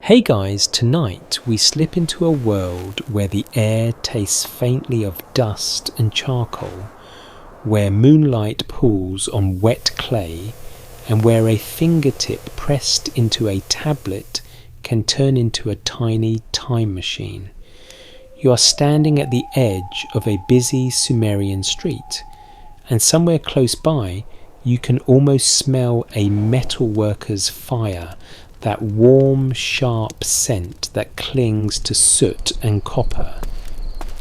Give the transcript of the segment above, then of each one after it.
Hey guys, tonight we slip into a world where the air tastes faintly of dust and charcoal, where moonlight pools on wet clay, and where a fingertip pressed into a tablet can turn into a tiny time machine. You are standing at the edge of a busy Sumerian street, and somewhere close by you can almost smell a metalworker's fire, that warm, sharp scent that clings to soot and copper.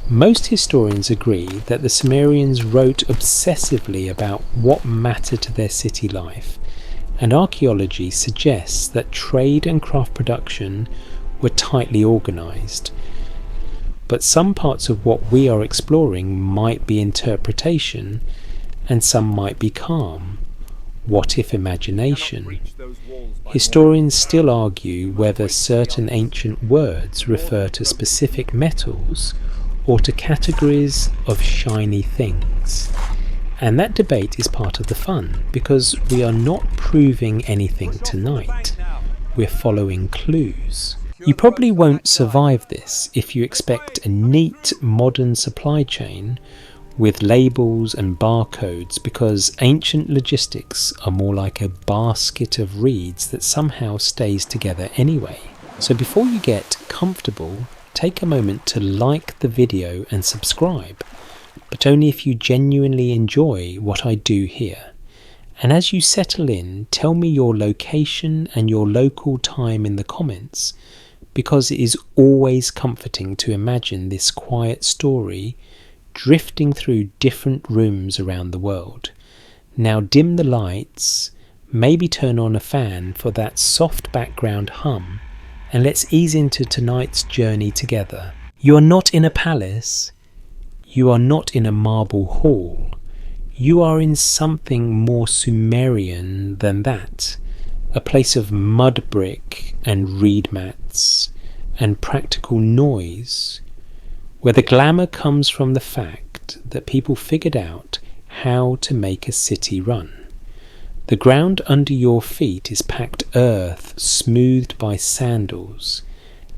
Most historians agree that the Sumerians wrote obsessively about what mattered to their city life, and archaeology suggests that trade and craft production were tightly organised. But some parts of what we are exploring might be interpretation, and some might be calm. What if imagination? Historians still argue whether certain ancient words refer to specific metals or to categories of shiny things. And that debate is part of the fun, because we are not proving anything tonight. We're following clues. You probably won't survive this if you expect a neat modern supply chain with labels and barcodes, because ancient logistics are more like a basket of reeds that somehow stays together anyway. So before you get comfortable, take a moment to like the video and subscribe, but only if you genuinely enjoy what I do here. And as you settle in, tell me your location and your local time in the comments, because it is always comforting to imagine this quiet story drifting through different rooms around the world. Now dim the lights, maybe turn on a fan for that soft background hum, and let's ease into tonight's journey together. You are not in a palace, you are not in a marble hall, you are in something more Sumerian than that, a place of mud brick and reed mats and practical noise, where the glamour comes from the fact that people figured out how to make a city run. The ground under your feet is packed earth smoothed by sandals,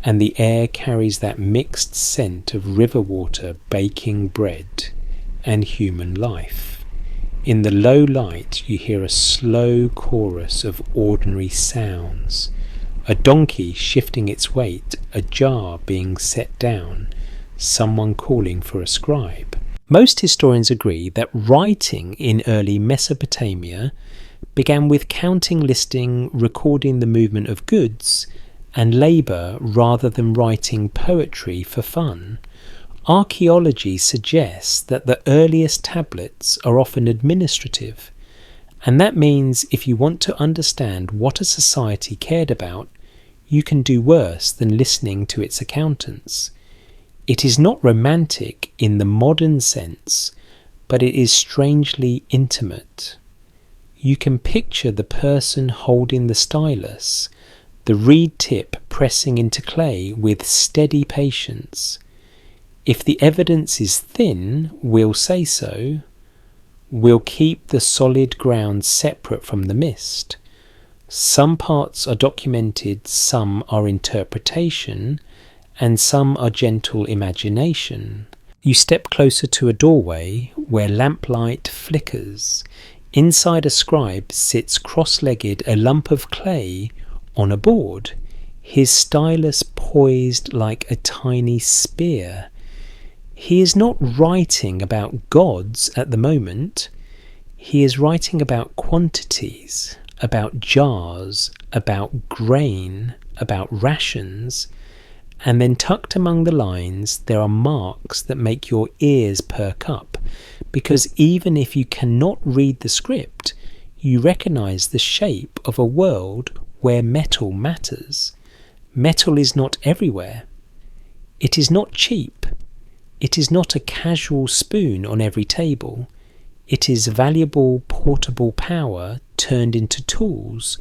and the air carries that mixed scent of river water baking bread and human life. In the low light you hear a slow chorus of ordinary sounds, a donkey shifting its weight, a jar being set down, someone calling for a scribe. Most historians agree that writing in early Mesopotamia began with counting, listing, recording the movement of goods and labour rather than writing poetry for fun. Archaeology suggests that the earliest tablets are often administrative, and that means if you want to understand what a society cared about, you can do worse than listening to its accountants. It is not romantic in the modern sense, but it is strangely intimate. You can picture the person holding the stylus, the reed tip pressing into clay with steady patience. If the evidence is thin, we'll say so. We'll keep the solid ground separate from the mist. Some parts are documented, some are interpretation, and some are gentle imagination. You step closer to a doorway where lamplight flickers. Inside a scribe sits cross-legged, a lump of clay on a board, his stylus poised like a tiny spear. He is not writing about gods at the moment. He is writing about quantities, about jars, about grain, about rations. And then tucked among the lines there are marks that make your ears perk up, because even if you cannot read the script, you recognise the shape of a world where metal matters. Metal is not everywhere. It is not cheap. It is not a casual spoon on every table. It is valuable portable power turned into tools,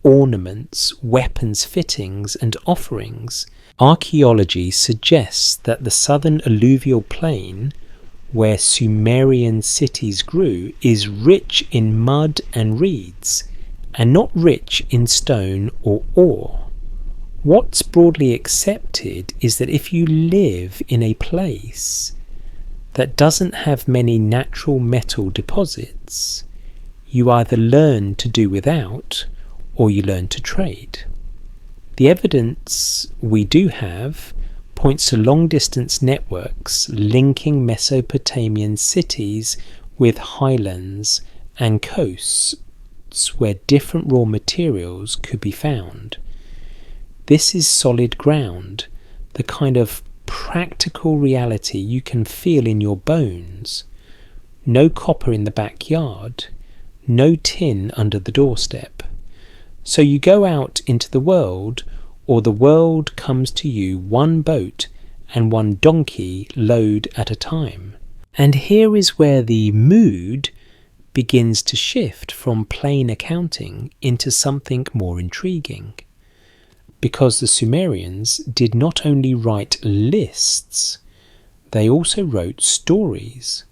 ornaments, weapons, fittings and offerings. Archaeology suggests that the southern alluvial plain, where Sumerian cities grew, is rich in mud and reeds, and not rich in stone or ore. What's broadly accepted is that if you live in a place that doesn't have many natural metal deposits, you either learn to do without or you learn to trade. The evidence we do have points to long-distance networks linking Mesopotamian cities with highlands and coasts where different raw materials could be found. This is solid ground, the kind of practical reality you can feel in your bones. No copper in the backyard, no tin under the doorstep. So you go out into the world, or the world comes to you one boat and one donkey load at a time. And here is where the mood begins to shift from plain accounting into something more intriguing. Because the Sumerians did not only write lists, they also wrote stories.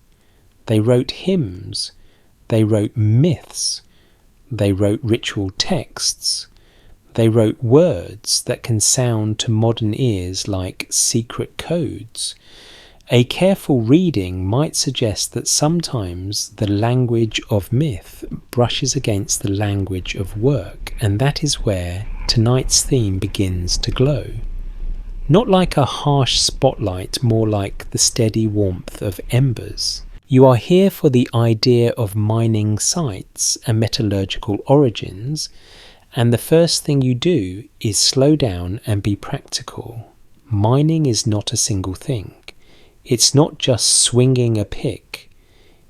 They wrote hymns, they wrote myths, they wrote ritual texts, they wrote words that can sound to modern ears like secret codes. A careful reading might suggest that sometimes the language of myth brushes against the language of work, and that is where tonight's theme begins to glow. Not like a harsh spotlight, more like the steady warmth of embers. You are here for the idea of mining sites and metallurgical origins, and the first thing you do is slow down and be practical. Mining is not a single thing. It's not just swinging a pick.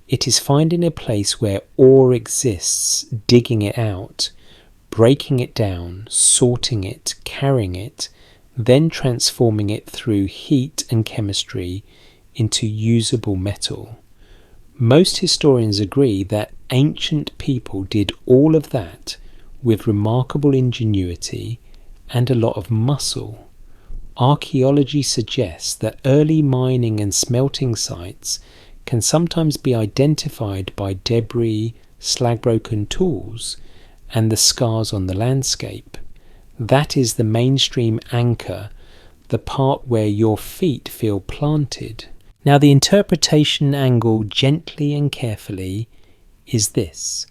It is finding a place where ore exists, digging it out, breaking it down, sorting it, carrying it, then transforming it through heat and chemistry into usable metal. Most historians agree that ancient people did all of that with remarkable ingenuity and a lot of muscle. Archaeology suggests that early mining and smelting sites can sometimes be identified by debris, slag-broken tools, and the scars on the landscape. That is the mainstream anchor, the part where your feet feel planted. Now the interpretation angle, gently and carefully, is this.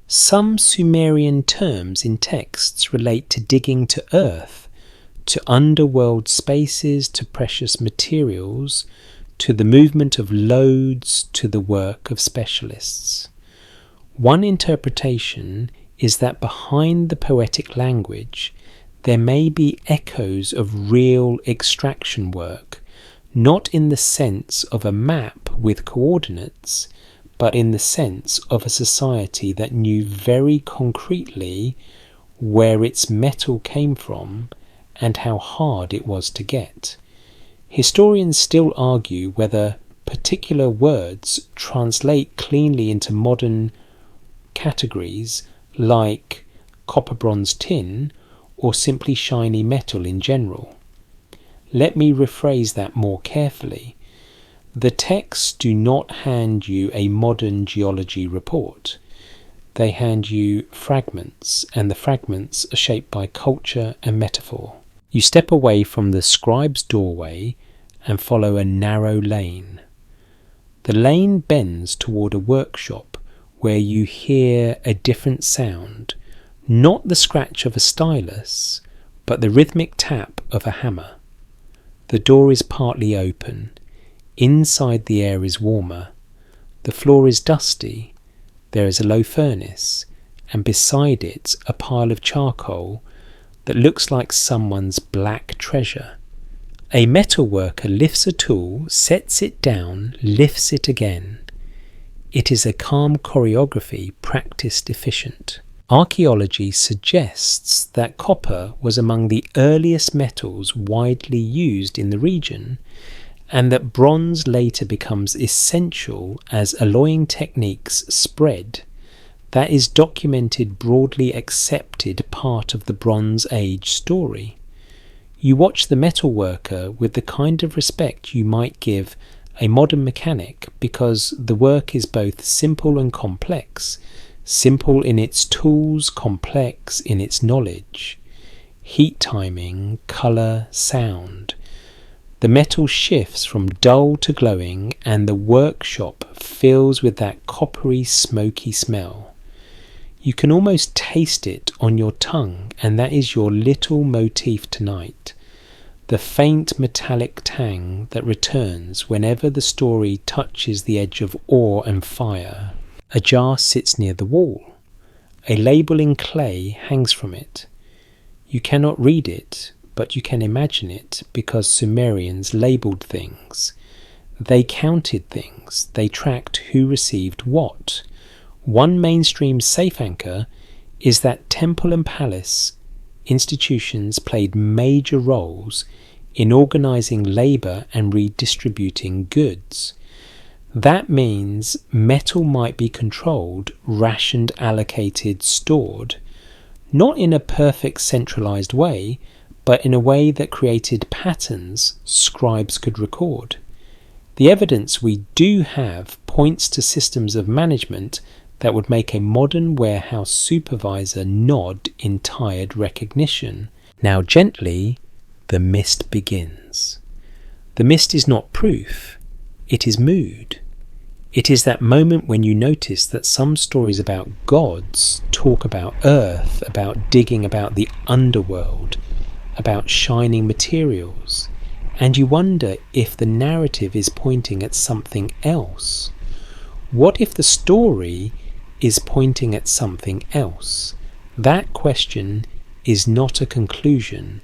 Some Sumerian terms in texts relate to digging to earth, to underworld spaces, to precious materials, to the movement of loads, to the work of specialists. One interpretation is that behind the poetic language there may be echoes of real extraction work, not in the sense of a map with coordinates, but in the sense of a society that knew very concretely where its metal came from and how hard it was to get. Historians still argue whether particular words translate cleanly into modern categories like copper, bronze, tin, or simply shiny metal in general. Let me rephrase that more carefully. The texts do not hand you a modern geology report. They hand you fragments, and the fragments are shaped by culture and metaphor. You step away from the scribe's doorway and follow a narrow lane. The lane bends toward a workshop where you hear a different sound, not the scratch of a stylus, but the rhythmic tap of a hammer. The door is partly open. Inside the air is warmer. The floor is dusty. There is a low furnace, and beside it a pile of charcoal that looks like someone's black treasure. A metal worker lifts a tool, sets it down, lifts it again. It is a calm choreography, practiced efficient. Archaeology suggests that copper was among the earliest metals widely used in the region, and that bronze later becomes essential as alloying techniques spread. That is documented, broadly accepted part of the Bronze Age story. You watch the metalworker with the kind of respect you might give a modern mechanic, because the work is both simple and complex, simple in its tools, complex in its knowledge. heat timing, colour, sound. The metal shifts from dull to glowing, and the workshop fills with that coppery, smoky smell. You can almost taste it on your tongue, and that is your little motif tonight. The faint metallic tang that returns whenever the story touches the edge of awe and fire. A jar sits near the wall. A label in clay hangs from it. You cannot read it, but you can imagine it, because Sumerians labelled things. They counted things. They tracked who received what. One mainstream safe anchor is that temple and palace institutions played major roles in organising labour and redistributing goods. That means metal might be controlled, rationed, allocated, stored, not in a perfect centralised way, but in a way that created patterns scribes could record. The evidence we do have points to systems of management that would make a modern warehouse supervisor nod in tired recognition. Now gently, the mist begins. The mist is not proof, it is mood. It is that moment when you notice that some stories about gods talk about earth, about digging, about the underworld, about shining materials, and you wonder if the narrative is pointing at something else. What if the story is pointing at something else? That question is not a conclusion.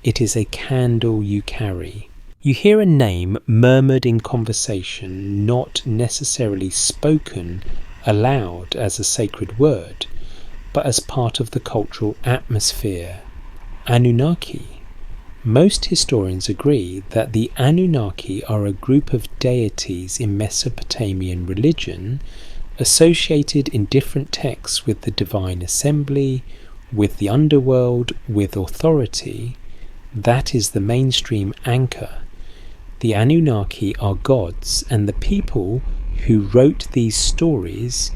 It is a candle you carry. You hear a name murmured in conversation, not necessarily spoken aloud as a sacred word, but as part of the cultural atmosphere. Anunnaki. Most historians agree that the Anunnaki are a group of deities in Mesopotamian religion, associated in different texts with the divine assembly, with the underworld, with authority. That is the mainstream anchor. The Anunnaki are gods, and the people who wrote these stories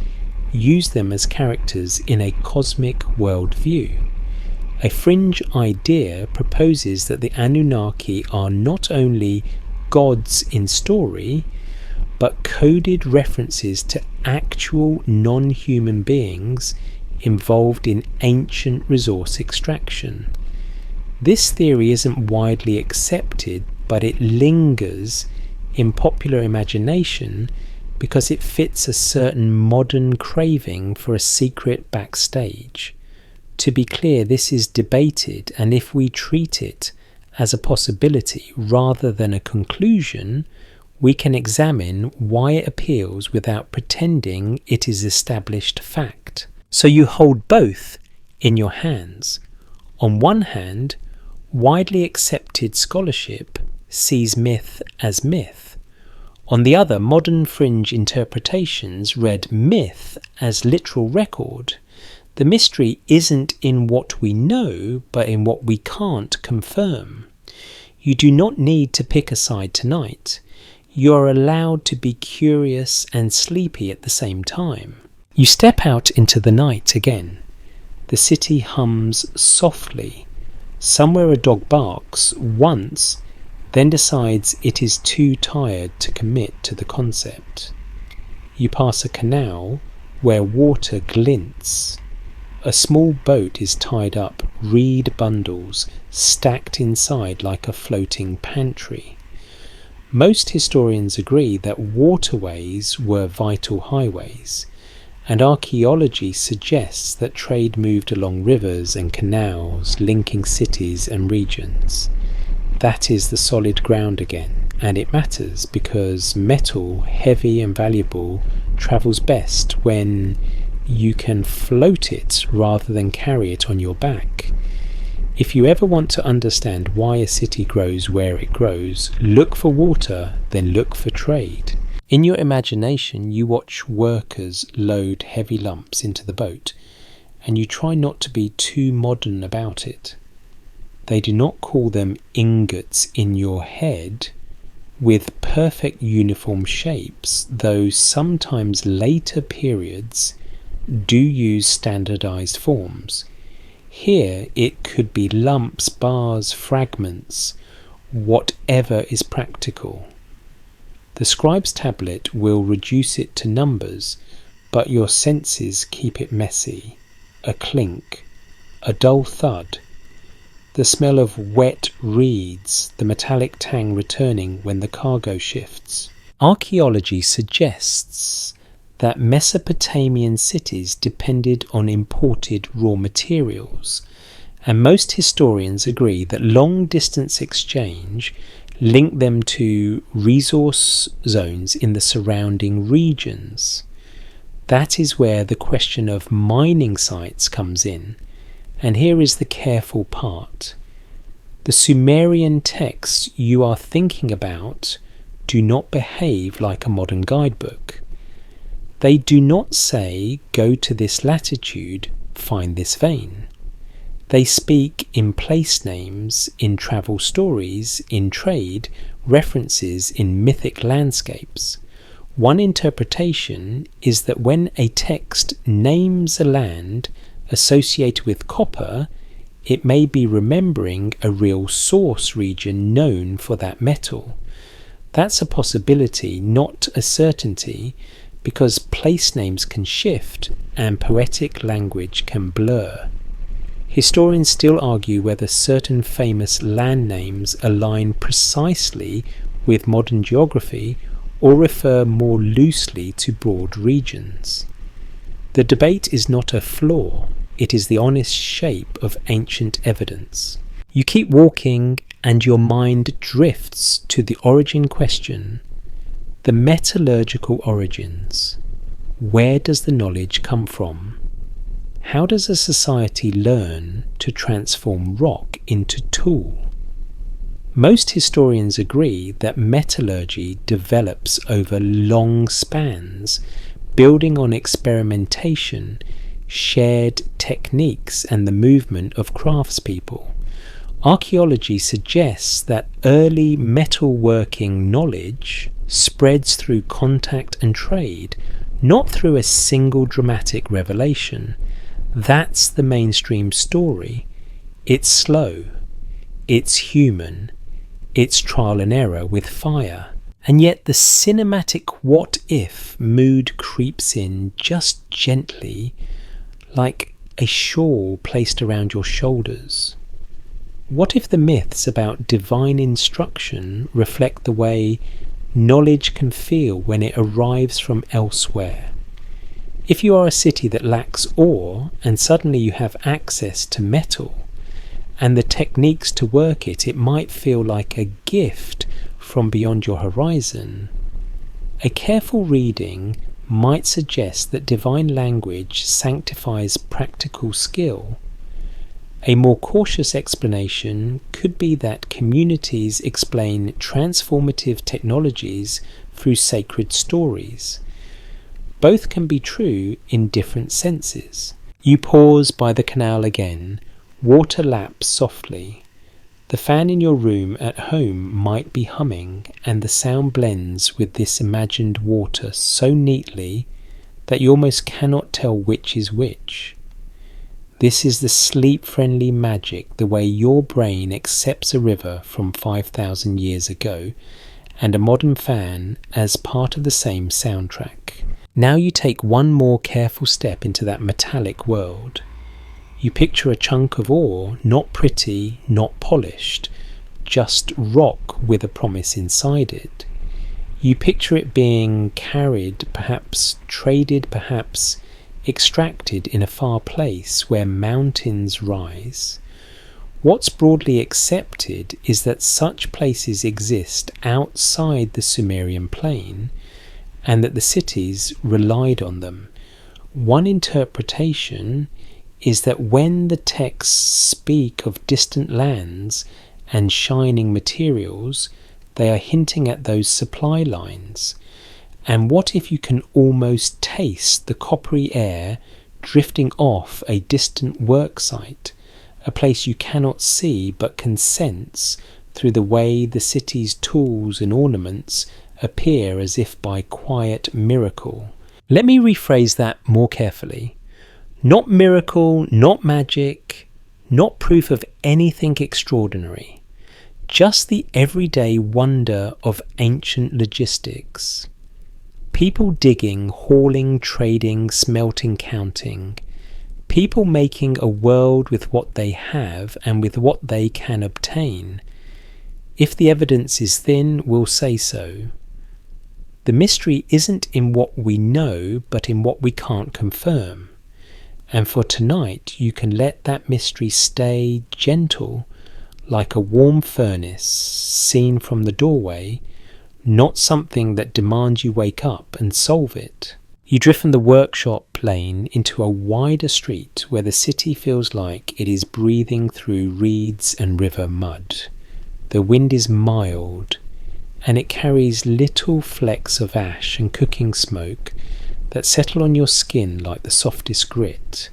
use them as characters in a cosmic worldview. A fringe idea proposes that the Anunnaki are not only gods in story, but coded references to actual non-human beings involved in ancient resource extraction. This theory isn't widely accepted, but it lingers in popular imagination because it fits a certain modern craving for a secret backstage. To be clear, this is debated, and if we treat it as a possibility rather than a conclusion, we can examine why it appeals without pretending it is established fact. So you hold both in your hands. On one hand, widely accepted scholarship sees myth as myth. On the other, modern fringe interpretations read myth as literal record. The mystery isn't in what we know, but in what we can't confirm. You do not need to pick a side tonight. You are allowed to be curious and sleepy at the same time. You step out into the night again. The city hums softly. Somewhere a dog barks once, then decides it is too tired to commit to the concept. You pass a canal where water glints. A small boat is tied up, reed bundles stacked inside like a floating pantry. Most historians agree that waterways were vital highways, and archaeology suggests that trade moved along rivers and canals, linking cities and regions. That is the solid ground again, and it matters because metal, heavy and valuable, travels best when you can float it rather than carry it on your back. If you ever want to understand why a city grows where it grows, look for water, then look for trade. In your imagination, you watch workers load heavy lumps into the boat, and you try not to be too modern about it. They do not call them ingots in your head with perfect uniform shapes, though sometimes later periods do use standardized forms. Here it could be lumps, bars, fragments, whatever is practical. The scribe's tablet will reduce it to numbers, but your senses keep it messy. A clink, a dull thud, the smell of wet reeds, the metallic tang returning when the cargo shifts. Archaeology suggests that Mesopotamian cities depended on imported raw materials, and most historians agree that long-distance exchange linked them to resource zones in the surrounding regions. That is where the question of mining sites comes in, and here is the careful part. The Sumerian texts you are thinking about do not behave like a modern guidebook. They do not say, go to this latitude, find this vein. They speak in place names, in travel stories, in trade, references in mythic landscapes. One interpretation is that when a text names a land associated with copper, it may be remembering a real source region known for that metal. That's a possibility, not a certainty, because place names can shift and poetic language can blur. Historians still argue whether certain famous land names align precisely with modern geography or refer more loosely to broad regions. The debate is not a flaw, it is the honest shape of ancient evidence. You keep walking and your mind drifts to the origin question, the metallurgical origins. Where does the knowledge come from? How does a society learn to transform rock into tool? Most historians agree that metallurgy develops over long spans, building on experimentation, shared techniques, and the movement of craftspeople. Archaeology suggests that early metalworking knowledge spreads through contact and trade, not through a single dramatic revelation. That's the mainstream story. It's slow, it's human, it's trial and error with fire. And yet the cinematic what-if mood creeps in just gently, like a shawl placed around your shoulders. What if the myths about divine instruction reflect the way knowledge can feel when it arrives from elsewhere? If you are a city that lacks ore and suddenly you have access to metal and the techniques to work it, it might feel like a gift from beyond your horizon. A careful reading might suggest that divine language sanctifies practical skill. A more cautious explanation could be that communities explain transformative technologies through sacred stories. Both can be true in different senses. You pause by the canal again, water laps softly. The fan in your room at home might be humming, and the sound blends with this imagined water so neatly that you almost cannot tell which is which. This is the sleep-friendly magic, the way your brain accepts a river from 5,000 years ago and a modern fan as part of the same soundtrack. Now you take one more careful step into that metallic world. You picture a chunk of ore, not pretty, not polished, just rock with a promise inside it. You picture it being carried, perhaps traded, perhaps extracted in a far place where mountains rise. What's broadly accepted is that such places exist outside the Sumerian plain and that the cities relied on them. One interpretation is that when the texts speak of distant lands and shining materials, they are hinting at those supply lines. And what if you can almost taste the coppery air drifting off a distant work site, a place you cannot see but can sense through the way the city's tools and ornaments appear as if by quiet miracle? Let me rephrase that more carefully. Not miracle, not magic, not proof of anything extraordinary, just the everyday wonder of ancient logistics. People digging, hauling, trading, smelting, counting. People making a world with what they have and with what they can obtain. If the evidence is thin, we'll say so. The mystery isn't in what we know, but in what we can't confirm. And for tonight, you can let that mystery stay gentle, like a warm furnace seen from the doorway, not something that demands you wake up and solve it. You drift from the workshop lane into a wider street where the city feels like it is breathing through reeds and river mud. The wind is mild, and it carries little flecks of ash and cooking smoke that settle on your skin like the softest grit.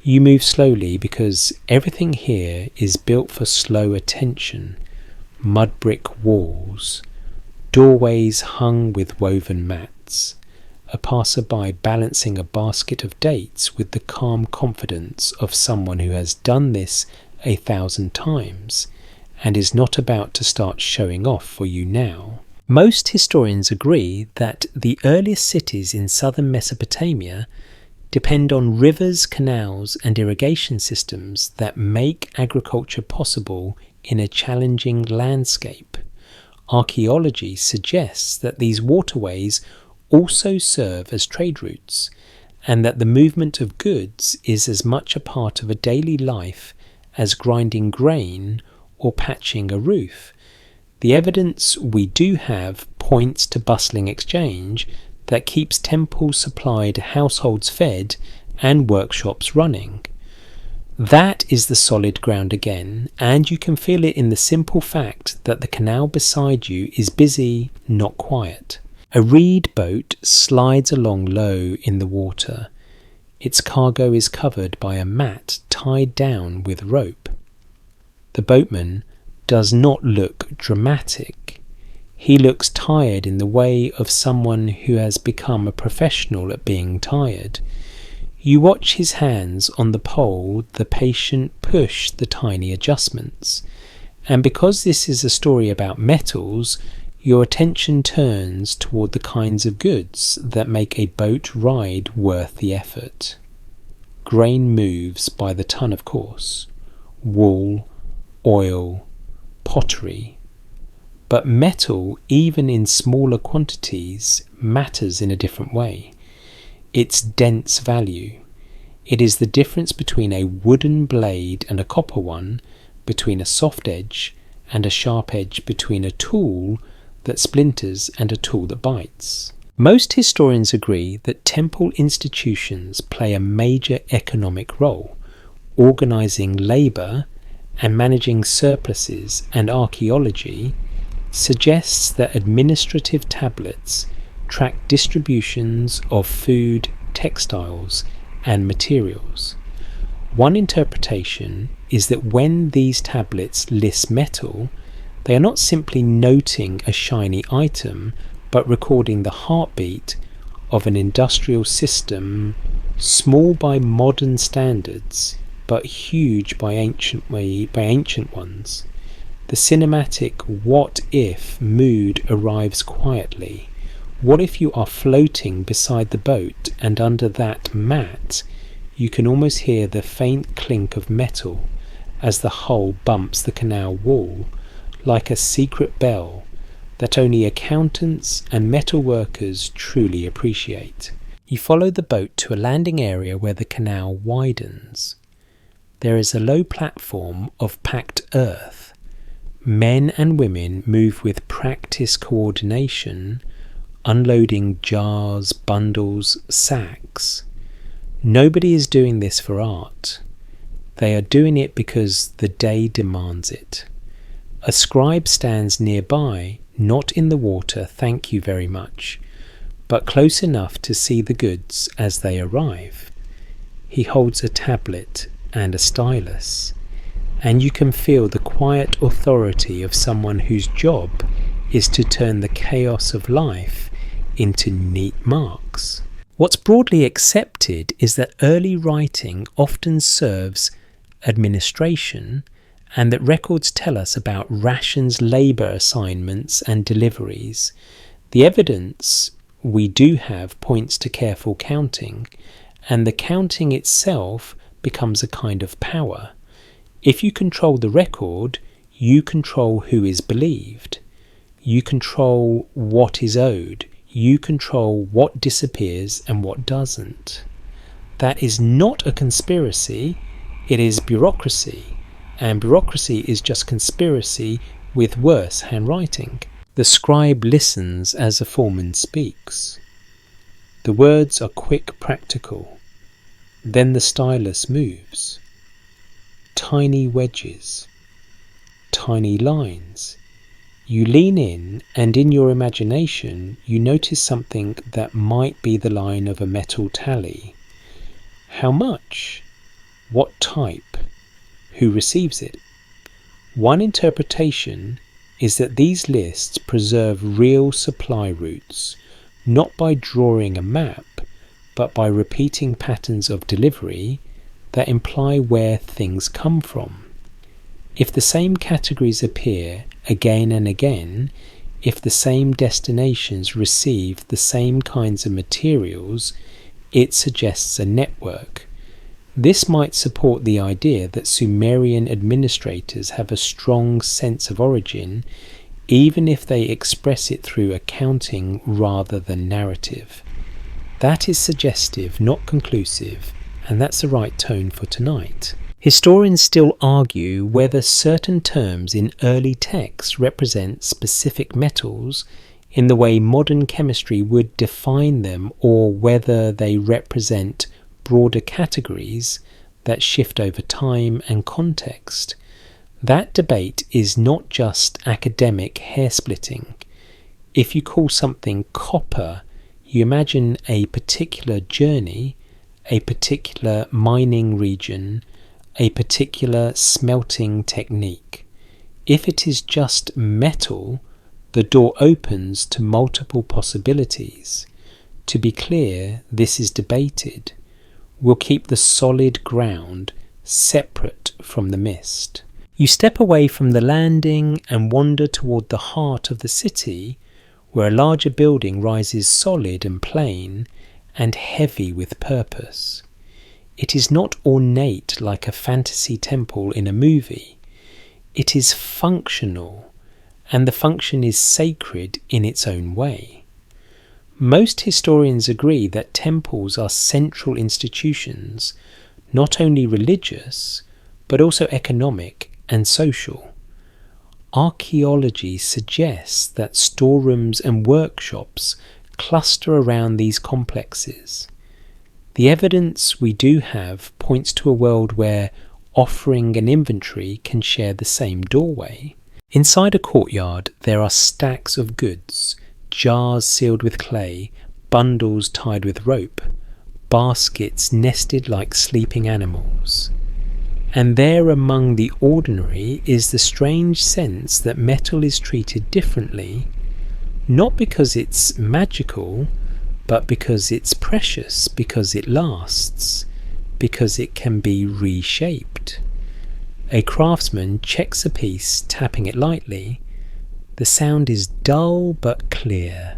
You move slowly because everything here is built for slow attention. Mud brick walls, doorways hung with woven mats, a passerby balancing a basket of dates with the calm confidence of someone who has done this 1,000 times and is not about to start showing off for you now. Most historians agree that the earliest cities in southern Mesopotamia depend on rivers, canals, and irrigation systems that make agriculture possible in a challenging landscape. Archaeology suggests that these waterways also serve as trade routes, and that the movement of goods is as much a part of a daily life as grinding grain or patching a roof. The evidence we do have points to bustling exchange that keeps temples supplied, households fed, and workshops running. That is the solid ground again, and you can feel it in the simple fact that the canal beside you is busy, not quiet. A reed boat slides along low in the water. Its cargo is covered by a mat tied down with rope. The boatman does not look dramatic. He looks tired in the way of someone who has become a professional at being tired. You watch his hands on the pole, the patient push the tiny adjustments. And because this is a story about metals, your attention turns toward the kinds of goods that make a boat ride worth the effort. Grain moves by the ton, of course. Wool, oil, pottery. But metal, even in smaller quantities, matters in a different way. Its dense value. It is the difference between a wooden blade and a copper one, between a soft edge and a sharp edge, between a tool that splinters and a tool that bites. Most historians agree that temple institutions play a major economic role, organizing labor and managing surpluses, and archaeology suggests that administrative tablets track distributions of food, textiles, and materials. One interpretation is that when these tablets list metal, they are not simply noting a shiny item, but recording the heartbeat of an industrial system, small by modern standards, but huge by ancient ones. The cinematic what-if mood arrives quietly. What if you are floating beside the boat, and under that mat you can almost hear the faint clink of metal as the hull bumps the canal wall, like a secret bell that only accountants and metal workers truly appreciate. You follow the boat to a landing area where the canal widens. There is a low platform of packed earth. Men and women move with practiced coordination, unloading jars, bundles, sacks. Nobody is doing this for art. They are doing it because the day demands it. A scribe stands nearby, not in the water, thank you very much, but close enough to see the goods as they arrive. He holds a tablet and a stylus, and you can feel the quiet authority of someone whose job is to turn the chaos of life into neat marks. What's broadly accepted is that early writing often serves administration, and that records tell us about rations, labour assignments and deliveries. The evidence we do have points to careful counting, and the counting itself becomes a kind of power. If you control the record, you control who is believed. You control what is owed. You control what disappears and what doesn't. That is not a conspiracy, it is bureaucracy. And bureaucracy is just conspiracy with worse handwriting. The scribe listens as the foreman speaks. The words are quick, practical. Then the stylus moves. Tiny wedges. Tiny lines. You lean in, and in your imagination you notice something that might be the line of a metal tally. How much? What type? Who receives it? One interpretation is that these lists preserve real supply routes, not by drawing a map, but by repeating patterns of delivery that imply where things come from. If the same categories appear again and again, if the same destinations receive the same kinds of materials, it suggests a network. This might support the idea that Sumerian administrators have a strong sense of origin, even if they express it through accounting rather than narrative. That is suggestive, not conclusive, and that's the right tone for tonight. Historians still argue whether certain terms in early texts represent specific metals in the way modern chemistry would define them, or whether they represent broader categories that shift over time and context. That debate is not just academic hair-splitting. If you call something copper, you imagine a particular journey, a particular mining region, a particular smelting technique. If it is just metal, the door opens to multiple possibilities. To be clear, this is debated. We'll keep the solid ground separate from the mist. You step away from the landing and wander toward the heart of the city, where a larger building rises solid and plain and heavy with purpose. It is not ornate like a fantasy temple in a movie. It is functional, and the function is sacred in its own way. Most historians agree that temples are central institutions, not only religious, but also economic and social. Archaeology suggests that storerooms and workshops cluster around these complexes. The evidence we do have points to a world where offering and inventory can share the same doorway. Inside a courtyard there are stacks of goods, jars sealed with clay, bundles tied with rope, baskets nested like sleeping animals. And there among the ordinary is the strange sense that metal is treated differently, not because it's magical, but because it's precious, because it lasts, because it can be reshaped. A craftsman checks a piece, tapping it lightly. The sound is dull but clear.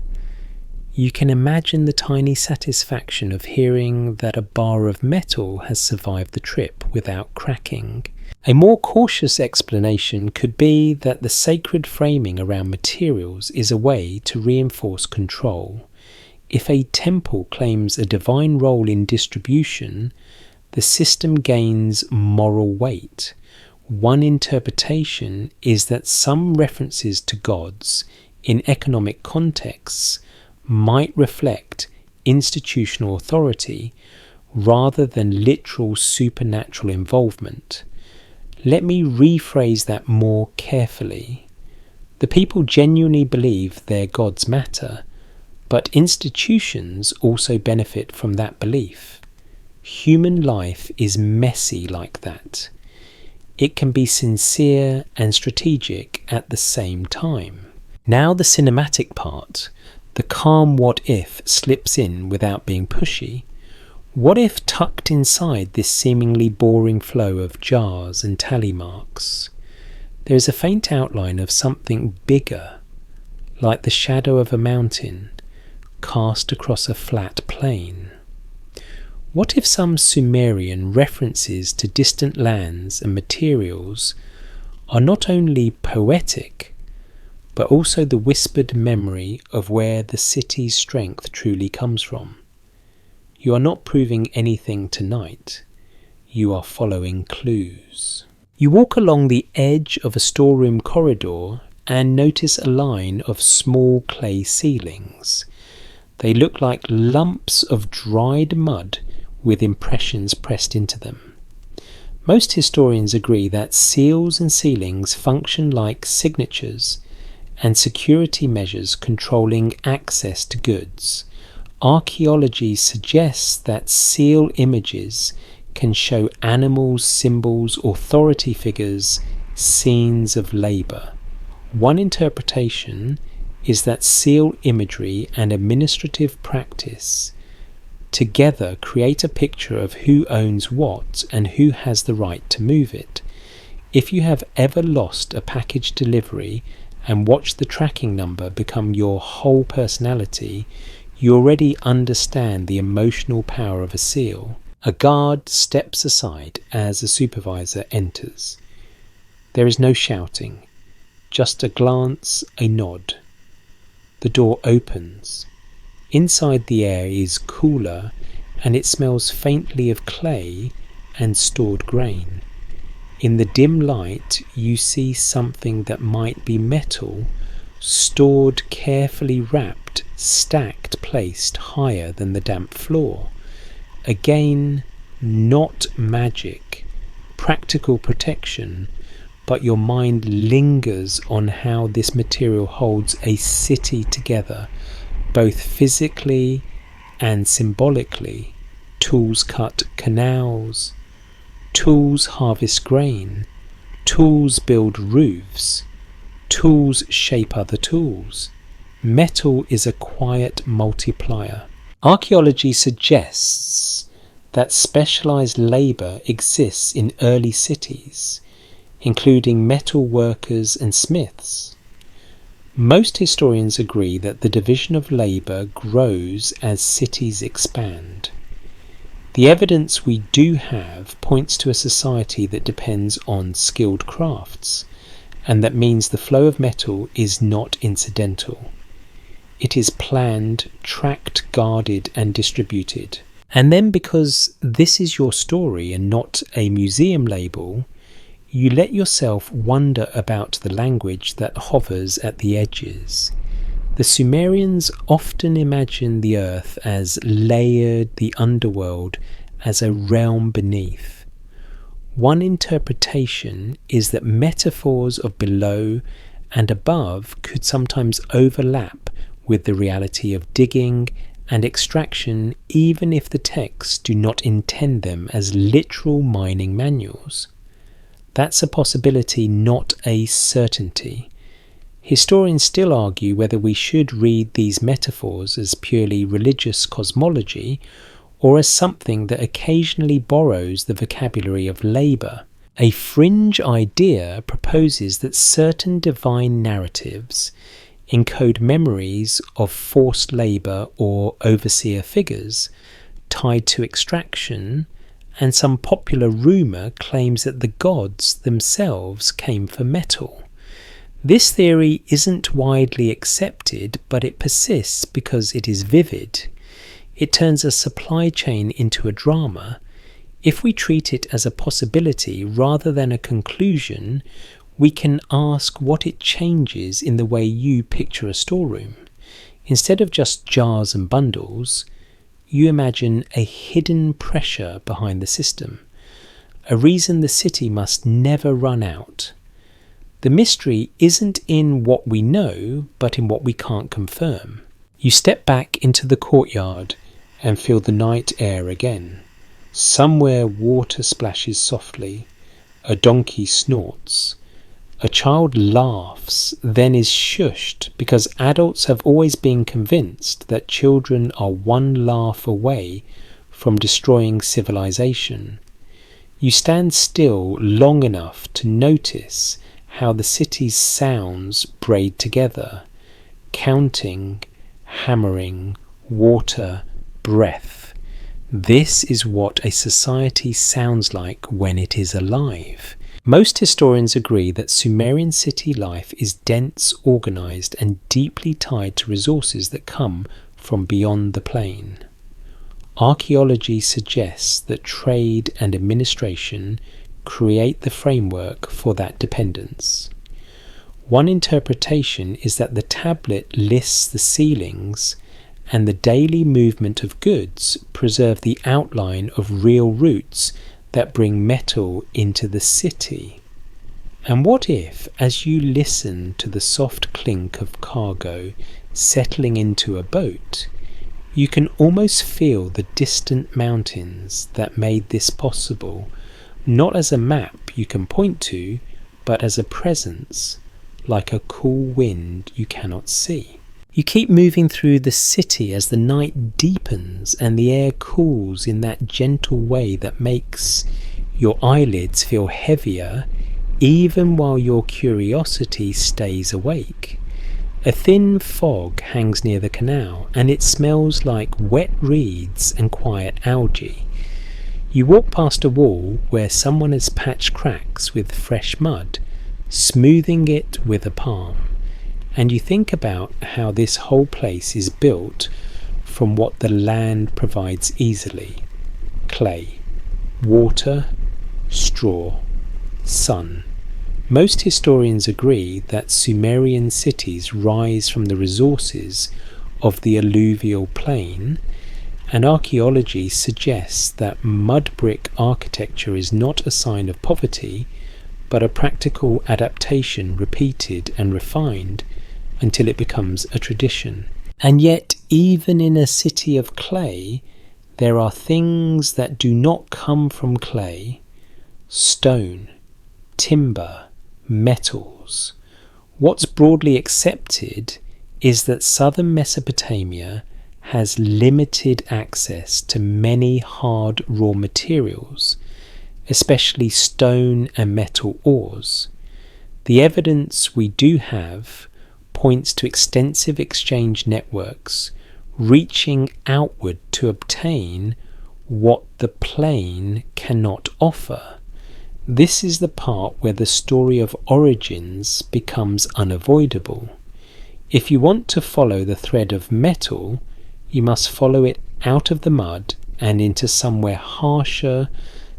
You can imagine the tiny satisfaction of hearing that a bar of metal has survived the trip without cracking. A more cautious explanation could be that the sacred framing around materials is a way to reinforce control. If a temple claims a divine role in distribution, the system gains moral weight. One interpretation is that some references to gods in economic contexts might reflect institutional authority rather than literal supernatural involvement. Let me rephrase that more carefully. The people genuinely believe their gods matter, but institutions also benefit from that belief. Human life is messy like that. It can be sincere and strategic at the same time. Now the cinematic part, the calm what if, slips in without being pushy. What if tucked inside this seemingly boring flow of jars and tally marks, there is a faint outline of something bigger, like the shadow of a mountain cast across a flat plain? What if some Sumerian references to distant lands and materials are not only poetic, but also the whispered memory of where the city's strength truly comes from? You are not proving anything tonight. You are following clues. You walk along the edge of a storeroom corridor and notice a line of small clay ceilings. They look like lumps of dried mud with impressions pressed into them. Most historians agree that seals and ceilings function like signatures and security measures controlling access to goods. Archaeology suggests that seal images can show animals, symbols, authority figures, scenes of labour. One interpretation is that seal imagery and administrative practice together create a picture of who owns what and who has the right to move it. If you have ever lost a package delivery and watched the tracking number become your whole personality, you already understand the emotional power of a seal. A guard steps aside as a supervisor enters. There is no shouting, just a glance, a nod. The door opens. Inside, the air is cooler and it smells faintly of clay and stored grain. In the dim light, you see something that might be metal, stored, carefully wrapped, stacked, placed higher than the damp floor. Again, not magic, practical protection, but your mind lingers on how this material holds a city together, both physically and symbolically. Tools cut canals, tools harvest grain, tools build roofs, tools shape other tools. Metal is a quiet multiplier. Archaeology suggests that specialized labor exists in early cities, including metal workers and smiths. Most historians agree that the division of labor grows as cities expand. The evidence we do have points to a society that depends on skilled crafts, and that means the flow of metal is not incidental. It is planned, tracked, guarded, and distributed. And then, because this is your story and not a museum label, you let yourself wonder about the language that hovers at the edges. The Sumerians often imagined the earth as layered, the underworld as a realm beneath. One interpretation is that metaphors of below and above could sometimes overlap with the reality of digging and extraction, even if the texts do not intend them as literal mining manuals. That's a possibility, not a certainty. Historians still argue whether we should read these metaphors as purely religious cosmology or as something that occasionally borrows the vocabulary of labour. A fringe idea proposes that certain divine narratives encode memories of forced labour or overseer figures tied to extraction, and some popular rumour claims that the gods themselves came for metal. This theory isn't widely accepted, but it persists because it is vivid. It turns a supply chain into a drama. If we treat it as a possibility rather than a conclusion, we can ask what it changes in the way you picture a storeroom. Instead of just jars and bundles, you imagine a hidden pressure behind the system, a reason the city must never run out. The mystery isn't in what we know, but in what we can't confirm. You step back into the courtyard and feel the night air again. Somewhere water splashes softly, a donkey snorts, a child laughs, then is shushed because adults have always been convinced that children are one laugh away from destroying civilization. You stand still long enough to notice how the city's sounds braid together: counting, hammering, water, breath. This is what a society sounds like when it is alive. Most historians agree that Sumerian city life is dense, organized, and deeply tied to resources that come from beyond the plain. Archaeology suggests that trade and administration create the framework for that dependence. One interpretation is that the tablet lists the ceilings, and the daily movement of goods preserve the outline of real routes that bring metal into the city. And what if, as you listen to the soft clink of cargo settling into a boat, you can almost feel the distant mountains that made this possible, not as a map you can point to, but as a presence, like a cool wind you cannot see. You keep moving through the city as the night deepens and the air cools in that gentle way that makes your eyelids feel heavier, even while your curiosity stays awake. A thin fog hangs near the canal, and it smells like wet reeds and quiet algae. You walk past a wall where someone has patched cracks with fresh mud, smoothing it with a palm, and you think about how this whole place is built from what the land provides easily: clay, water, straw, sun. Most historians agree that Sumerian cities rise from the resources of the alluvial plain, and archaeology suggests that mud brick architecture is not a sign of poverty, but a practical adaptation repeated and refined until it becomes a tradition. And yet, even in a city of clay, there are things that do not come from clay: stone, timber, metals. What's broadly accepted is that southern Mesopotamia has limited access to many hard raw materials, especially stone and metal ores. The evidence we do have points to extensive exchange networks reaching outward to obtain what the plain cannot offer. This is the part where the story of origins becomes unavoidable. If you want to follow the thread of metal, you must follow it out of the mud and into somewhere harsher,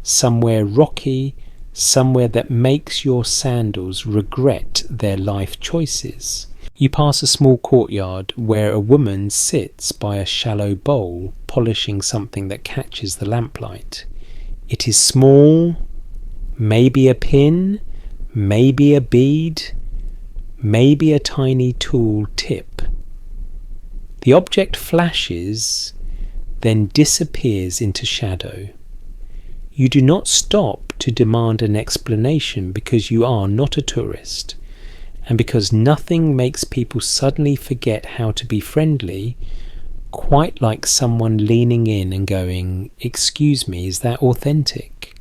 somewhere rocky, somewhere that makes your sandals regret their life choices. You pass a small courtyard where a woman sits by a shallow bowl, polishing something that catches the lamplight. It is small, maybe a pin, maybe a bead, maybe a tiny tool tip. The object flashes, then disappears into shadow. You do not stop to demand an explanation because you are not a tourist, and because nothing makes people suddenly forget how to be friendly, quite like someone leaning in and going, "Excuse me, is that authentic?"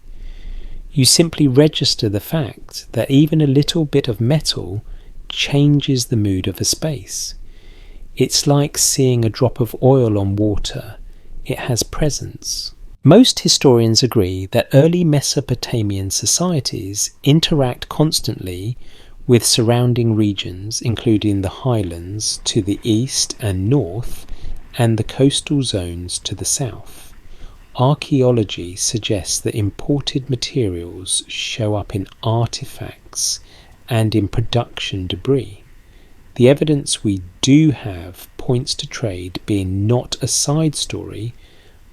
You simply register the fact that even a little bit of metal changes the mood of a space. It's like seeing a drop of oil on water. It has presence. Most historians agree that early Mesopotamian societies interact constantly with surrounding regions, including the highlands to the east and north, and the coastal zones to the south. Archaeology suggests that imported materials show up in artifacts and in production debris. The evidence we do have points to trade being not a side story,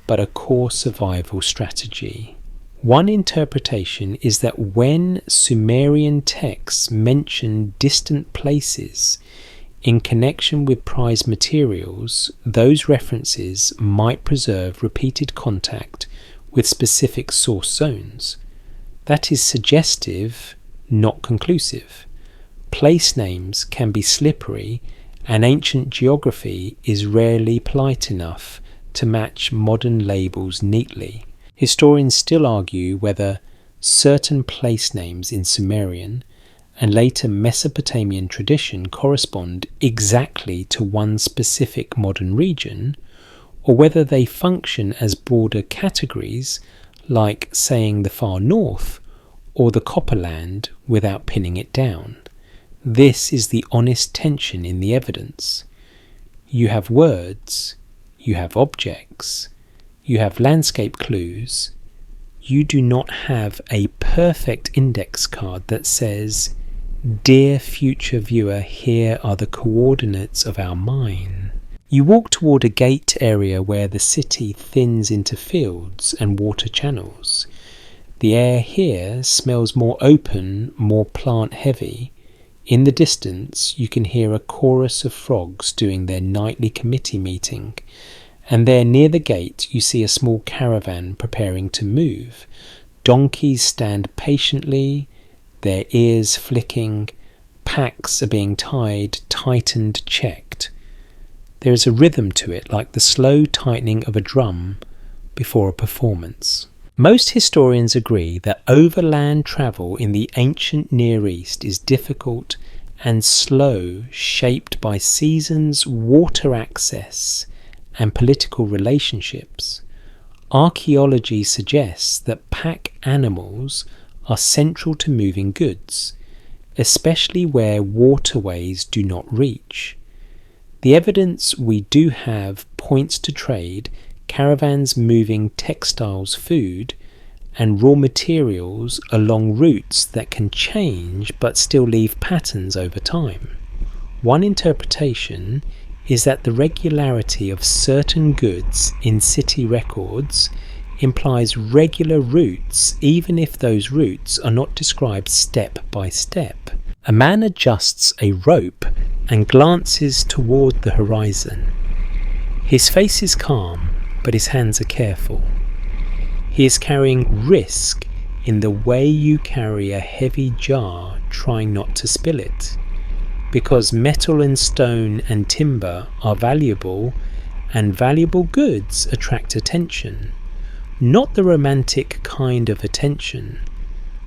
but a core survival strategy. One interpretation is that when Sumerian texts mention distant places in connection with prized materials, those references might preserve repeated contact with specific source zones. That is suggestive, not conclusive. Place names can be slippery, and ancient geography is rarely polite enough to match modern labels neatly. Historians still argue whether certain place names in Sumerian and later Mesopotamian tradition correspond exactly to one specific modern region, or whether they function as broader categories like saying the far north or the Copperland without pinning it down. This is the honest tension in the evidence. You have words, you have objects, you have landscape clues. You do not have a perfect index card that says, "Dear future viewer, here are the coordinates of our mine." You walk toward a gate area where the city thins into fields and water channels. The air here smells more open, more plant heavy. In the distance you can hear a chorus of frogs doing their nightly committee meeting, and there near the gate you see a small caravan preparing to move. Donkeys stand patiently, their ears flicking, packs are being tightened, checked. There is a rhythm to it, like the slow tightening of a drum before a performance. Most historians agree that overland travel in the ancient Near East is difficult and slow, shaped by seasons, water access, and political relationships. Archaeology suggests that pack animals are central to moving goods, especially where waterways do not reach. The evidence we do have points to trade, caravans moving textiles, food, and raw materials along routes that can change but still leave patterns over time. One interpretation is that the regularity of certain goods in city records implies regular routes, even if those routes are not described step by step. A man adjusts a rope and glances toward the horizon. His face is calm, but his hands are careful. He is carrying risk in the way you carry a heavy jar, trying not to spill it. Because metal and stone and timber are valuable, and valuable goods attract attention. Not the romantic kind of attention,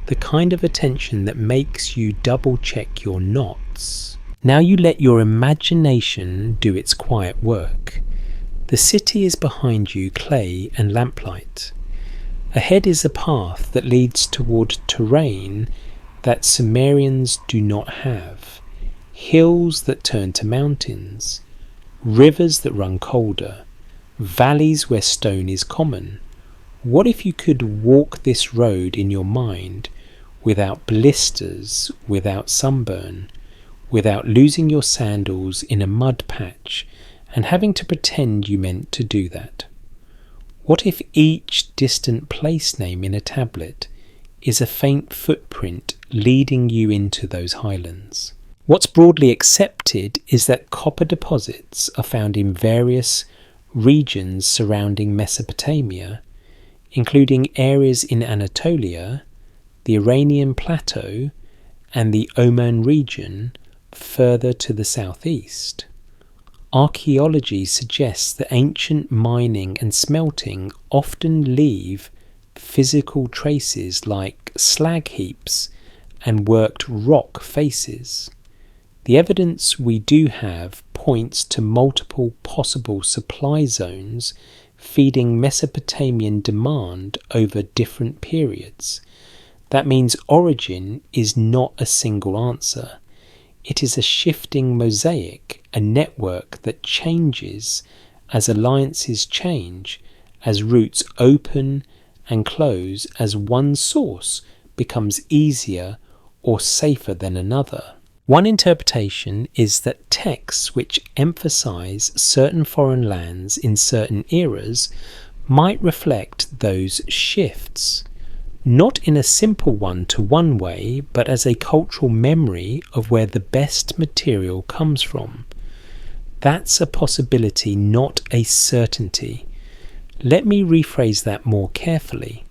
the kind of attention that makes you double check your knots. Now you let your imagination do its quiet work. The city is behind you, clay and lamplight. Ahead is a path that leads toward terrain that Sumerians do not have. Hills that turn to mountains, rivers that run colder, valleys where stone is common. What if you could walk this road in your mind without blisters, without sunburn, without losing your sandals in a mud patch and having to pretend you meant to do that? What if each distant place name in a tablet is a faint footprint leading you into those highlands? What's broadly accepted is that copper deposits are found in various regions surrounding Mesopotamia, including areas in Anatolia, the Iranian plateau, and the Oman region further to the southeast. Archaeology suggests that ancient mining and smelting often leave physical traces like slag heaps and worked rock faces. The evidence we do have points to multiple possible supply zones feeding Mesopotamian demand over different periods. That means origin is not a single answer. It is a shifting mosaic, a network that changes as alliances change, as routes open and close, as one source becomes easier or safer than another. One interpretation is that texts which emphasize certain foreign lands in certain eras might reflect those shifts, not in a simple one-to-one way, but as a cultural memory of where the best material comes from. That's a possibility, not a certainty. Let me rephrase that more carefully.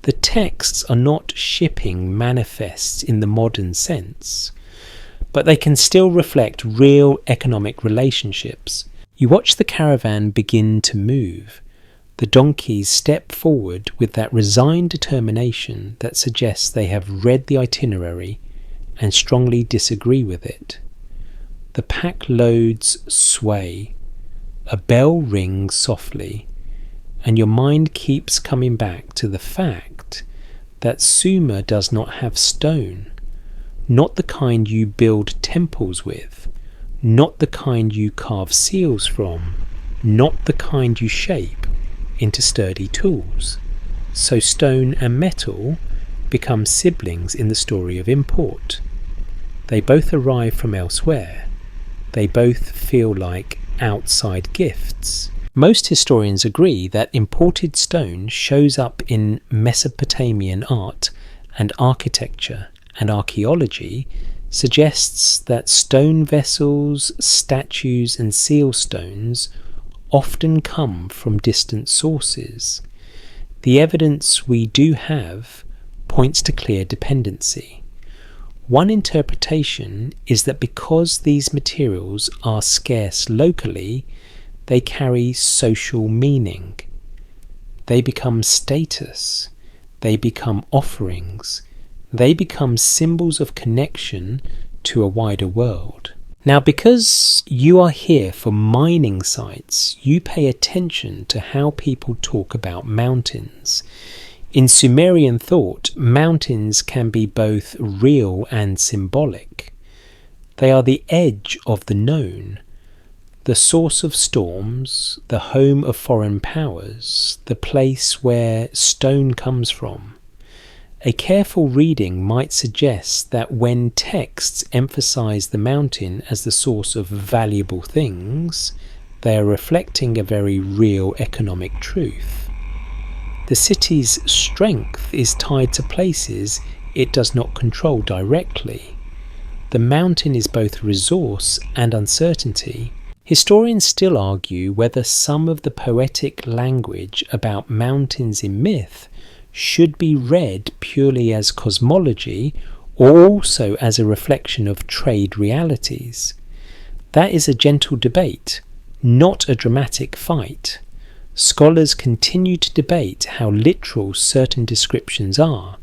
The texts are not shipping manifests in the modern sense, but they can still reflect real economic relationships. You watch the caravan begin to move. The donkeys step forward with that resigned determination that suggests they have read the itinerary and strongly disagree with it. The pack loads sway. A bell rings softly, and your mind keeps coming back to the fact that Sumer does not have stone, not the kind you build temples with, not the kind you carve seals from, not the kind you shape into sturdy tools. So stone and metal become siblings in the story of import. They both arrive from elsewhere. They both feel like outside gifts. Most historians agree that imported stone shows up in Mesopotamian art and architecture, and archaeology suggests that stone vessels, statues and seal stones often come from distant sources. The evidence we do have points to clear dependency. One interpretation is that because these materials are scarce locally, they carry social meaning. They become status. They become offerings. They become symbols of connection to a wider world. Now, because you are here for mining sites, you pay attention to how people talk about mountains. In Sumerian thought, mountains can be both real and symbolic. They are the edge of the known, the source of storms, the home of foreign powers, the place where stone comes from. A careful reading might suggest that when texts emphasize the mountain as the source of valuable things, they are reflecting a very real economic truth. The city's strength is tied to places it does not control directly. The mountain is both resource and uncertainty. Historians still argue whether some of the poetic language about mountains in myth should be read purely as cosmology or also as a reflection of trade realities. That is a gentle debate, not a dramatic fight. Scholars continue to debate how literal certain descriptions are,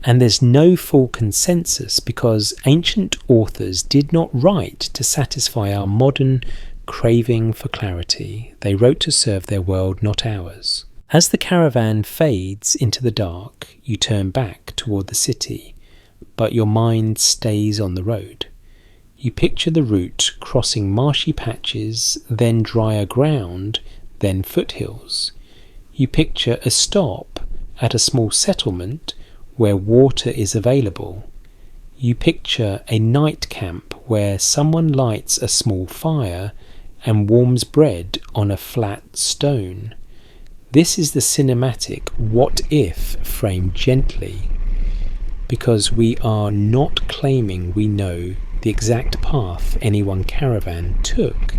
and there's no full consensus because ancient authors did not write to satisfy our modern craving for clarity. They wrote to serve their world, not ours. As the caravan fades into the dark, you turn back toward the city, but your mind stays on the road. You picture the route crossing marshy patches, then drier ground, then foothills. You picture a stop at a small settlement where water is available. You picture a night camp where someone lights a small fire and warms bread on a flat stone. This is the cinematic what if framed gently, because we are not claiming we know the exact path any one caravan took.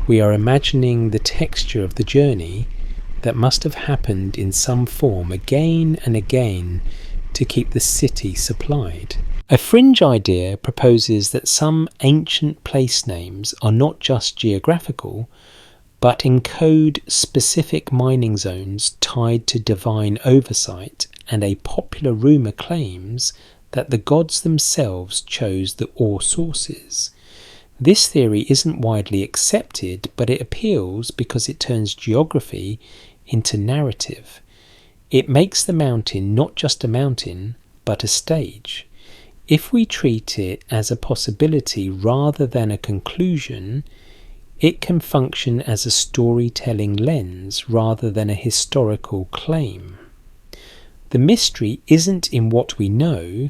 We are imagining the texture of the journey that must have happened in some form again and again to keep the city supplied. A fringe idea proposes that some ancient place names are not just geographical, but encode specific mining zones tied to divine oversight, and a popular rumour claims that the gods themselves chose the ore sources. This theory isn't widely accepted, but it appeals because it turns geography into narrative. It makes the mountain not just a mountain, but a stage. If we treat it as a possibility rather than a conclusion, it can function as a storytelling lens rather than a historical claim. The mystery isn't in what we know,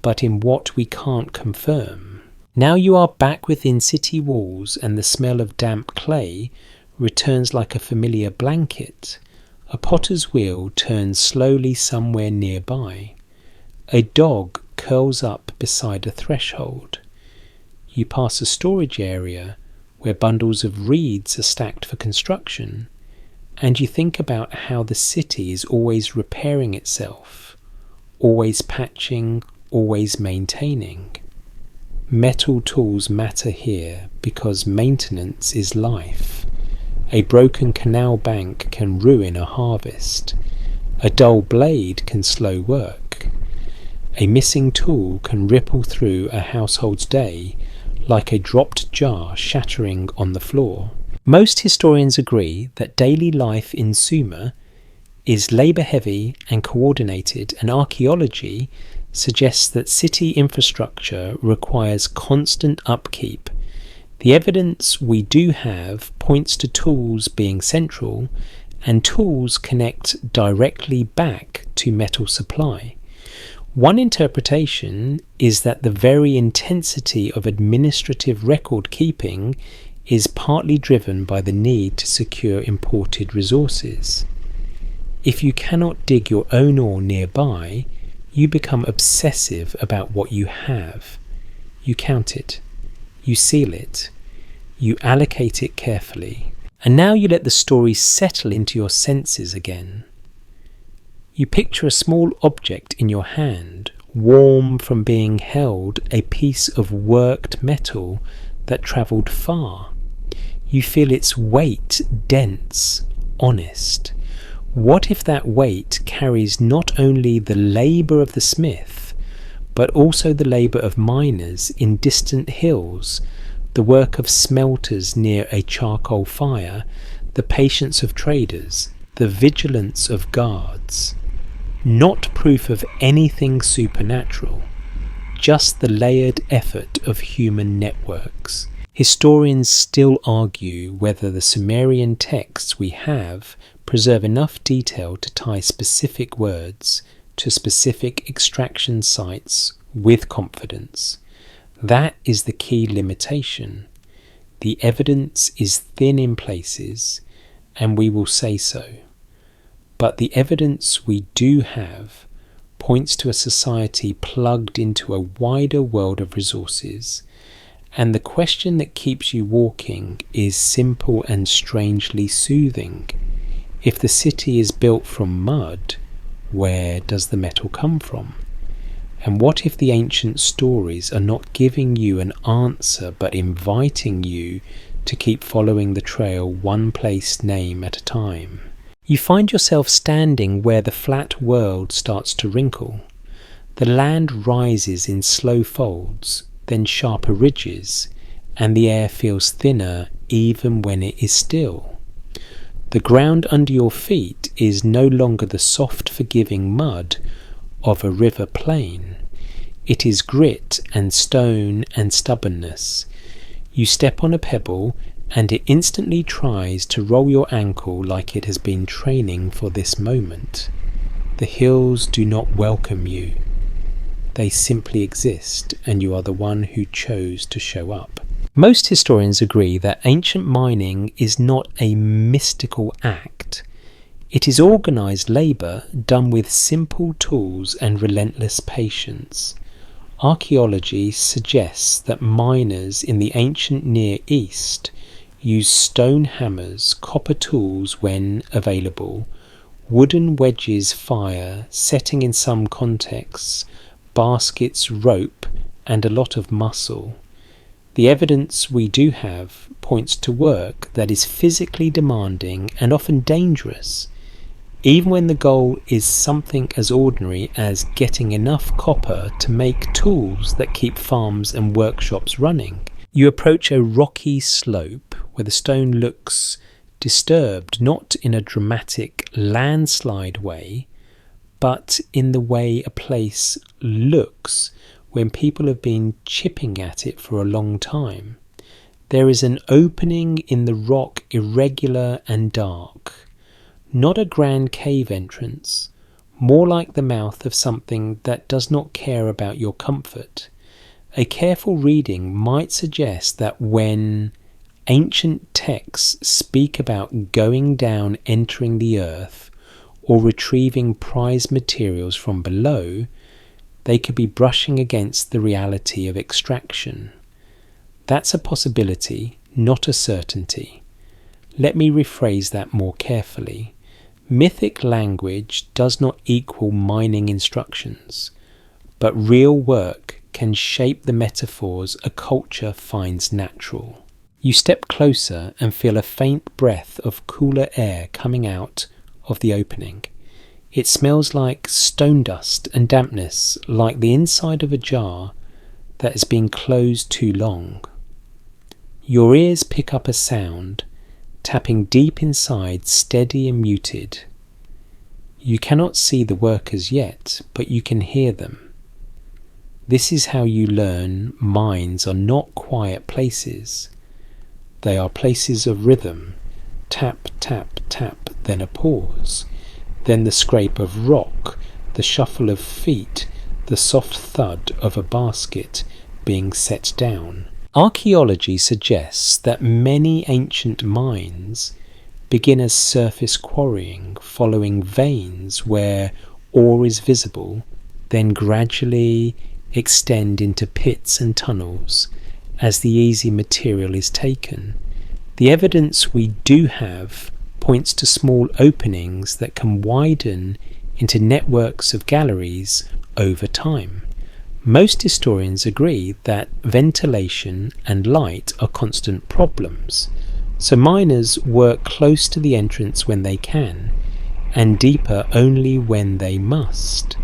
but in what we can't confirm. Now you are back within city walls, and the smell of damp clay returns like a familiar blanket. A potter's wheel turns slowly somewhere nearby. A dog curls up beside a threshold. You pass a storage area where bundles of reeds are stacked for construction, and you think about how the city is always repairing itself, always patching, always maintaining. Metal tools matter here because maintenance is life. A broken canal bank can ruin a harvest. A dull blade can slow work. A missing tool can ripple through a household's day like a dropped jar shattering on the floor. Most historians agree that daily life in Sumer is labour-heavy and coordinated, and archaeology suggests that city infrastructure requires constant upkeep. The evidence we do have points to tools being central, and tools connect directly back to metal supply. One interpretation is that the very intensity of administrative record keeping is partly driven by the need to secure imported resources. If you cannot dig your own ore nearby, you become obsessive about what you have. You count it. You seal it. You allocate it carefully. And now you let the story settle into your senses again. You picture a small object in your hand, warm from being held, a piece of worked metal that travelled far. You feel its weight, dense, honest. What if that weight carries not only the labour of the smith, but also the labour of miners in distant hills, the work of smelters near a charcoal fire, the patience of traders, the vigilance of guards? Not proof of anything supernatural, just the layered effort of human networks. Historians still argue whether the Sumerian texts we have preserve enough detail to tie specific words to specific extraction sites with confidence. That is the key limitation. The evidence is thin in places, and we will say so. But the evidence we do have points to a society plugged into a wider world of resources, and the question that keeps you walking is simple and strangely soothing. If the city is built from mud, where does the metal come from? And what if the ancient stories are not giving you an answer but inviting you to keep following the trail one place name at a time? You find yourself standing where the flat world starts to wrinkle. The land rises in slow folds, then sharper ridges, and the air feels thinner even when it is still. The ground under your feet is no longer the soft, forgiving mud of a river plain. It is grit and stone and stubbornness. You step on a pebble, and it instantly tries to roll your ankle like it has been training for this moment. The hills do not welcome you. They simply exist, and you are the one who chose to show up. Most historians agree that ancient mining is not a mystical act. It is organised labour done with simple tools and relentless patience. Archaeology suggests that miners in the ancient Near East use stone hammers, copper tools when available, wooden wedges, fire, setting in some contexts, baskets, rope, and a lot of muscle. The evidence we do have points to work that is physically demanding and often dangerous, even when the goal is something as ordinary as getting enough copper to make tools that keep farms and workshops running. You approach a rocky slope where the stone looks disturbed, not in a dramatic landslide way, but in the way a place looks when people have been chipping at it for a long time. There is an opening in the rock, irregular and dark. Not a grand cave entrance, more like the mouth of something that does not care about your comfort. A careful reading might suggest that when ancient texts speak about going down, entering the earth, or retrieving prized materials from below, they could be brushing against the reality of extraction. That's a possibility, not a certainty. Let me rephrase that more carefully. Mythic language does not equal mining instructions, but real work can shape the metaphors a culture finds natural. You step closer and feel a faint breath of cooler air coming out of the opening. It smells like stone dust and dampness, like the inside of a jar that has been closed too long. Your ears pick up a sound, tapping deep inside, steady and muted. You cannot see the workers yet, but you can hear them. This is how you learn mines are not quiet places. They are places of rhythm. Tap, tap, tap, then a pause. Then the scrape of rock, the shuffle of feet, the soft thud of a basket being set down. Archaeology suggests that many ancient mines begin as surface quarrying, following veins where ore is visible, then gradually extend into pits and tunnels as the easy material is taken. The evidence we do have points to small openings that can widen into networks of galleries over time. Most historians agree that ventilation and light are constant problems, so miners work close to the entrance when they can, and deeper only when they must.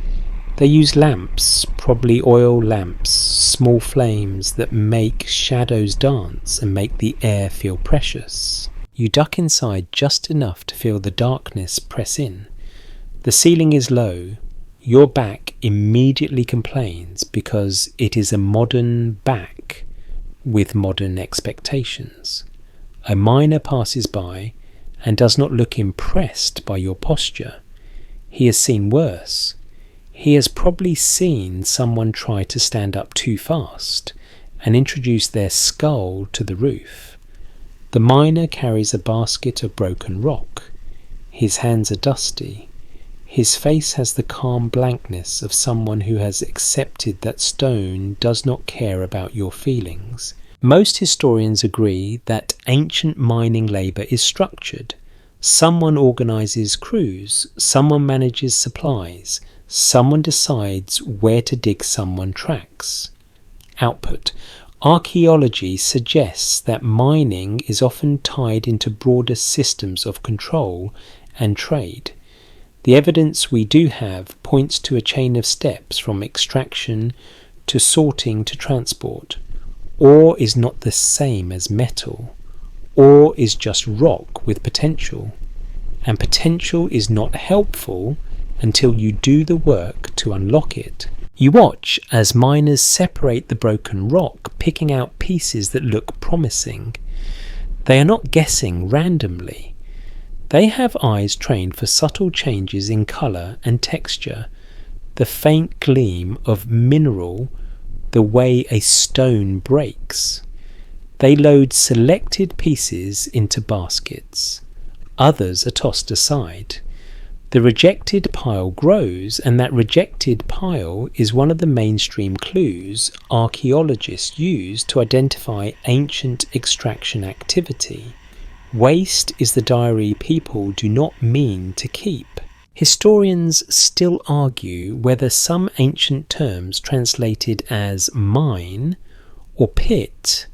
They use lamps, probably oil lamps, small flames that make shadows dance and make the air feel precious. You duck inside just enough to feel the darkness press in. The ceiling is low. Your back immediately complains because it is a modern back with modern expectations. A miner passes by and does not look impressed by your posture. He has seen worse. He has probably seen someone try to stand up too fast and introduce their skull to the roof. The miner carries a basket of broken rock. His hands are dusty. His face has the calm blankness of someone who has accepted that stone does not care about your feelings. Most historians agree that ancient mining labour is structured. Someone organises crews, someone manages supplies, someone decides where to dig someone tracks. Output. Archaeology suggests that mining is often tied into broader systems of control and trade. The evidence we do have points to a chain of steps from extraction to sorting to transport. Ore is not the same as metal. Ore is just rock with potential. And potential is not helpful until you do the work to unlock it. You watch as miners separate the broken rock, picking out pieces that look promising. They are not guessing randomly. They have eyes trained for subtle changes in colour and texture, the faint gleam of mineral, the way a stone breaks. They load selected pieces into baskets. Others are tossed aside. The rejected pile grows, and that rejected pile is one of the mainstream clues archaeologists use to identify ancient extraction activity. Waste is the diary people do not mean to keep. Historians still argue whether some ancient terms translated as mine or pit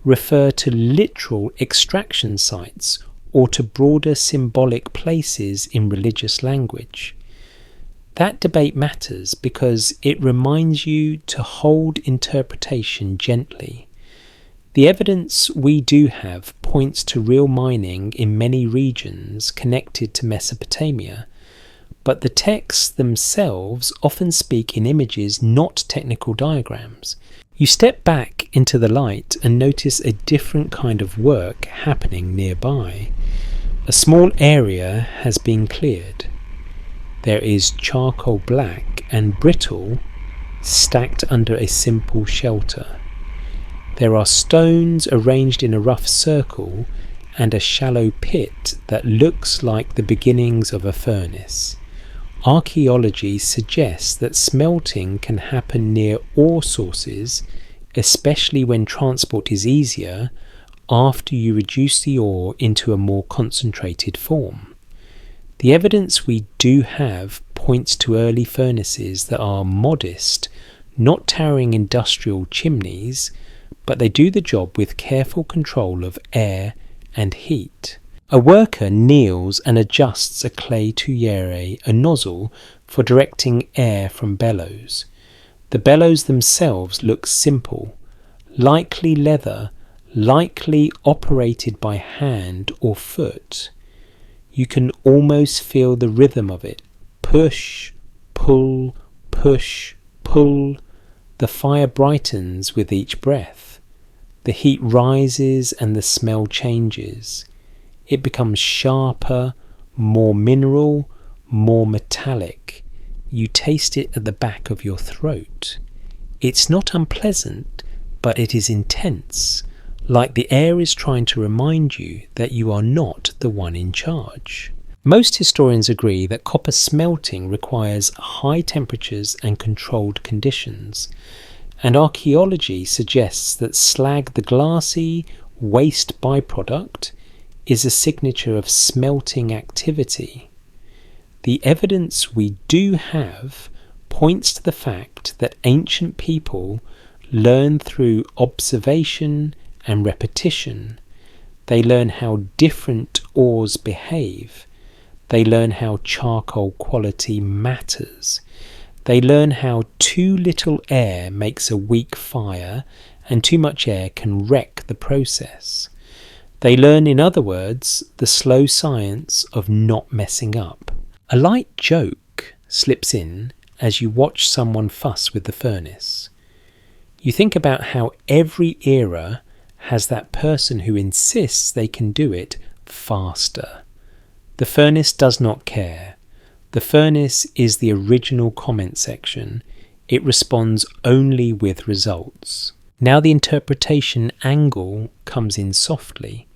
refer to literal extraction sites or to broader symbolic places in religious language. That debate matters because it reminds you to hold interpretation gently. The evidence we do have points to real mining in many regions connected to Mesopotamia, but the texts themselves often speak in images, not technical diagrams. You step back into the light and notice a different kind of work happening nearby. A small area has been cleared. There is charcoal black and brittle stacked under a simple shelter. There are stones arranged in a rough circle and a shallow pit that looks like the beginnings of a furnace. Archaeology suggests that smelting can happen near ore sources, especially when transport is easier after you reduce the ore into a more concentrated form. The evidence we do have points to early furnaces that are modest, not towering industrial chimneys, but they do the job with careful control of air and heat. A worker kneels and adjusts a clay tuyere, a nozzle for directing air from bellows. The bellows themselves look simple, likely leather, likely operated by hand or foot. You can almost feel the rhythm of it. Push, pull, push, pull. The fire brightens with each breath. The heat rises and the smell changes. It becomes sharper, more mineral, more metallic. You taste it at the back of your throat. It's not unpleasant, but it is intense, like the air is trying to remind you that you are not the one in charge. Most historians agree that copper smelting requires high temperatures and controlled conditions, and archaeology suggests that slag, the glassy waste byproduct, is a signature of smelting activity. The evidence we do have points to the fact that ancient people learn through observation and repetition. They learn how different ores behave. They learn how charcoal quality matters. They learn how too little air makes a weak fire and too much air can wreck the process. They learn, in other words, the slow science of not messing up. A light joke slips in as you watch someone fuss with the furnace. You think about how every era has that person who insists they can do it faster. The furnace does not care. The furnace is the original comment section. It responds only with results. Now the interpretation angle comes in softly.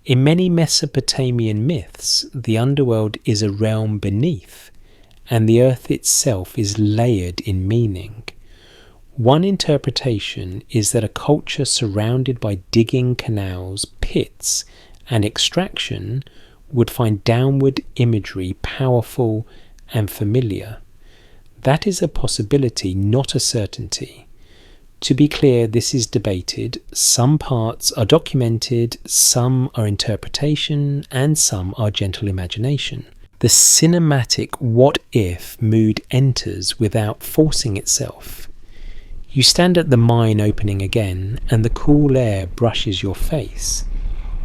In many Mesopotamian myths, the underworld is a realm beneath, and the earth itself is layered in meaning. One interpretation is that a culture surrounded by digging canals, pits, and extraction would find downward imagery powerful and familiar. That is a possibility, not a certainty. To be clear, this is debated. Some parts are documented, some are interpretation, and some are gentle imagination. The cinematic what-if mood enters without forcing itself. You stand at the mine opening again, and the cool air brushes your face.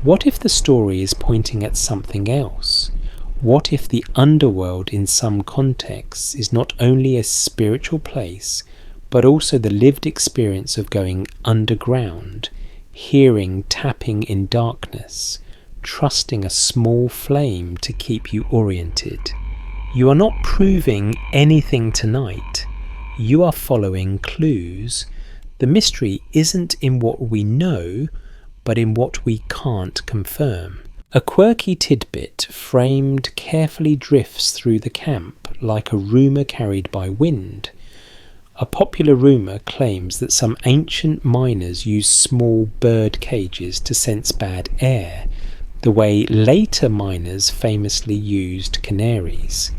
What if the story is pointing at something else? What if the underworld in some contexts is not only a spiritual place, but also the lived experience of going underground, hearing tapping in darkness, trusting a small flame to keep you oriented? You are not proving anything tonight. You are following clues. The mystery isn't in what we know, but in what we can't confirm. A quirky tidbit framed carefully drifts through the camp like a rumour carried by wind. A popular rumour claims that some ancient miners used small bird cages to sense bad air, the way later miners famously used canaries.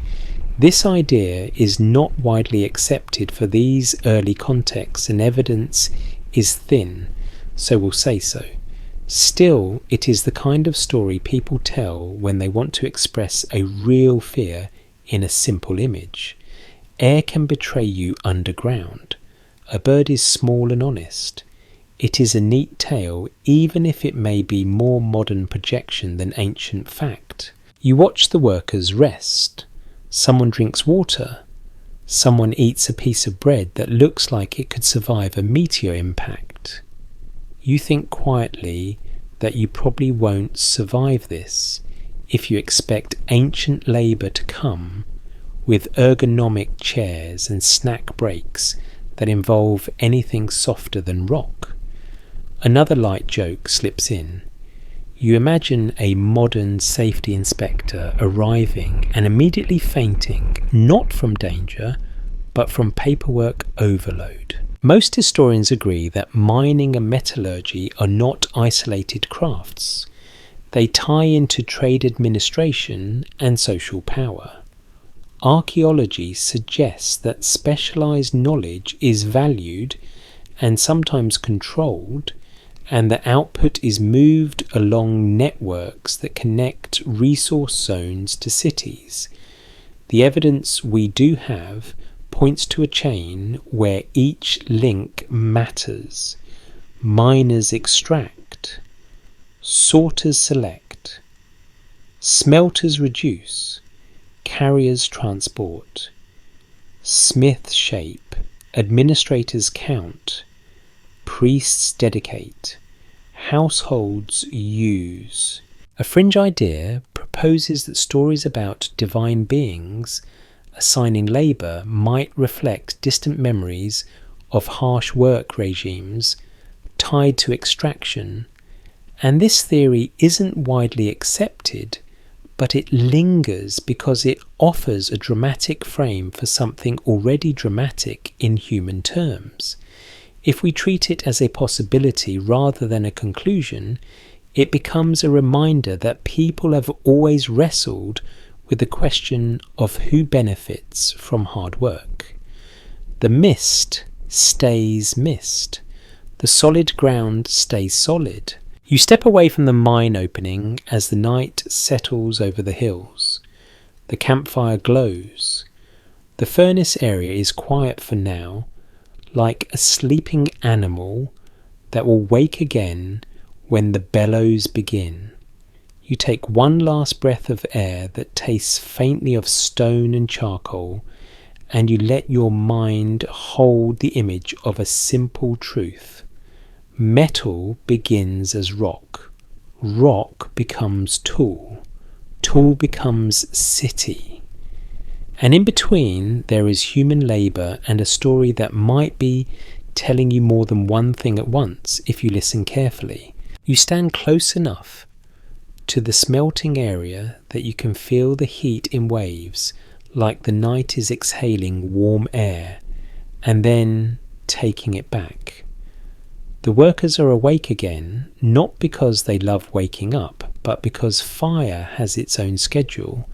This idea is not widely accepted for these early contexts, and evidence is thin, so we'll say so. Still, it is the kind of story people tell when they want to express a real fear in a simple image. Air can betray you underground. A bird is small and honest. It is a neat tale, even if it may be more modern projection than ancient fact. You watch the workers rest. Someone drinks water. Someone eats a piece of bread that looks like it could survive a meteor impact. You think quietly that you probably won't survive this if you expect ancient labour to come with ergonomic chairs and snack breaks that involve anything softer than rock. Another light joke slips in. You imagine a modern safety inspector arriving and immediately fainting, not from danger, but from paperwork overload. Most historians agree that mining and metallurgy are not isolated crafts. They tie into trade administration and social power. archaeology suggests that specialized knowledge is valued and sometimes controlled, and the output is moved along networks that connect resource zones to cities. The evidence we do have points to a chain where each link matters. Miners extract, sorters select, smelters reduce, carriers transport, smiths shape, administrators count, priests dedicate, households use. A fringe idea proposes that stories about divine beings assigning labour might reflect distant memories of harsh work regimes tied to extraction, and this theory isn't widely accepted, but it lingers because it offers a dramatic frame for something already dramatic in human terms. If we treat it as a possibility rather than a conclusion, it becomes a reminder that people have always wrestled with the question of who benefits from hard work. The mist stays mist. The solid ground stays solid. You step away from the mine opening as the night settles over the hills. The campfire glows. The furnace area is quiet for now, like a sleeping animal that will wake again when the bellows begin. You take one last breath of air that tastes faintly of stone and charcoal, and you let your mind hold the image of a simple truth. Metal begins as rock. Rock becomes tool. Tool becomes city. And in between there is human labour and a story that might be telling you more than one thing at once if you listen carefully. You stand close enough to the smelting area that you can feel the heat in waves, like the night is exhaling warm air and then taking it back. The workers are awake again, not because they love waking up, but because fire has its own schedule,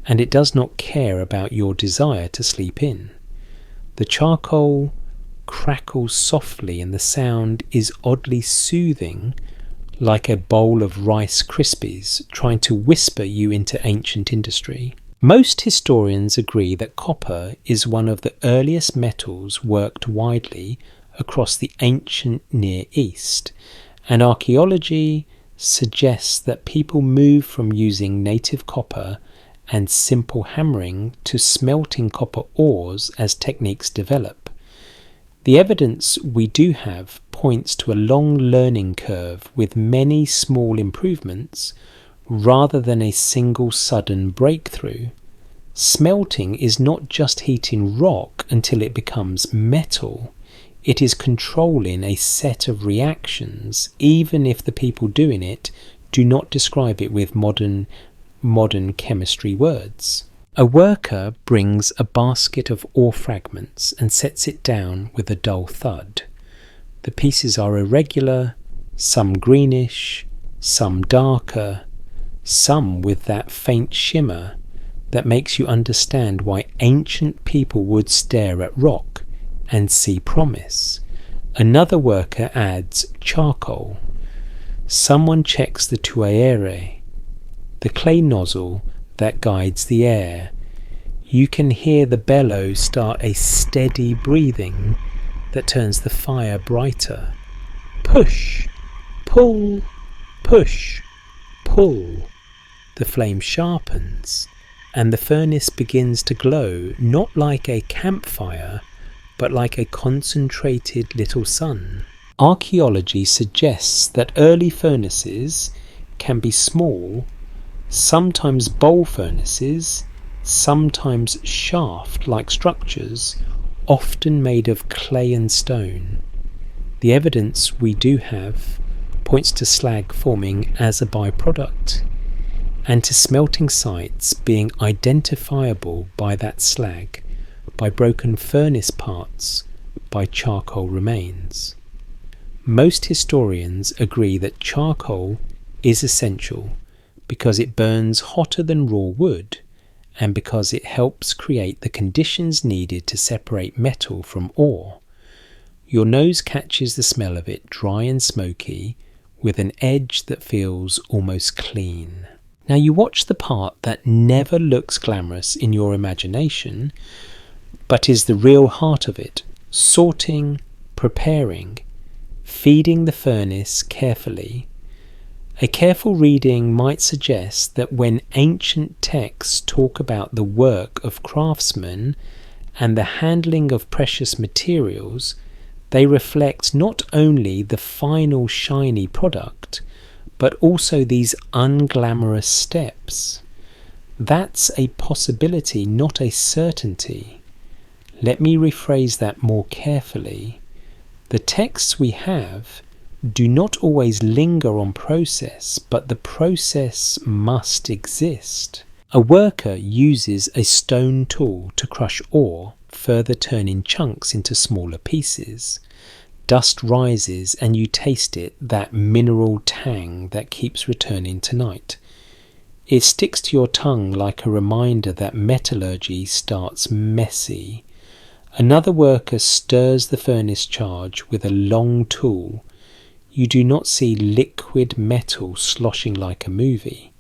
and it does not care about your desire to sleep in. The charcoal crackles softly and the sound is oddly soothing, like a bowl of Rice Krispies trying to whisper you into ancient industry. Most historians agree that copper is one of the earliest metals worked widely across the ancient Near East, and archaeology suggests that people moved from using native copper and simple hammering to smelting copper ores as techniques develop. The evidence we do have points to a long learning curve with many small improvements rather than a single sudden breakthrough. Smelting is not just heating rock until it becomes metal. It is controlling a set of reactions, even if the people doing it do not describe it with modern chemistry words. A worker brings a basket of ore fragments and sets it down with a dull thud. The pieces are irregular, some greenish, some darker, some with that faint shimmer that makes you understand why ancient people would stare at rock and see promise. Another worker adds charcoal. Someone checks the tuaere, the clay nozzle that guides the air. You can hear the bellow start a steady breathing that turns the fire brighter. Push, pull, push, pull. The flame sharpens, and the furnace begins to glow, not like a campfire, but like a concentrated little sun. Archaeology suggests that early furnaces can be small, sometimes bowl furnaces, sometimes shaft-like structures, often made of clay and stone. The evidence we do have points to slag forming as a byproduct, and to smelting sites being identifiable by that slag, by broken furnace parts, by charcoal remains. Most historians agree that charcoal is essential because it burns hotter than raw wood, and because it helps create the conditions needed to separate metal from ore. Your nose catches the smell of it, dry and smoky, with an edge that feels almost clean. Now you watch the part that never looks glamorous in your imagination, but is the real heart of it, sorting, preparing, feeding the furnace carefully. A careful reading might suggest that when ancient texts talk about the work of craftsmen and the handling of precious materials, they reflect not only the final shiny product, but also these unglamorous steps. That's a possibility, not a certainty. Let me rephrase that more carefully. The texts we have do not always linger on process, but the process must exist. A worker uses a stone tool to crush ore, further turning chunks into smaller pieces. Dust rises and you taste it, that mineral tang that keeps returning tonight. It sticks to your tongue like a reminder that metallurgy starts messy. Another worker stirs the furnace charge with a long tool. You do not see liquid metal sloshing like a movie.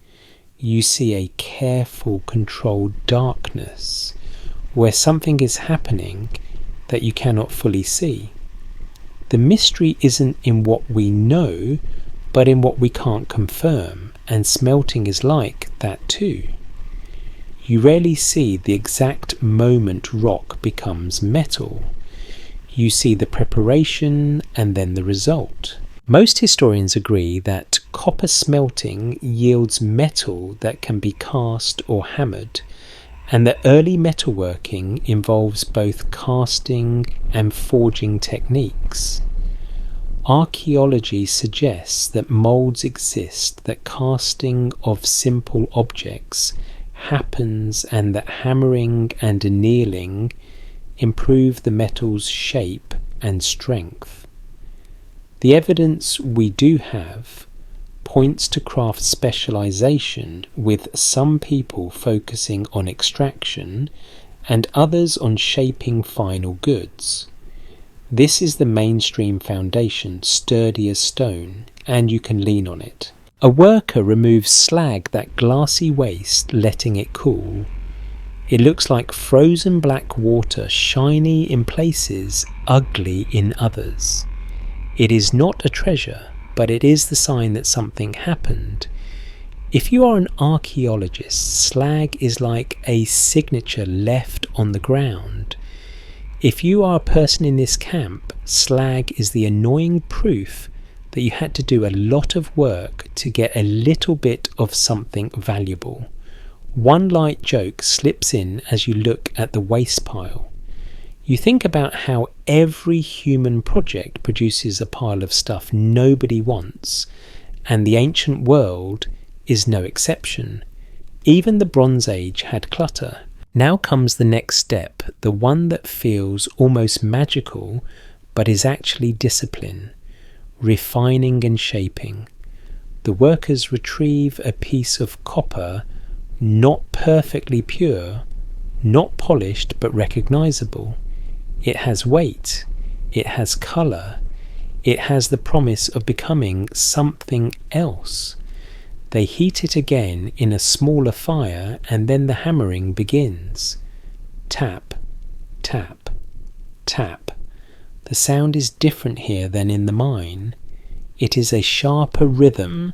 You see a careful, controlled darkness where something is happening that you cannot fully see. The mystery isn't in what we know, but in what we can't confirm, and smelting is like that too. You rarely see the exact moment rock becomes metal. You see the preparation and then the result. Most historians agree that copper smelting yields metal that can be cast or hammered, and that early metalworking involves both casting and forging techniques. Archaeology suggests that moulds exist, that casting of simple objects happens, and that hammering and annealing improve the metal's shape and strength. The evidence we do have points to craft specialization, with some people focusing on extraction and others on shaping final goods. This is the mainstream foundation, sturdy as stone, and you can lean on it. A worker removes slag, that glassy waste, letting it cool. It looks like frozen black water, shiny in places, ugly in others. It is not a treasure, but it is the sign that something happened. If you are an archaeologist, slag is like a signature left on the ground. If you are a person in this camp, slag is the annoying proof that you had to do a lot of work to get a little bit of something valuable. One light joke slips in as you look at the waste pile. You think about how every human project produces a pile of stuff nobody wants, and the ancient world is no exception. Even the Bronze Age had clutter. Now comes the next step, the one that feels almost magical, but is actually discipline, refining and shaping. The workers retrieve a piece of copper, not perfectly pure, not polished but recognizable. It has weight, it has colour, it has the promise of becoming something else. They heat it again in a smaller fire, and then the hammering begins. Tap, tap, tap. The sound is different here than in the mine. It is a sharper rhythm,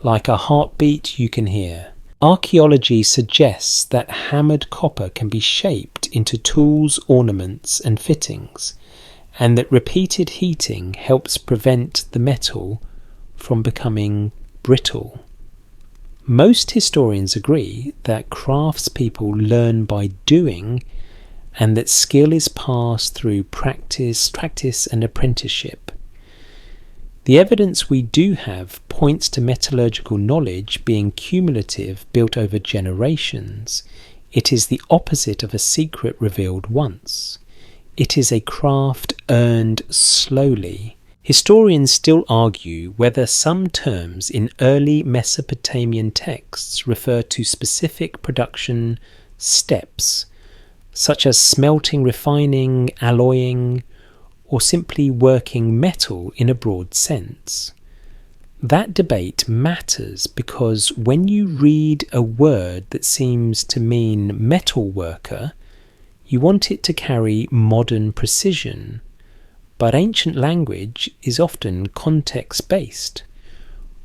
like a heartbeat you can hear. Archaeology suggests that hammered copper can be shaped into tools, ornaments and fittings, and that repeated heating helps prevent the metal from becoming brittle. Most historians agree that craftspeople learn by doing, and that skill is passed through practice and apprenticeship. The evidence we do have points to metallurgical knowledge being cumulative, built over generations. It is the opposite of a secret revealed once. It is a craft earned slowly. Historians still argue whether some terms in early Mesopotamian texts refer to specific production steps, such as smelting, refining, alloying, or simply working metal in a broad sense. That debate matters because when you read a word that seems to mean metal worker, you want it to carry modern precision, but ancient language is often context-based.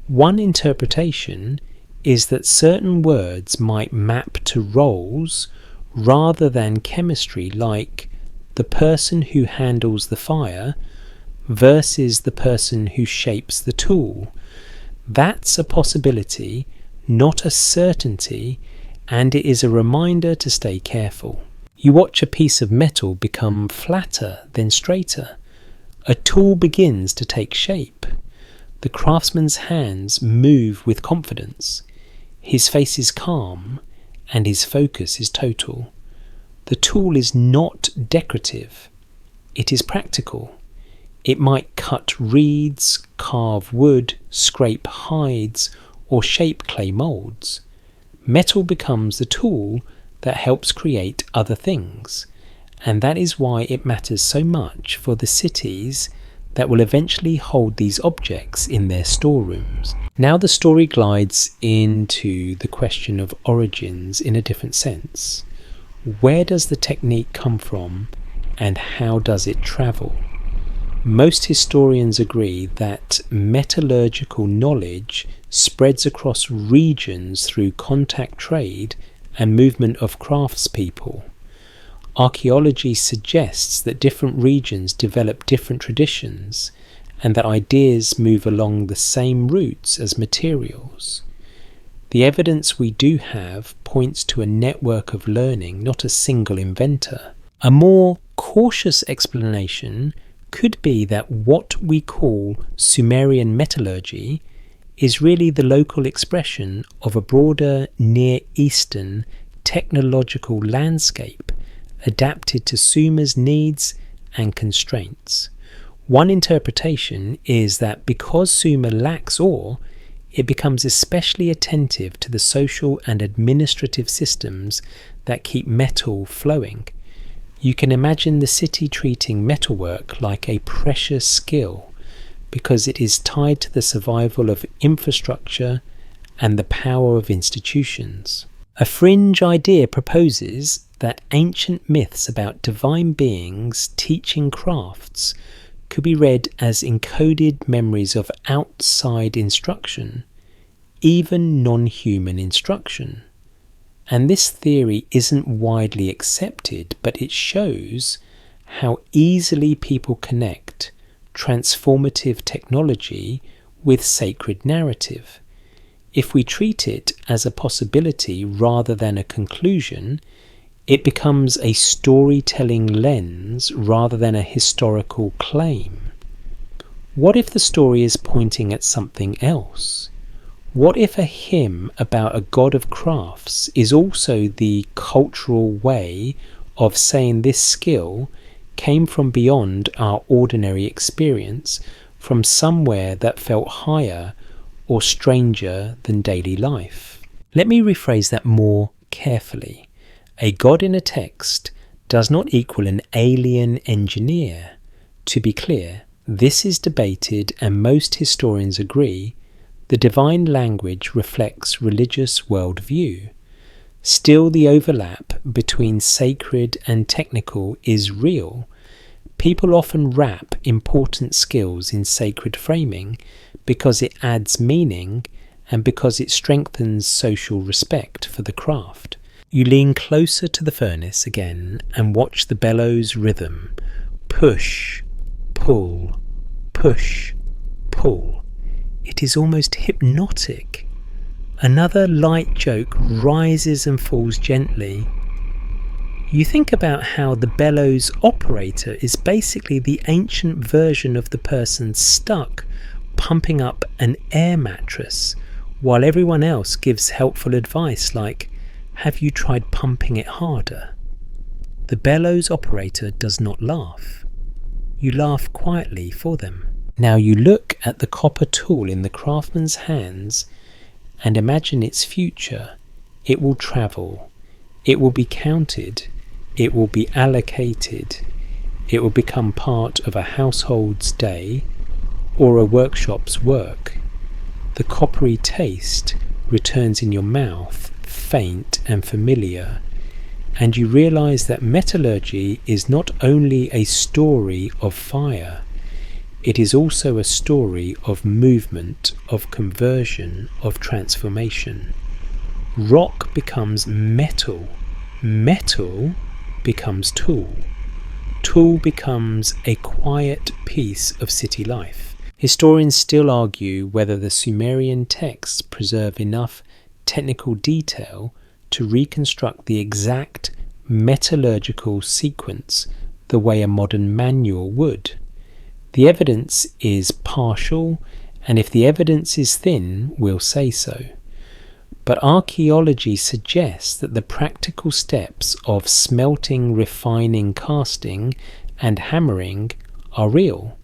One interpretation is that certain words might map to roles rather than chemistry, like the person who handles the fire versus the person who shapes the tool. That's a possibility, not a certainty, and it is a reminder to stay careful. You watch a piece of metal become flatter, then straighter. A tool begins to take shape. The craftsman's hands move with confidence. His face is calm, and his focus is total. The tool is not decorative. It is practical. It might cut reeds, carve wood, scrape hides, or shape clay moulds. Metal becomes the tool that helps create other things, and that is why it matters so much for the cities that will eventually hold these objects in their storerooms. Now the story glides into the question of origins in a different sense. Where does the technique come from, and how does it travel? Most historians agree that metallurgical knowledge spreads across regions through contact trade and movement of craftspeople. Archaeology suggests that different regions develop different traditions and that ideas move along the same routes as materials. The evidence we do have points to a network of learning, not a single inventor. A more cautious explanation could be that what we call Sumerian metallurgy is really the local expression of a broader Near Eastern technological landscape adapted to Sumer's needs and constraints. One interpretation is that because Sumer lacks ore, it becomes especially attentive to the social and administrative systems that keep metal flowing. You can imagine the city treating metalwork like a precious skill because it is tied to the survival of infrastructure and the power of institutions. A fringe idea proposes that ancient myths about divine beings teaching crafts could be read as encoded memories of outside instruction, even non-human instruction. And this theory isn't widely accepted, but it shows how easily people connect transformative technology with sacred narrative. If we treat it as a possibility rather than a conclusion, it becomes a storytelling lens rather than a historical claim. What if the story is pointing at something else? What if a hymn about a god of crafts is also the cultural way of saying this skill came from beyond our ordinary experience, from somewhere that felt higher or stranger than daily life? Let me rephrase that more carefully. A god in a text does not equal an alien engineer. To be clear, this is debated, and most historians agree the divine language reflects religious worldview. Still, the overlap between sacred and technical is real. People often wrap important skills in sacred framing because it adds meaning and because it strengthens social respect for the craft. You lean closer to the furnace again and watch the bellows rhythm. Push, pull, push, pull. It is almost hypnotic. Another light joke rises and falls gently. You think about how the bellows operator is basically the ancient version of the person stuck pumping up an air mattress, while everyone else gives helpful advice like, "Have you tried pumping it harder?" The bellows operator does not laugh. You laugh quietly for them. Now you look at the copper tool in the craftsman's hands and imagine its future. It will travel. It will be counted, it will be allocated, it will become part of a household's day or a workshop's work. The coppery taste returns in your mouth, faint and familiar, and you realize that metallurgy is not only a story of fire, it is also a story of movement, of conversion, of transformation. Rock becomes metal, metal becomes tool, tool becomes a quiet piece of city life. Historians still argue whether the Sumerian texts preserve enough technical detail to reconstruct the exact metallurgical sequence the way a modern manual would. The evidence is partial, and if the evidence is thin, we'll say so. But archaeology suggests that the practical steps of smelting, refining, casting, and hammering are real,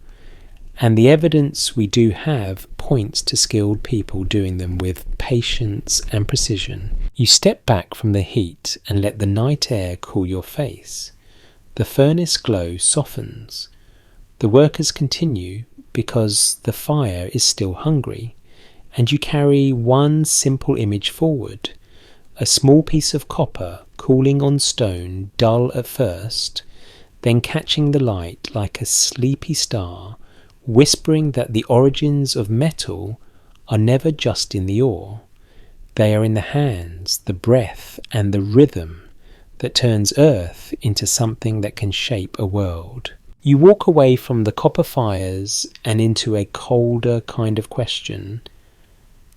and the evidence we do have points to skilled people doing them with patience and precision. You step back from the heat and let the night air cool your face. The furnace glow softens. The workers continue because the fire is still hungry, and you carry one simple image forward. A small piece of copper cooling on stone, dull at first, then catching the light like a sleepy star, whispering that the origins of metal are never just in the ore. They are in the hands, the breath, and the rhythm that turns earth into something that can shape a world. You walk away from the copper fires and into a colder kind of question,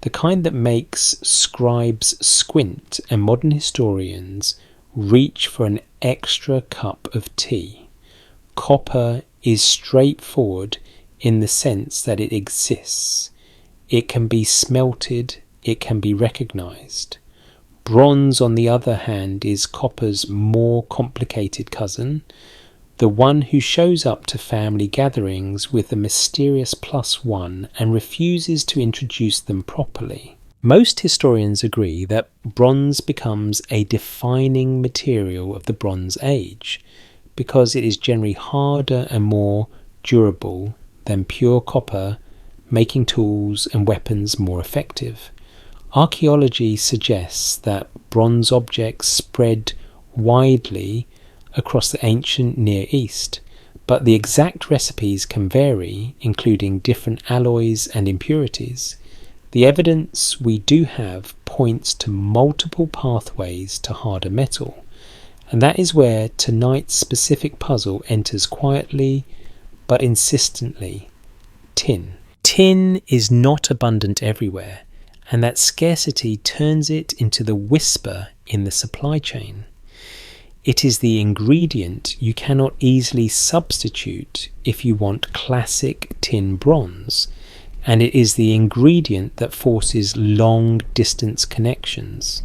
the kind that makes scribes squint and modern historians reach for an extra cup of tea. Copper is straightforward in the sense that it exists. It can be smelted, it can be recognized. Bronze, on the other hand, is copper's more complicated cousin, the one who shows up to family gatherings with a mysterious +1 and refuses to introduce them properly. Most historians agree that bronze becomes a defining material of the Bronze Age because it is generally harder and more durable than pure copper, making tools and weapons more effective. Archaeology suggests that bronze objects spread widely across the ancient Near East, but the exact recipes can vary, including different alloys and impurities. The evidence we do have points to multiple pathways to harder metal, and that is where tonight's specific puzzle enters quietly but insistently. Tin. Tin is not abundant everywhere, and that scarcity turns it into the whisper in the supply chain. It is the ingredient you cannot easily substitute if you want classic tin bronze, and it is the ingredient that forces long-distance connections.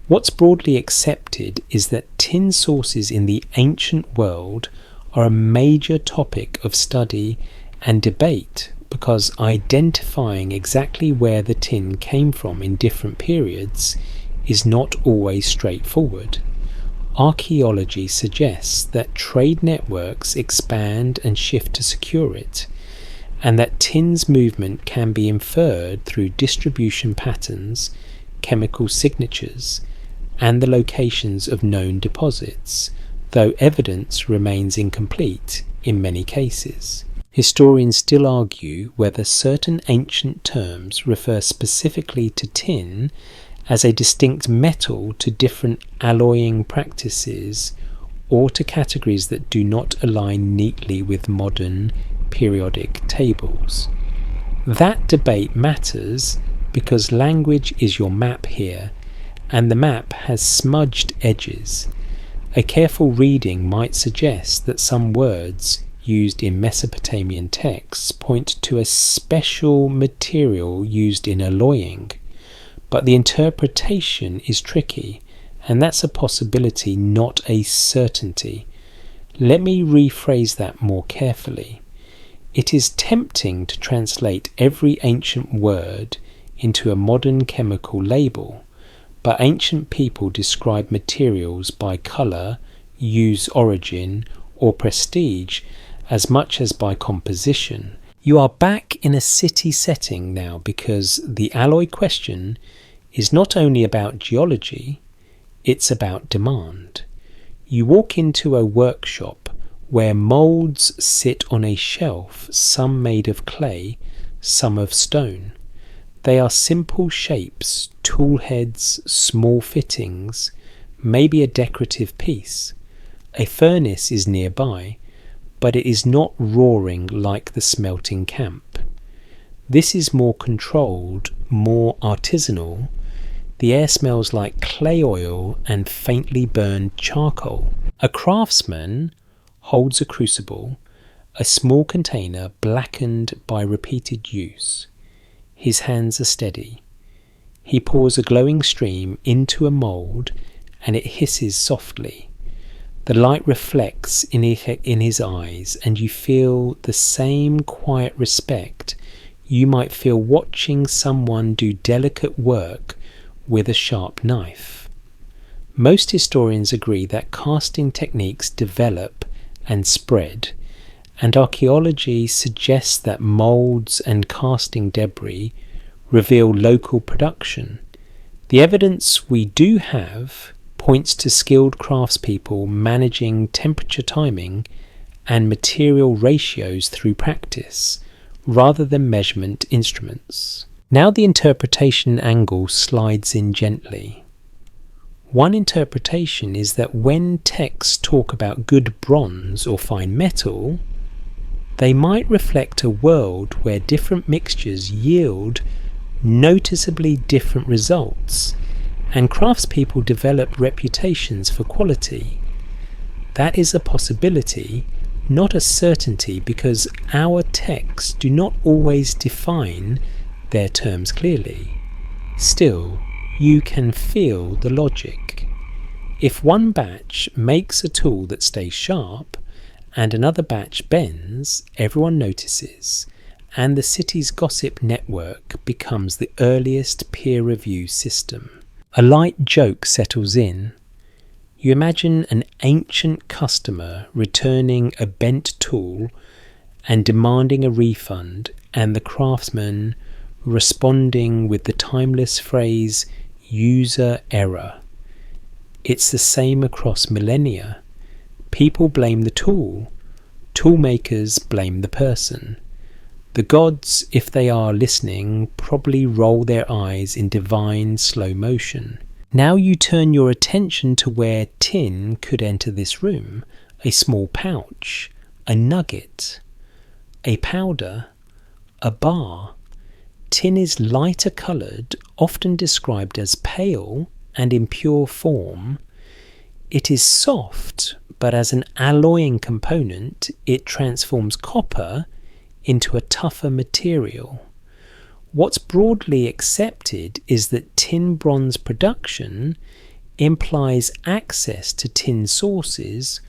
What's broadly accepted is that tin sources in the ancient world are a major topic of study and debate because identifying exactly where the tin came from in different periods is not always straightforward. Archaeology suggests that trade networks expand and shift to secure it, and that tin's movement can be inferred through distribution patterns, chemical signatures, and the locations of known deposits, though evidence remains incomplete in many cases. Historians still argue whether certain ancient terms refer specifically to tin as a distinct metal to different alloying practices or to categories that do not align neatly with modern periodic tables. That debate matters because language is your map here, and the map has smudged edges. A careful reading might suggest that some words used in Mesopotamian texts point to a special material used in alloying, but the interpretation is tricky, and that's a possibility, not a certainty. Let me rephrase that more carefully. It is tempting to translate every ancient word into a modern chemical label, but ancient people describe materials by colour, use, origin, or prestige as much as by composition. You are back in a city setting now because the alloy question is not only about geology, it's about demand. You walk into a workshop where moulds sit on a shelf, some made of clay, some of stone. They are simple shapes, tool heads, small fittings, maybe a decorative piece. A furnace is nearby, but it is not roaring like the smelting camp. This is more controlled, more artisanal. The air smells like clay oil and faintly burned charcoal. A craftsman holds a crucible, a small container blackened by repeated use. His hands are steady. He pours a glowing stream into a mould and it hisses softly. The light reflects in his eyes and you feel the same quiet respect you might feel watching someone do delicate work with a sharp knife. Most historians agree that casting techniques develop and spread, and archaeology suggests that moulds and casting debris reveal local production. The evidence we do have points to skilled craftspeople managing temperature timing and material ratios through practice, rather than measurement instruments. Now the interpretation angle slides in gently. One interpretation is that when texts talk about good bronze or fine metal, they might reflect a world where different mixtures yield noticeably different results, and craftspeople develop reputations for quality. That is a possibility, not a certainty, because our texts do not always define their terms clearly. Still, you can feel the logic. If one batch makes a tool that stays sharp and another batch bends, everyone notices, and the city's gossip network becomes the earliest peer review system. A light joke settles in. You imagine an ancient customer returning a bent tool and demanding a refund, and the craftsman responding with the timeless phrase, user error. It's the same across millennia. People blame the tool. Tool makers blame the person. The gods, if they are listening, probably roll their eyes in divine slow motion. Now you turn your attention to where tin could enter this room. A small pouch, a nugget, a powder, a bar. Tin is lighter coloured, often described as pale, and in pure form. It is soft, but as an alloying component, it transforms copper into a tougher material. What's broadly accepted is that tin bronze production implies access to tin sources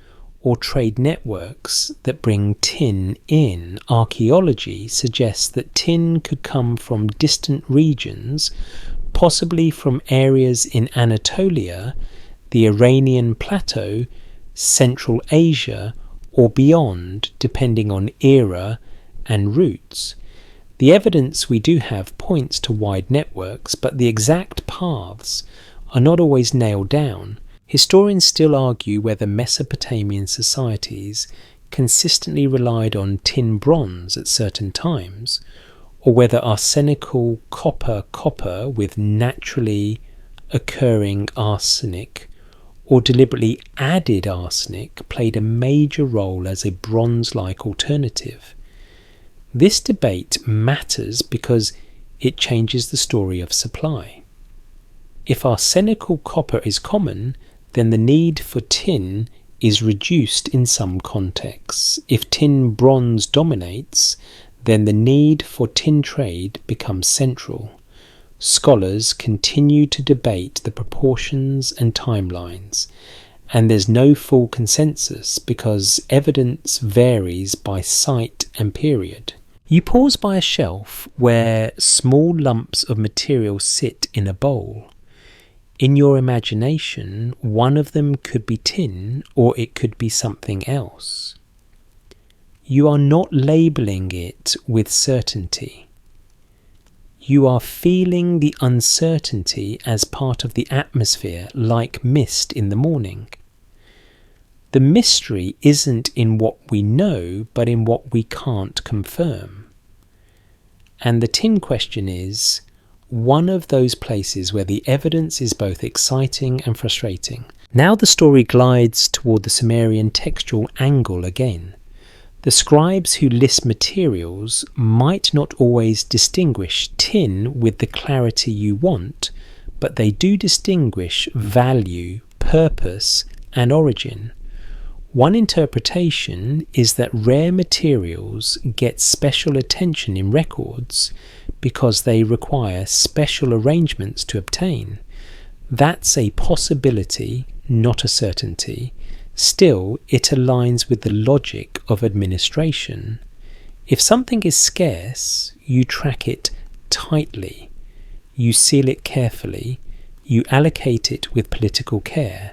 or trade networks that bring tin in. Archaeology suggests that tin could come from distant regions, possibly from areas in Anatolia, the Iranian plateau, Central Asia, or beyond, depending on era and routes. The evidence we do have points to wide networks, but the exact paths are not always nailed down. Historians still argue whether Mesopotamian societies consistently relied on tin bronze at certain times, or whether arsenical copper with naturally occurring arsenic or deliberately added arsenic played a major role as a bronze-like alternative. This debate matters because it changes the story of supply. If arsenical copper is common, then the need for tin is reduced in some contexts. If tin bronze dominates, then the need for tin trade becomes central. Scholars continue to debate the proportions and timelines, and there's no full consensus because evidence varies by site and period. You pause by a shelf where small lumps of material sit in a bowl. In your imagination, one of them could be tin or it could be something else. You are not labeling it with certainty. You are feeling the uncertainty as part of the atmosphere, like mist in the morning. The mystery isn't in what we know, but in what we can't confirm. And the tin question is one of those places where the evidence is both exciting and frustrating. Now the story glides toward the Sumerian textual angle again. The scribes who list materials might not always distinguish tin with the clarity you want, but they do distinguish value, purpose, and origin. One interpretation is that rare materials get special attention in records because they require special arrangements to obtain. That's a possibility, not a certainty. Still, it aligns with the logic of administration. If something is scarce, you track it tightly, you seal it carefully, you allocate it with political care.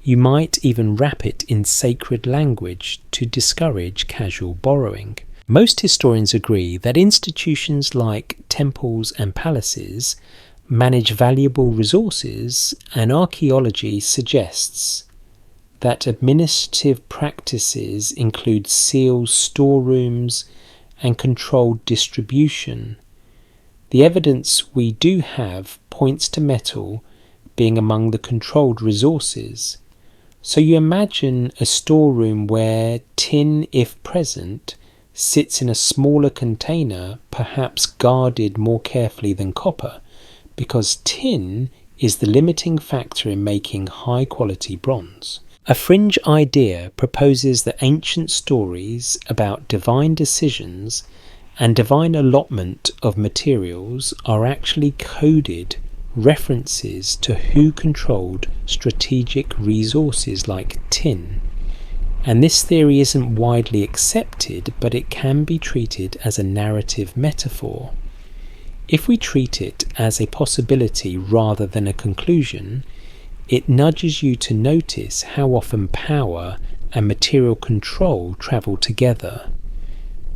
You might even wrap it in sacred language to discourage casual borrowing. Most historians agree that institutions like temples and palaces manage valuable resources, and archaeology suggests that administrative practices include sealed storerooms and controlled distribution. The evidence we do have points to metal being among the controlled resources. So you imagine a storeroom where tin, if present, sits in a smaller container, perhaps guarded more carefully than copper, because tin is the limiting factor in making high-quality bronze. A fringe idea proposes that ancient stories about divine decisions and divine allotment of materials are actually coded references to who controlled strategic resources like tin. And this theory isn't widely accepted, but it can be treated as a narrative metaphor. If we treat it as a possibility rather than a conclusion, it nudges you to notice how often power and material control travel together.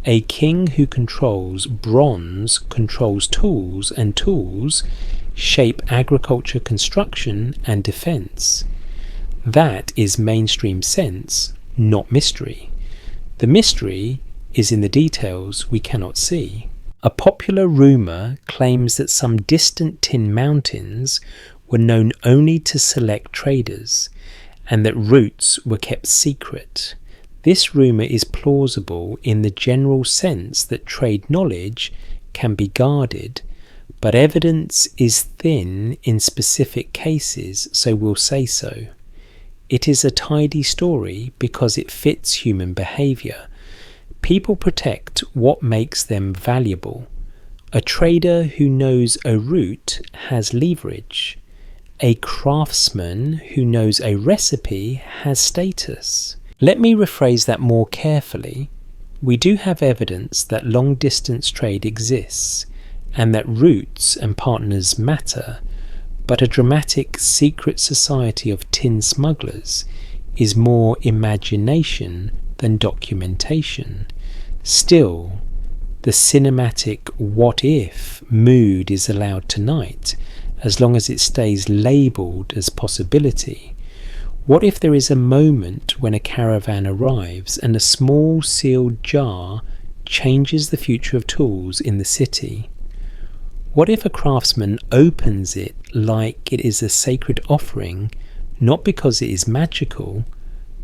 A king who controls bronze controls tools, and tools shape agriculture, construction, and defense. That is mainstream sense, not mystery. The mystery is in the details we cannot see. A popular rumour claims that some distant tin mountains were known only to select traders, and that routes were kept secret. This rumour is plausible in the general sense that trade knowledge can be guarded, but evidence is thin in specific cases, so we'll say so. It is a tidy story because it fits human behaviour. People protect what makes them valuable. A trader who knows a route has leverage. A craftsman who knows a recipe has status. Let me rephrase that more carefully. We do have evidence that long-distance trade exists, and that routes and partners matter, but a dramatic secret society of tin smugglers is more imagination than documentation. Still, the cinematic what-if mood is allowed tonight, as long as it stays labelled as possibility. What if there is a moment when a caravan arrives and a small sealed jar changes the future of tools in the city? What if a craftsman opens it like it is a sacred offering, not because it is magical,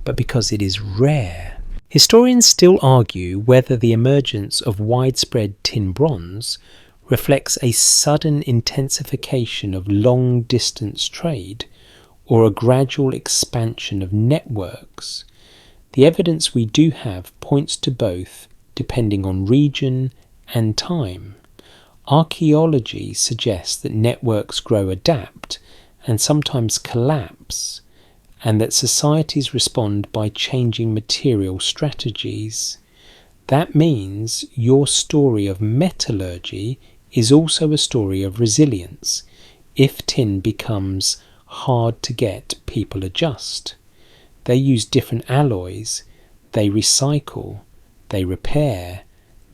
but because it is rare? Historians still argue whether the emergence of widespread tin bronze reflects a sudden intensification of long-distance trade or a gradual expansion of networks. The evidence we do have points to both, depending on region and time. Archaeology suggests that networks grow, adapt, and sometimes collapse, and that societies respond by changing material strategies. That means your story of metallurgy is also a story of resilience. If tin becomes hard to get, people adjust. They use different alloys, they recycle, they repair,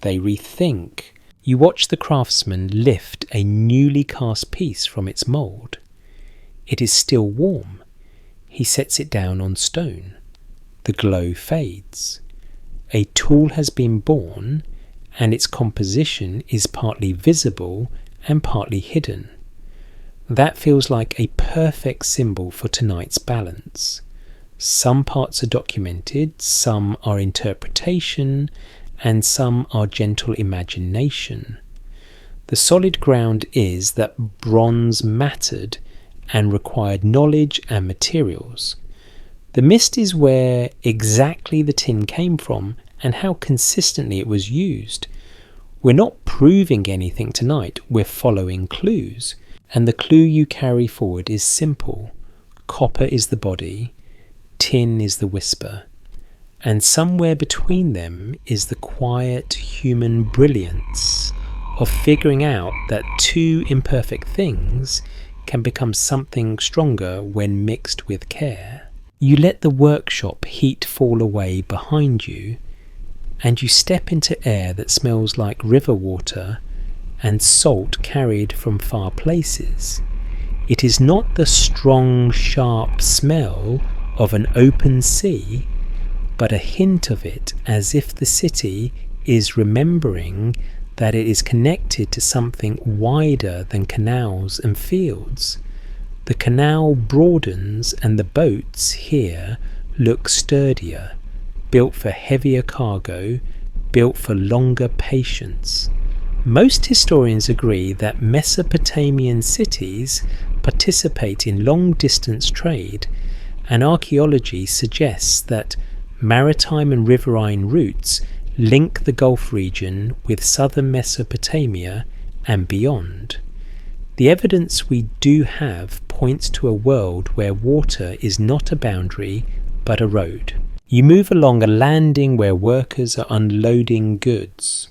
they rethink. You watch the craftsman lift a newly cast piece from its mould. It is still warm. He sets it down on stone. The glow fades. A tool has been born, and its composition is partly visible and partly hidden. That feels like a perfect symbol for tonight's balance. Some parts are documented, some are interpretation, and some are gentle imagination. The solid ground is that bronze mattered and required knowledge and materials. The mist is where exactly the tin came from and how consistently it was used. We're not proving anything tonight, we're following clues. And the clue you carry forward is simple. Copper is the body, tin is the whisper, and somewhere between them is the quiet human brilliance of figuring out that two imperfect things can become something stronger when mixed with care. You let the workshop heat fall away behind you, and you step into air that smells like river water and salt carried from far places. It is not the strong, sharp smell of an open sea, but a hint of it, as if the city is remembering that it is connected to something wider than canals and fields. The canal broadens and the boats here look sturdier, built for heavier cargo, built for longer patience. Most historians agree that Mesopotamian cities participate in long-distance trade, and archaeology suggests that maritime and riverine routes link the Gulf region with southern Mesopotamia and beyond. The evidence we do have points to a world where water is not a boundary but a road. You move along a landing where workers are unloading goods.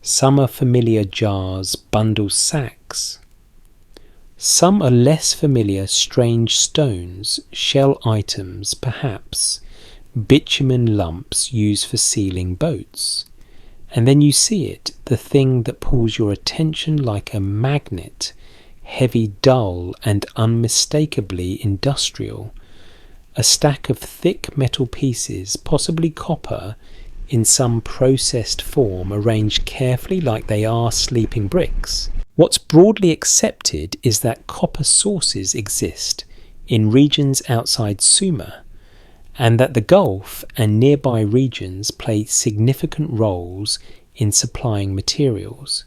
Some are familiar jars, bundles, sacks. Some are less familiar, strange stones, shell items, perhaps, bitumen lumps used for sealing boats. And then you see it, the thing that pulls your attention like a magnet, heavy, dull, and unmistakably industrial. A stack of thick metal pieces, possibly copper, in some processed form, arranged carefully like they are sleeping bricks. What's broadly accepted is that copper sources exist in regions outside Sumer, and that the Gulf and nearby regions play significant roles in supplying materials.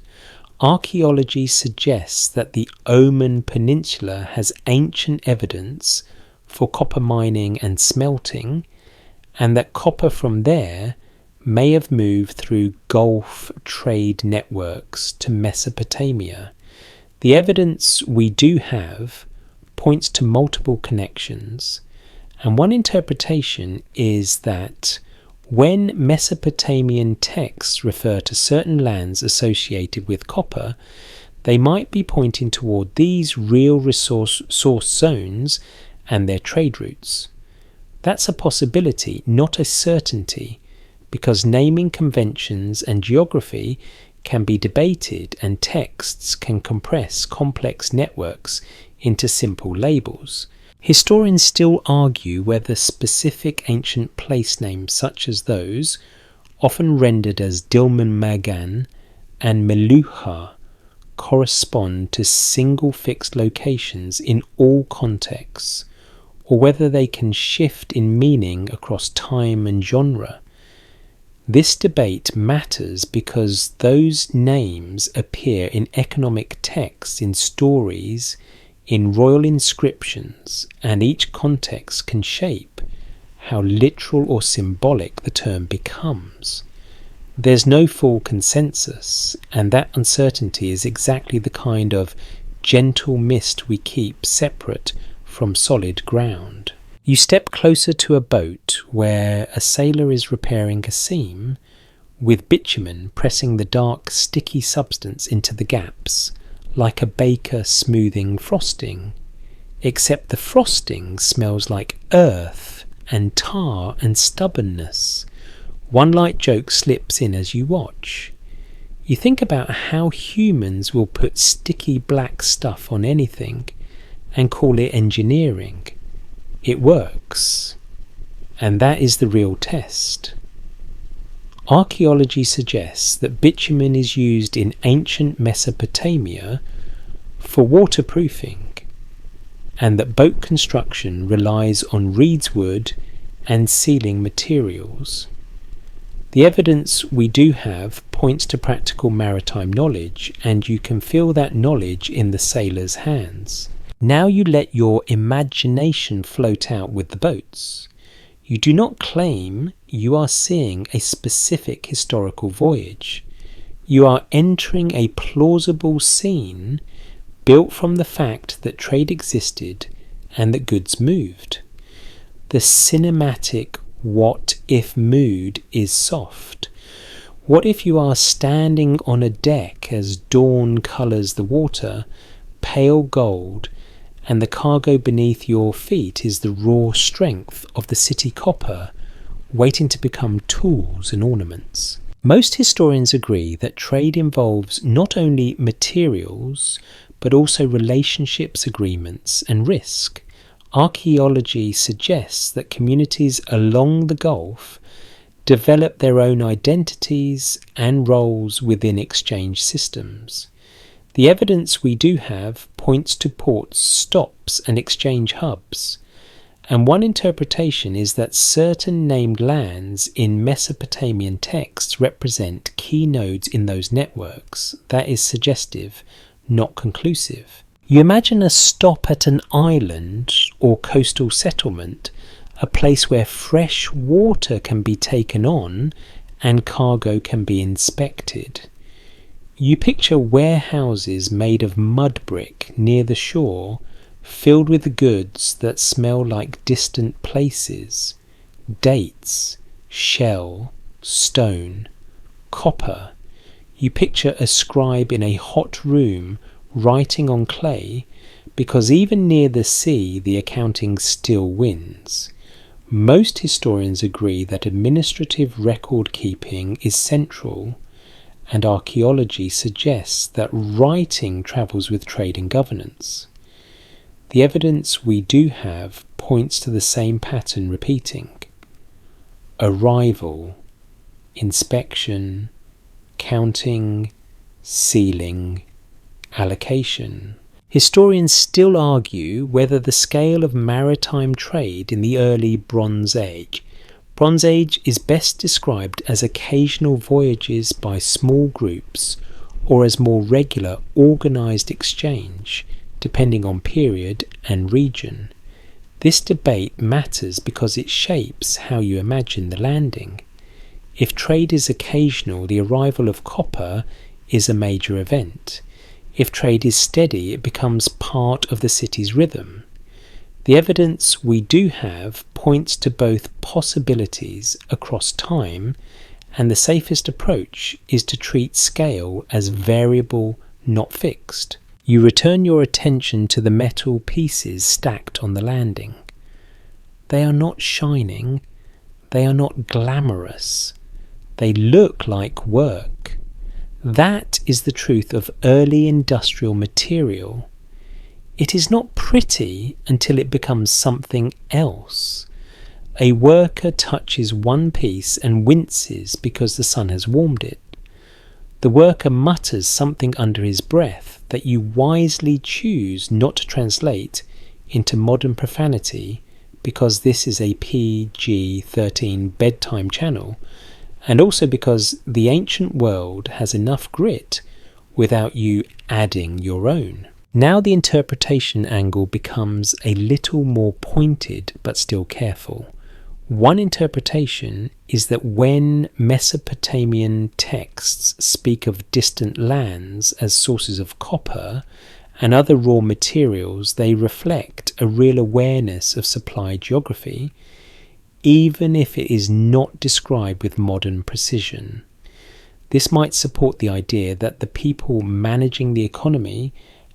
Archaeology suggests that the Oman Peninsula has ancient evidence for copper mining and smelting, and that copper from there may have moved through Gulf trade networks to Mesopotamia. The evidence we do have points to multiple connections, and one interpretation is that when Mesopotamian texts refer to certain lands associated with copper, they might be pointing toward these real source zones and their trade routes. That's a possibility, not a certainty, because naming conventions and geography can be debated and texts can compress complex networks into simple labels. Historians still argue whether specific ancient place names such as those, often rendered as Dilmun Magan and Meluha, correspond to single fixed locations in all contexts, or whether they can shift in meaning across time and genre. This debate matters because those names appear in economic texts, in stories, in royal inscriptions, and each context can shape how literal or symbolic the term becomes. There's no full consensus, and that uncertainty is exactly the kind of gentle mist we keep separate from solid ground. You step closer to a boat where a sailor is repairing a seam, with bitumen pressing the dark, sticky substance into the gaps, like a baker smoothing frosting. except the frosting smells like earth and tar and stubbornness. One light joke slips in as you watch. You think about how humans will put sticky black stuff on anything and call it engineering. It works. And that is the real test. Archaeology suggests that bitumen is used in ancient Mesopotamia for waterproofing, and that boat construction relies on reed's wood and sealing materials. The evidence we do have points to practical maritime knowledge, and you can feel that knowledge in the sailors' hands. Now you let your imagination float out with the boats. You do not claim you are seeing a specific historical voyage. You are entering a plausible scene built from the fact that trade existed and that goods moved. The cinematic what-if mood is soft. What if you are standing on a deck as dawn colours the water, pale gold, and the cargo beneath your feet is the raw strength of the city copper, waiting to become tools and ornaments? Most historians agree that trade involves not only materials, but also relationships, agreements, and risk. Archaeology suggests that communities along the Gulf develop their own identities and roles within exchange systems. The evidence we do have points to ports, stops, and exchange hubs, and one interpretation is that certain named lands in Mesopotamian texts represent key nodes in those networks. That is suggestive, not conclusive. You imagine a stop at an island or coastal settlement, a place where fresh water can be taken on and cargo can be inspected. You picture warehouses made of mud brick near the shore, filled with goods that smell like distant places: dates, shell, stone, copper. You picture a scribe in a hot room writing on clay, because even near the sea the accounting still wins. Most historians agree that administrative record keeping is central, and archaeology suggests that writing travels with trade and governance. The evidence we do have points to the same pattern repeating: arrival, inspection, counting, sealing, allocation. Historians still argue whether the scale of maritime trade in the early Bronze Age is best described as occasional voyages by small groups or as more regular organised exchange, depending on period and region. This debate matters because it shapes how you imagine the landing. If trade is occasional, the arrival of copper is a major event. If trade is steady, it becomes part of the city's rhythm. The evidence we do have points to both possibilities across time, and the safest approach is to treat scale as variable, not fixed. You return your attention to the metal pieces stacked on the landing. They are not shining, they are not glamorous, they look like work. That is the truth of early industrial material. It is not pretty until it becomes something else. A worker touches one piece and winces because the sun has warmed it. The worker mutters something under his breath that you wisely choose not to translate into modern profanity because this is a PG-13 bedtime channel, and also because the ancient world has enough grit without you adding your own. Now the interpretation angle becomes a little more pointed but still careful. One interpretation is that when Mesopotamian texts speak of distant lands as sources of copper and other raw materials, they reflect a real awareness of supply geography, even if it is not described with modern precision. This might support the idea that the people managing the economy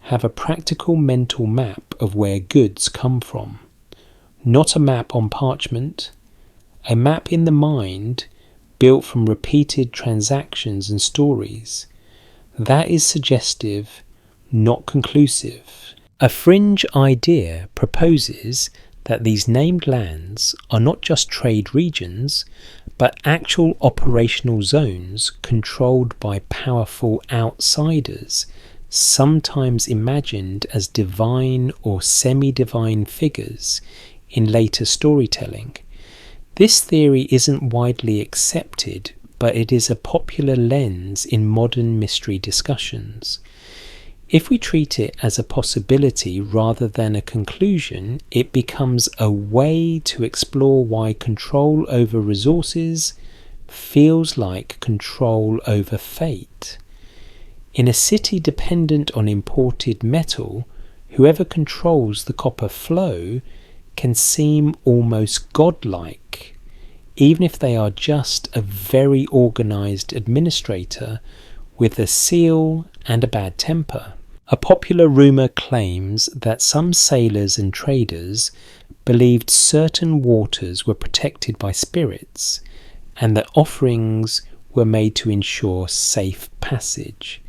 have a practical mental map of where goods come from. Not a map on parchment, a map in the mind built from repeated transactions and stories. That is suggestive, not conclusive. A fringe idea proposes that these named lands are not just trade regions, but actual operational zones controlled by powerful outsiders, sometimes imagined as divine or semi-divine figures in later storytelling. This theory isn't widely accepted, but it is a popular lens in modern mystery discussions. If we treat it as a possibility rather than a conclusion, it becomes a way to explore why control over resources feels like control over fate. In a city dependent on imported metal, whoever controls the copper flow can seem almost godlike, even if they are just a very organised administrator with a seal and a bad temper. A popular rumour claims that some sailors and traders believed certain waters were protected by spirits, and that offerings were made to ensure safe passage.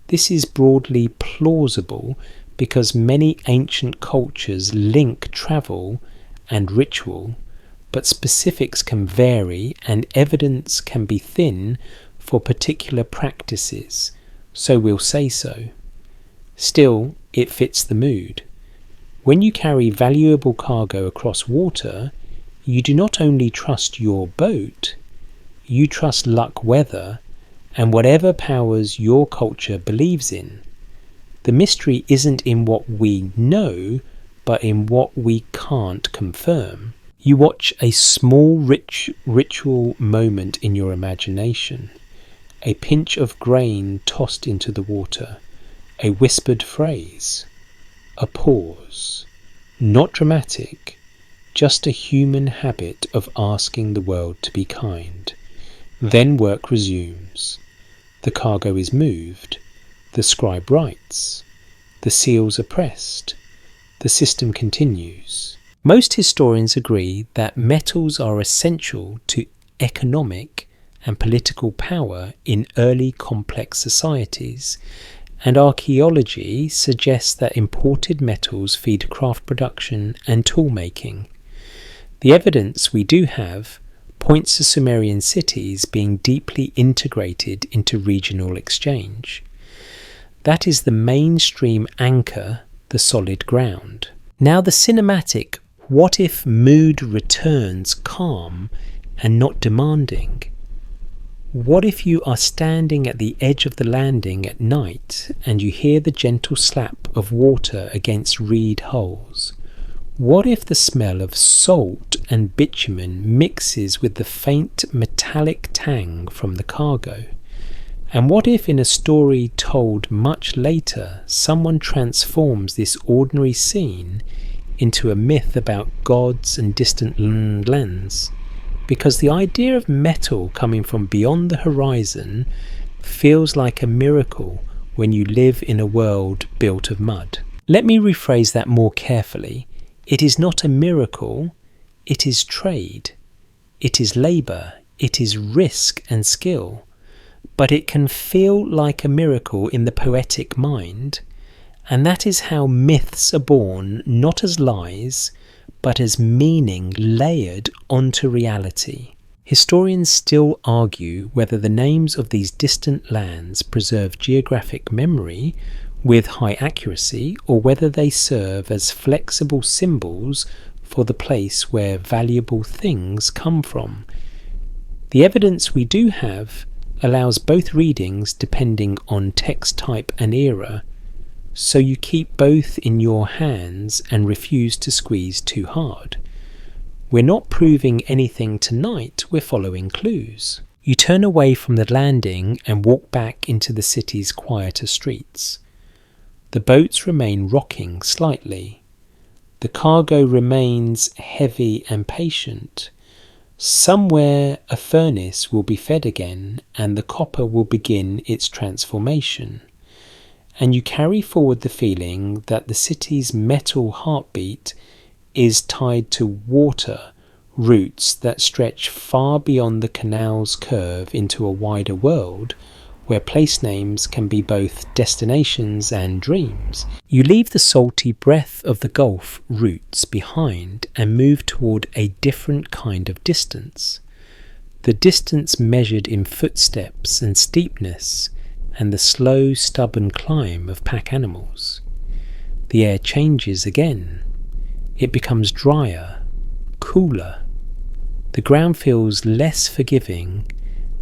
This is broadly plausible because many ancient cultures link travel and ritual, but specifics can vary and evidence can be thin for particular practices, so we'll say so. Still, it fits the mood. When you carry valuable cargo across water, you do not only trust your boat, you trust luck, weather, and whatever powers your culture believes in. The mystery isn't in what we know, but in what we can't confirm. You watch a small ritual moment in your imagination, a pinch of grain tossed into the water, a whispered phrase, a pause. Not dramatic, just a human habit of asking the world to be kind. Then work resumes. The cargo is moved. The scribe writes. The seals are pressed. The system continues. Most historians agree that metals are essential to economic and political power in early complex societies, and archaeology suggests that imported metals feed craft production and tool making. The evidence we do have points to Sumerian cities being deeply integrated into regional exchange. That is the mainstream anchor, the solid ground. Now the cinematic what if mood returns calm and not demanding? What if you are standing at the edge of the landing at night and you hear the gentle slap of water against reed hulls? What if the smell of salt and bitumen mixes with the faint metallic tang from the cargo? And what if in a story told much later, someone transforms this ordinary scene into a myth about gods and distant lands? Because the idea of metal coming from beyond the horizon feels like a miracle when you live in a world built of mud. Let me rephrase that more carefully. It is not a miracle, it is trade. It is labour, it is risk and skill. But it can feel like a miracle in the poetic mind, and that is how myths are born, not as lies, but as meaning layered onto reality. Historians still argue whether the names of these distant lands preserve geographic memory with high accuracy, or whether they serve as flexible symbols for the place where valuable things come from. The evidence we do have allows both readings depending on text type and era, so you keep both in your hands and refuse to squeeze too hard. We're not proving anything tonight, we're following clues. You turn away from the landing and walk back into the city's quieter streets. The boats remain rocking slightly. The cargo remains heavy and patient. Somewhere a furnace will be fed again and the copper will begin its transformation. and you carry forward the feeling that the city's metal heartbeat is tied to water roots that stretch far beyond the canal's curve into a wider world where place names can be both destinations and dreams. You leave the salty breath of the Gulf roots behind and move toward a different kind of distance. The distance measured in footsteps and steepness, and the slow, stubborn climb of pack animals. The air changes again. It becomes drier, cooler. The ground feels less forgiving,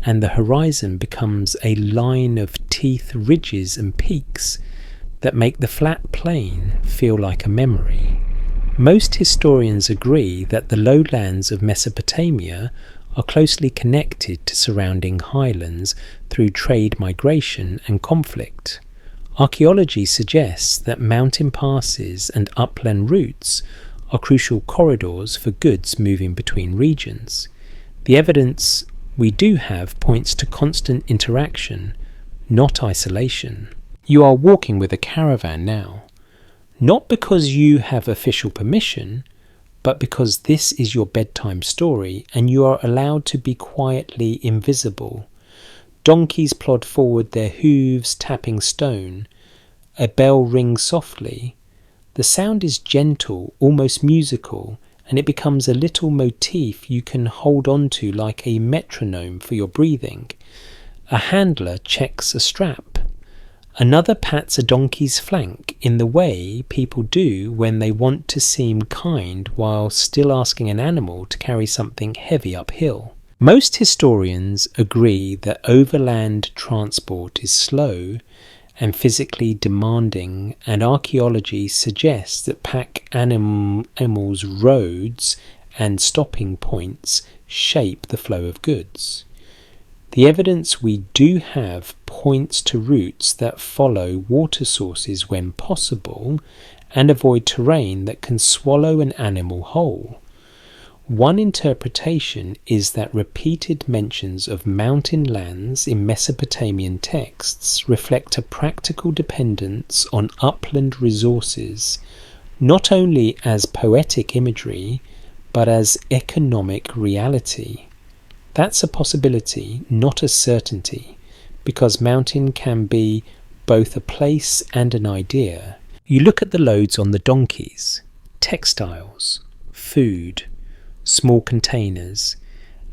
and the horizon becomes a line of teeth, ridges and peaks that make the flat plain feel like a memory. Most historians agree that the lowlands of Mesopotamia are closely connected to surrounding highlands through trade migration and conflict. Archaeology suggests that mountain passes and upland routes are crucial corridors for goods moving between regions. The evidence we do have points to constant interaction, not isolation. You are walking with a caravan now, not because you have official permission, but because this is your bedtime story and you are allowed to be quietly invisible. Donkeys plod forward, their hooves tapping stone. A bell rings softly. The sound is gentle, almost musical, and it becomes a little motif you can hold on to like a metronome for your breathing. A handler checks a strap. Another pats a donkey's flank in the way people do when they want to seem kind while still asking an animal to carry something heavy uphill. Most historians agree that overland transport is slow and physically demanding, and archaeology suggests that pack animals' roads and stopping points shape the flow of goods. The evidence we do have points to routes that follow water sources when possible and avoid terrain that can swallow an animal whole. One interpretation is that repeated mentions of mountain lands in Mesopotamian texts reflect a practical dependence on upland resources, not only as poetic imagery, but as economic reality. That's a possibility, not a certainty, because mountain can be both a place and an idea. You look at the loads on the donkeys, textiles, food, small containers,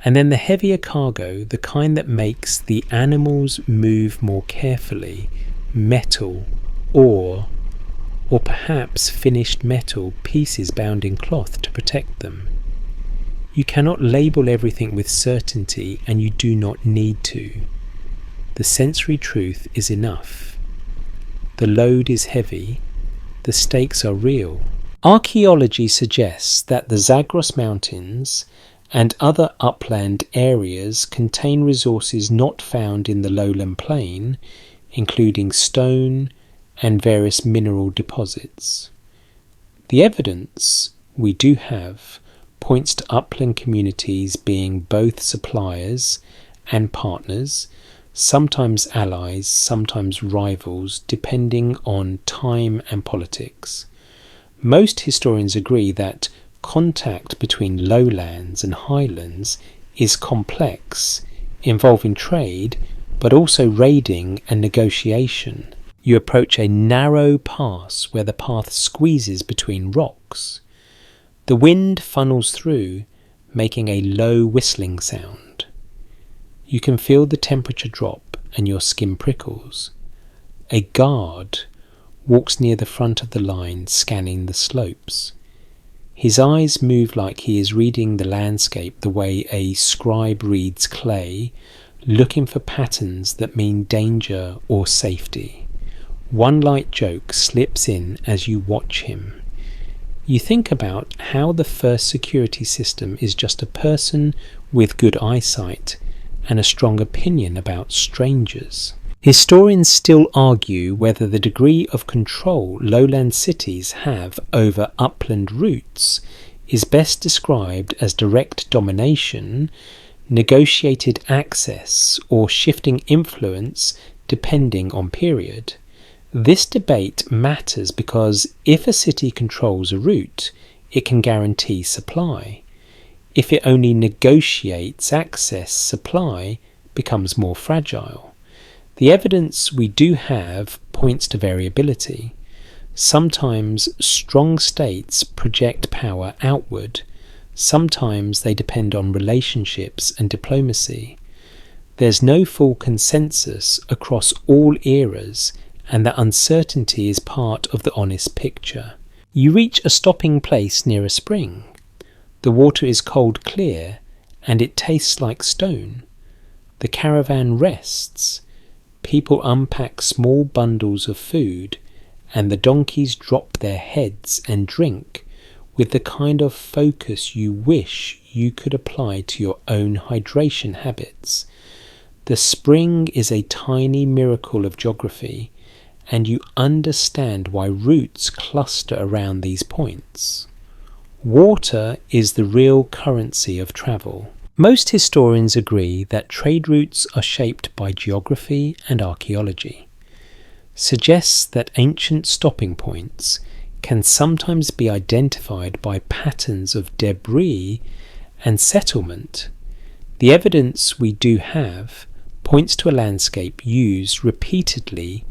and then the heavier cargo, the kind that makes the animals move more carefully, metal, ore, or perhaps finished metal pieces bound in cloth to protect them. You cannot label everything with certainty, and you do not need to. The sensory truth is enough. The load is heavy, the stakes are real. Archaeology suggests that the Zagros Mountains and other upland areas contain resources not found in the lowland plain, including stone and various mineral deposits. The evidence we do have points to upland communities being both suppliers and partners, sometimes allies, sometimes rivals, depending on time and politics. Most historians agree that contact between lowlands and highlands is complex, involving trade, but also raiding and negotiation. You approach a narrow pass where the path squeezes between rocks. The wind funnels through, making a low whistling sound. You can feel the temperature drop and your skin prickles. A guard walks near the front of the line, scanning the slopes. His eyes move like he is reading the landscape the way a scribe reads clay, looking for patterns that mean danger or safety. One light joke slips in as you watch him. You think about how the first security system is just a person with good eyesight and a strong opinion about strangers. Historians still argue whether the degree of control lowland cities have over upland routes is best described as direct domination, negotiated access, or shifting influence depending on period. This debate matters because if a city controls a route, it can guarantee supply. If it only negotiates access, supply becomes more fragile. The evidence we do have points to variability. Sometimes strong states project power outward. Sometimes they depend on relationships and diplomacy. There's no full consensus across all eras, and that uncertainty is part of the honest picture. You reach a stopping place near a spring. The water is cold clear, and it tastes like stone. The caravan rests. People unpack small bundles of food, and the donkeys drop their heads and drink with the kind of focus you wish you could apply to your own hydration habits. The spring is a tiny miracle of geography, and you understand why routes cluster around these points. Water is the real currency of travel. Most historians agree that trade routes are shaped by geography and archaeology. Suggests that ancient stopping points can sometimes be identified by patterns of debris and settlement. The evidence we do have points to a landscape used repeatedly,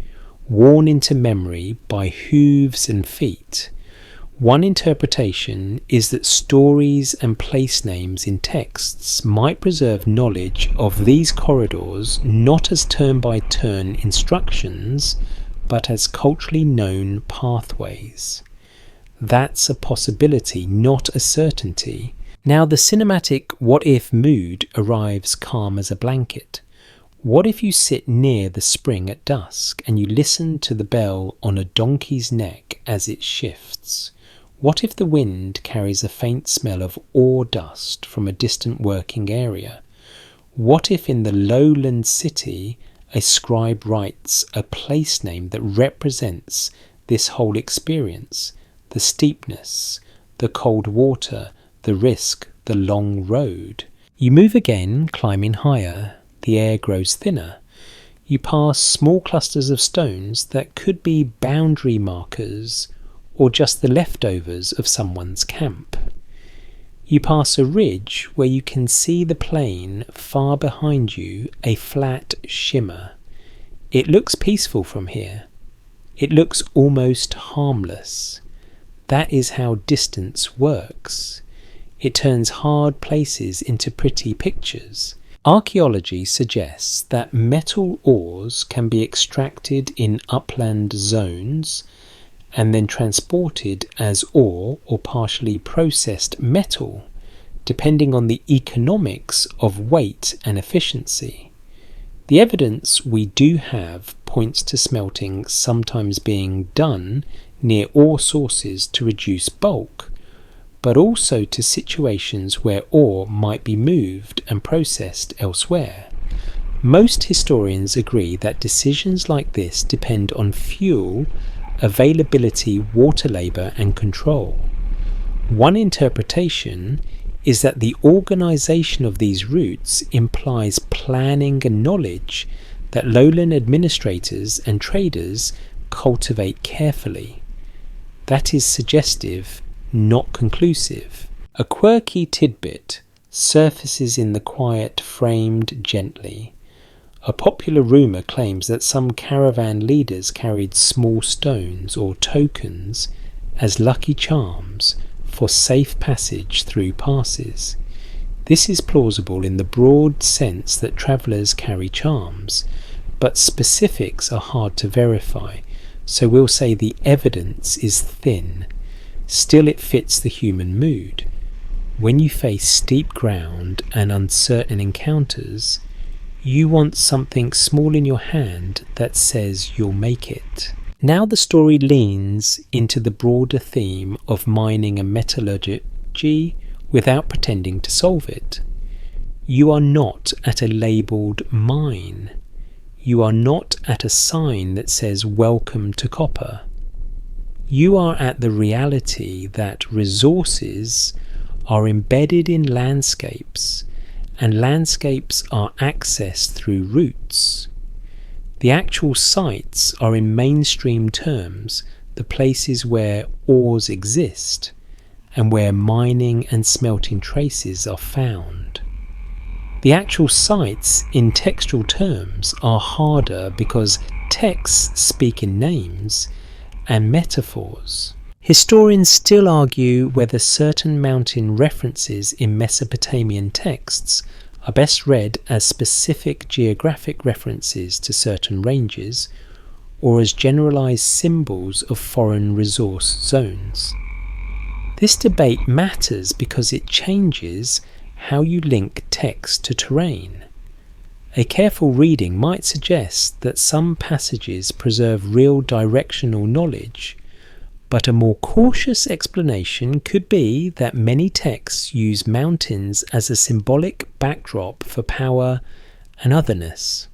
worn into memory by hooves and feet. One interpretation is that stories and place names in texts might preserve knowledge of these corridors not as turn-by-turn instructions, but as culturally known pathways. That's a possibility, not a certainty. Now the cinematic what-if mood arrives calm as a blanket. What if you sit near the spring at dusk and you listen to the bell on a donkey's neck as it shifts? What if the wind carries a faint smell of ore dust from a distant working area? What if in the lowland city a scribe writes a place name that represents this whole experience? The steepness, the cold water, the risk, the long road. You move again, climbing higher. The air grows thinner. You pass small clusters of stones that could be boundary markers or just the leftovers of someone's camp. You pass a ridge where you can see the plain far behind you, a flat shimmer. It looks peaceful from here. It looks almost harmless. That is how distance works. It turns hard places into pretty pictures. Archaeology suggests that metal ores can be extracted in upland zones and then transported as ore or partially processed metal, depending on the economics of weight and efficiency. The evidence we do have points to smelting sometimes being done near ore sources to reduce bulk, but also to situations where ore might be moved and processed elsewhere. Most historians agree that decisions like this depend on fuel, availability, water labour and control. One interpretation is that the organisation of these routes implies planning and knowledge that lowland administrators and traders cultivate carefully. That is suggestive, not conclusive. A quirky tidbit surfaces in the quiet, framed gently. A popular rumour claims that some caravan leaders carried small stones or tokens as lucky charms for safe passage through passes. This is plausible in the broad sense that travellers carry charms, but specifics are hard to verify, so we'll say the evidence is thin. Still, it fits the human mood. When you face steep ground and uncertain encounters, you want something small in your hand that says you'll make it. Now the story leans into the broader theme of mining and metallurgy without pretending to solve it. You are not at a labelled mine. You are not at a sign that says welcome to copper. You are at the reality that resources are embedded in landscapes, and landscapes are accessed through routes. The actual sites are, in mainstream terms, the places where ores exist and where mining and smelting traces are found. The actual sites, in textual terms, are harder because texts speak in names and metaphors. Historians still argue whether certain mountain references in Mesopotamian texts are best read as specific geographic references to certain ranges or as generalized symbols of foreign resource zones. This debate matters because it changes how you link text to terrain. A careful reading might suggest that some passages preserve real directional knowledge, but a more cautious explanation could be that many texts use mountains as a symbolic backdrop for power and otherness.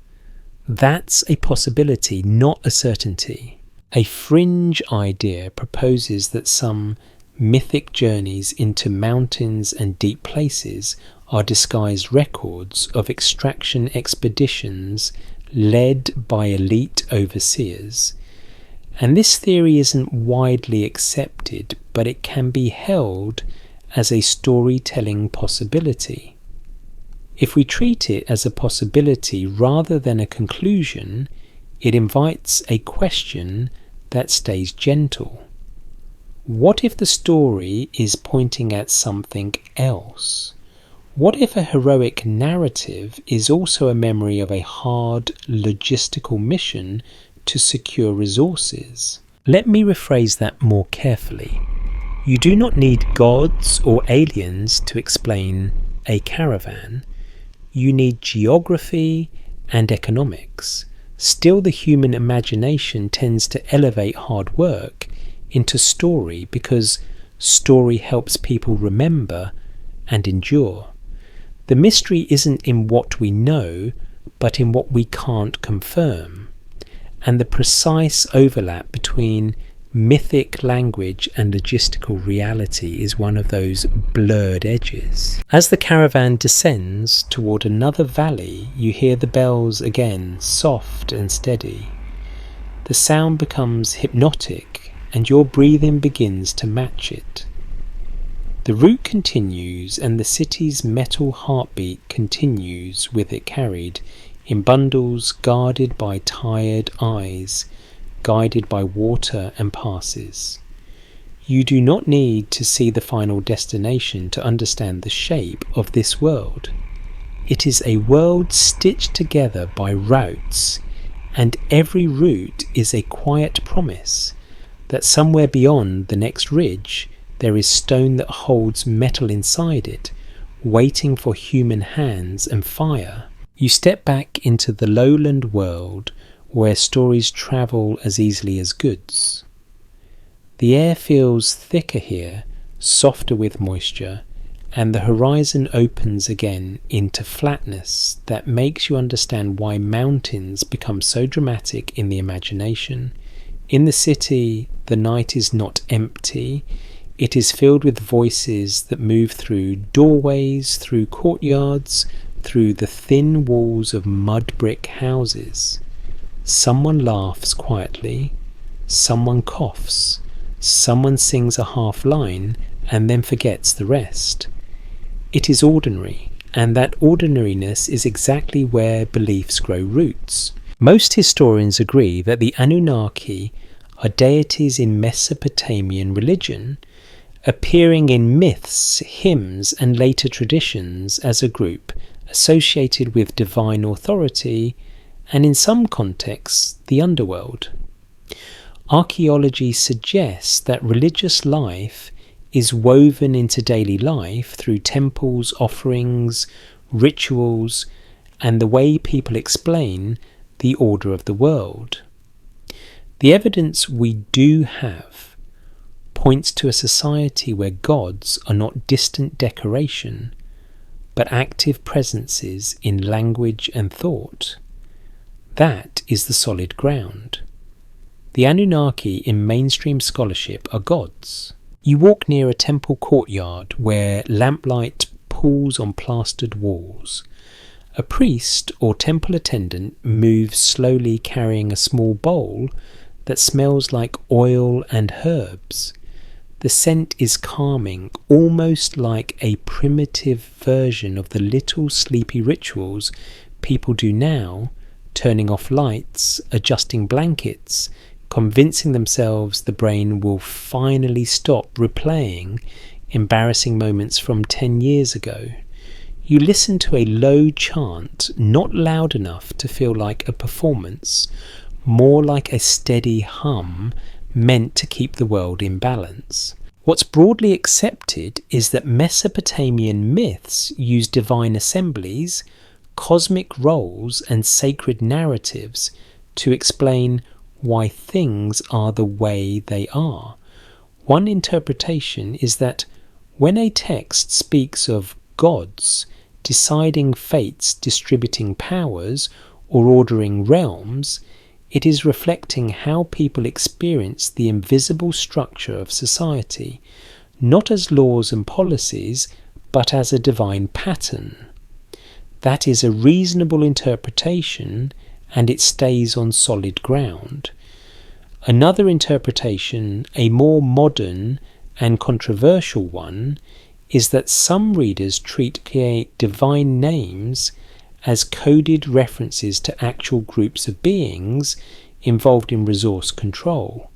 That's a possibility, not a certainty. A fringe idea proposes that some mythic journeys into mountains and deep places are disguised records of extraction expeditions led by elite overseers. And this theory isn't widely accepted, but it can be held as a storytelling possibility. If we treat it as a possibility rather than a conclusion, it invites a question that stays gentle. What if the story is pointing at something else? What if a heroic narrative is also a memory of a hard logistical mission to secure resources? Let me rephrase that more carefully. You do not need gods or aliens to explain a caravan. You need geography and economics. Still, the human imagination tends to elevate hard work into story because story helps people remember and endure. The mystery isn't in what we know, but in what we can't confirm. And the precise overlap between mythic language and logistical reality is one of those blurred edges. As the caravan descends toward another valley, you hear the bells again, soft and steady. The sound becomes hypnotic, and your breathing begins to match it. The route continues, and the city's metal heartbeat continues with it carried in bundles guarded by tired eyes, guided by water and passes. You do not need to see the final destination to understand the shape of this world. It is a world stitched together by routes, and every route is a quiet promise that somewhere beyond the next ridge there is stone that holds metal inside it, waiting for human hands and fire. You step back into the lowland world where stories travel as easily as goods. The air feels thicker here, softer with moisture, and the horizon opens again into flatness that makes you understand why mountains become so dramatic in the imagination. In the city, the night is not empty. It is filled with voices that move through doorways, through courtyards, through the thin walls of mud brick houses. Someone laughs quietly, someone coughs, someone sings a half line and then forgets the rest. It is ordinary, and that ordinariness is exactly where beliefs grow roots. Most historians agree that the Anunnaki are deities in Mesopotamian religion, appearing in myths, hymns, and later traditions as a group associated with divine authority and, in some contexts, the underworld. Archaeology suggests that religious life is woven into daily life through temples, offerings, rituals, and the way people explain the order of the world. The evidence we do have points to a society where gods are not distant decoration, but active presences in language and thought. That is the solid ground. The Anunnaki in mainstream scholarship are gods. You walk near a temple courtyard where lamplight pools on plastered walls. A priest or temple attendant moves slowly carrying a small bowl that smells like oil and herbs. The scent is calming, almost like a primitive version of the little sleepy rituals people do now, turning off lights, adjusting blankets, convincing themselves the brain will finally stop replaying embarrassing moments from 10 years ago. You listen to a low chant, not loud enough to feel like a performance, more like a steady hum meant to keep the world in balance. What's broadly accepted is that Mesopotamian myths use divine assemblies, cosmic roles, and sacred narratives to explain why things are the way they are. One interpretation is that when a text speaks of gods deciding fates, distributing powers, or ordering realms, it is reflecting how people experience the invisible structure of society, not as laws and policies, but as a divine pattern. That is a reasonable interpretation, and it stays on solid ground. Another interpretation, a more modern and controversial one, is that some readers treat divine names as coded references to actual groups of beings involved in resource control.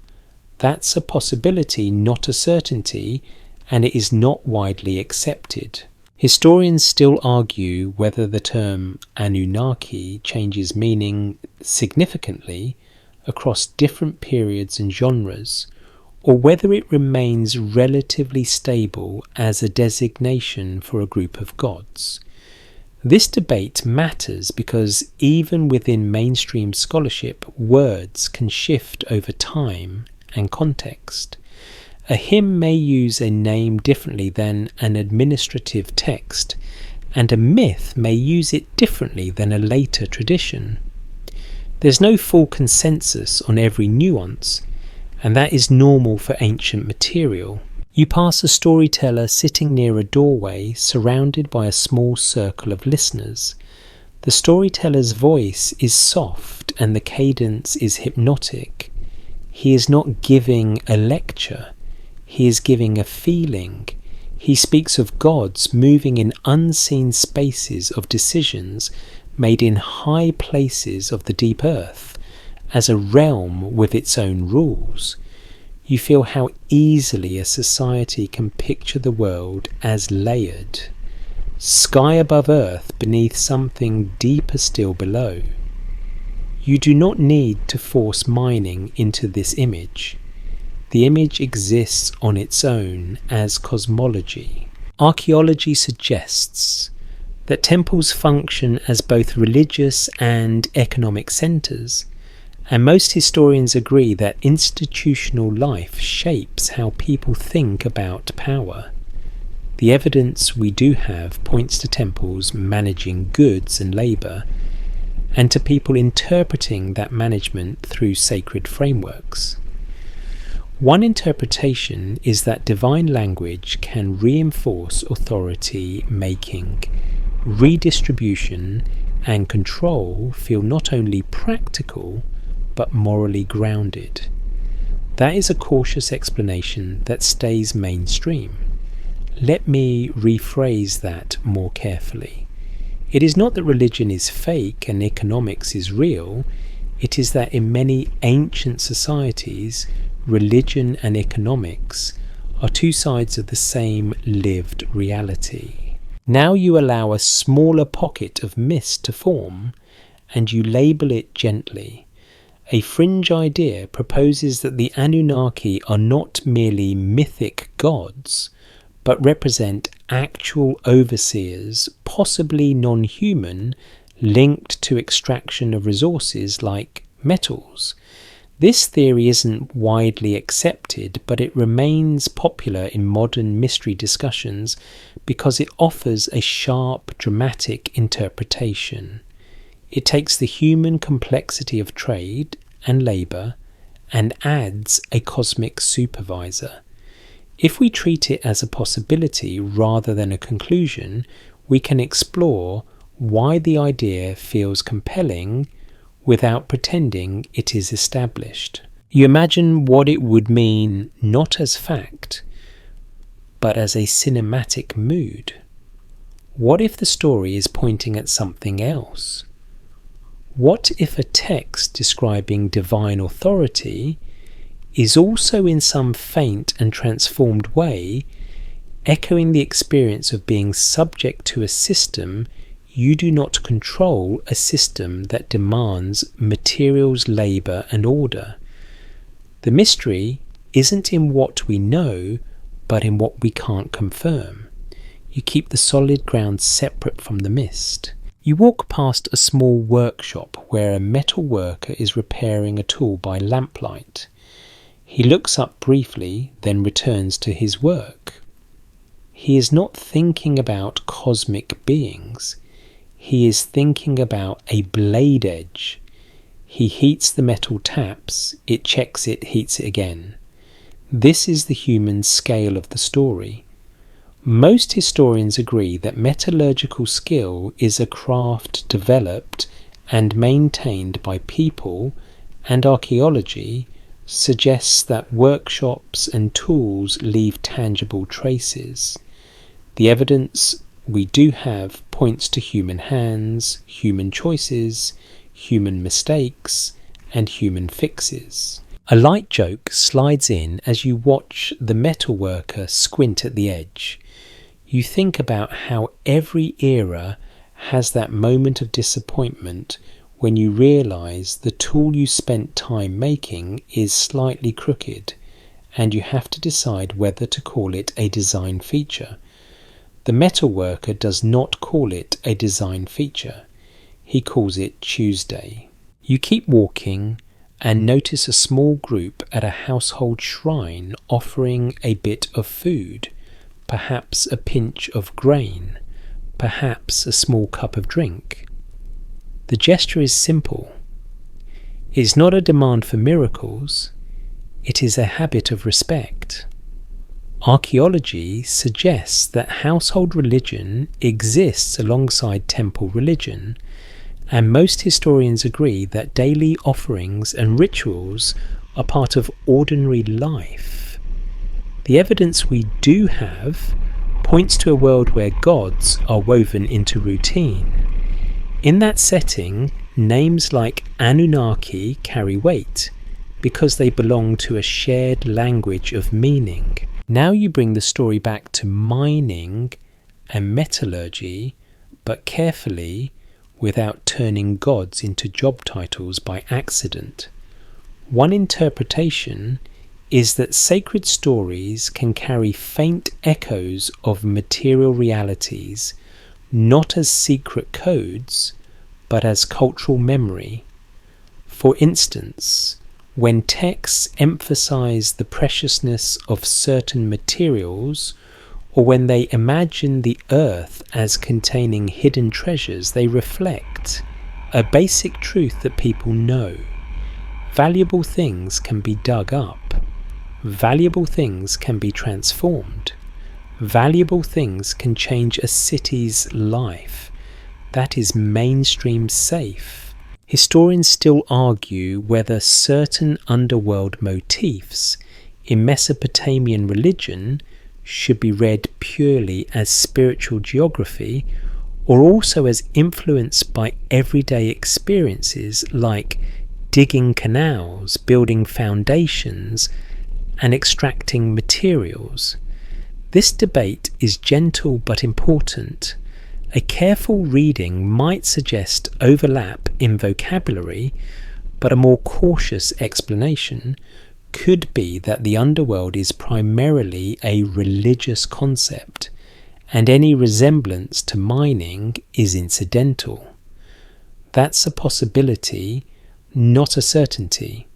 That's a possibility, not a certainty, and it is not widely accepted. Historians still argue whether the term Anunnaki changes meaning significantly across different periods and genres, or whether it remains relatively stable as a designation for a group of gods. This debate matters because even within mainstream scholarship, words can shift over time and context. A hymn may use a name differently than an administrative text, and a myth may use it differently than a later tradition. There's no full consensus on every nuance, and that is normal for ancient material. You pass a storyteller sitting near a doorway surrounded by a small circle of listeners. The storyteller's voice is soft and the cadence is hypnotic. He is not giving a lecture. He is giving a feeling. He speaks of gods moving in unseen spaces of decisions made in high places of the deep earth, as a realm with its own rules. You feel how easily a society can picture the world as layered. Sky above earth beneath something deeper still below. You do not need to force mining into this image. The image exists on its own as cosmology. Archaeology suggests that temples function as both religious and economic centres, and most historians agree that institutional life shapes how people think about power. The evidence we do have points to temples managing goods and labour, and to people interpreting that management through sacred frameworks. One interpretation is that divine language can reinforce authority making, redistribution, and control feel not only practical, but morally grounded. That is a cautious explanation that stays mainstream. Let me rephrase that more carefully. It is not that religion is fake and economics is real. It is that in many ancient societies, religion and economics are two sides of the same lived reality. Now you allow a smaller pocket of mist to form, and you label it gently. A fringe idea proposes that the Anunnaki are not merely mythic gods, but represent actual overseers, possibly non-human, linked to extraction of resources like metals. This theory isn't widely accepted, but it remains popular in modern mystery discussions because it offers a sharp, dramatic interpretation. It takes the human complexity of trade and labour and adds a cosmic supervisor. If we treat it as a possibility rather than a conclusion, we can explore why the idea feels compelling without pretending it is established. You imagine what it would mean not as fact, but as a cinematic mood. What if the story is pointing at something else? What if a text describing divine authority is also in some faint and transformed way echoing the experience of being subject to a system you do not control, a system that demands materials, labour and order? The mystery isn't in what we know, but in what we can't confirm. You keep the solid ground separate from the mist. You walk past a small workshop where a metal worker is repairing a tool by lamplight. He looks up briefly, then returns to his work. He is not thinking about cosmic beings. He is thinking about a blade edge. He heats the metal taps, it checks it, heats it again. This is the human scale of the story. Most historians agree that metallurgical skill is a craft developed and maintained by people, and archaeology suggests that workshops and tools leave tangible traces. The evidence we do have points to human hands, human choices, human mistakes, and human fixes. A light joke slides in as you watch the metalworker squint at the edge. You think about how every era has that moment of disappointment when you realise the tool you spent time making is slightly crooked, and you have to decide whether to call it a design feature. The metalworker does not call it a design feature. He calls it Tuesday. You keep walking and notice a small group at a household shrine offering a bit of food, perhaps a pinch of grain, perhaps a small cup of drink. The gesture is simple. It is not a demand for miracles, it is a habit of respect. Archaeology suggests that household religion exists alongside temple religion, and most historians agree that daily offerings and rituals are part of ordinary life. The evidence we do have points to a world where gods are woven into routine. In that setting, names like Anunnaki carry weight because they belong to a shared language of meaning. Now you bring the story back to mining and metallurgy, but carefully, without turning gods into job titles by accident. One interpretation is that sacred stories can carry faint echoes of material realities, not as secret codes, but as cultural memory. For instance, when texts emphasize the preciousness of certain materials, or when they imagine the earth as containing hidden treasures, they reflect a basic truth that people know. Valuable things can be dug up. Valuable things can be transformed. Valuable things can change a city's life. That is mainstream safe. Historians still argue whether certain underworld motifs in Mesopotamian religion should be read purely as spiritual geography, or also as influenced by everyday experiences like digging canals, building foundations, and extracting materials. This debate is gentle but important. A careful reading might suggest overlap in vocabulary, but a more cautious explanation could be that the underworld is primarily a religious concept, and any resemblance to mining is incidental. That's a possibility, not a certainty.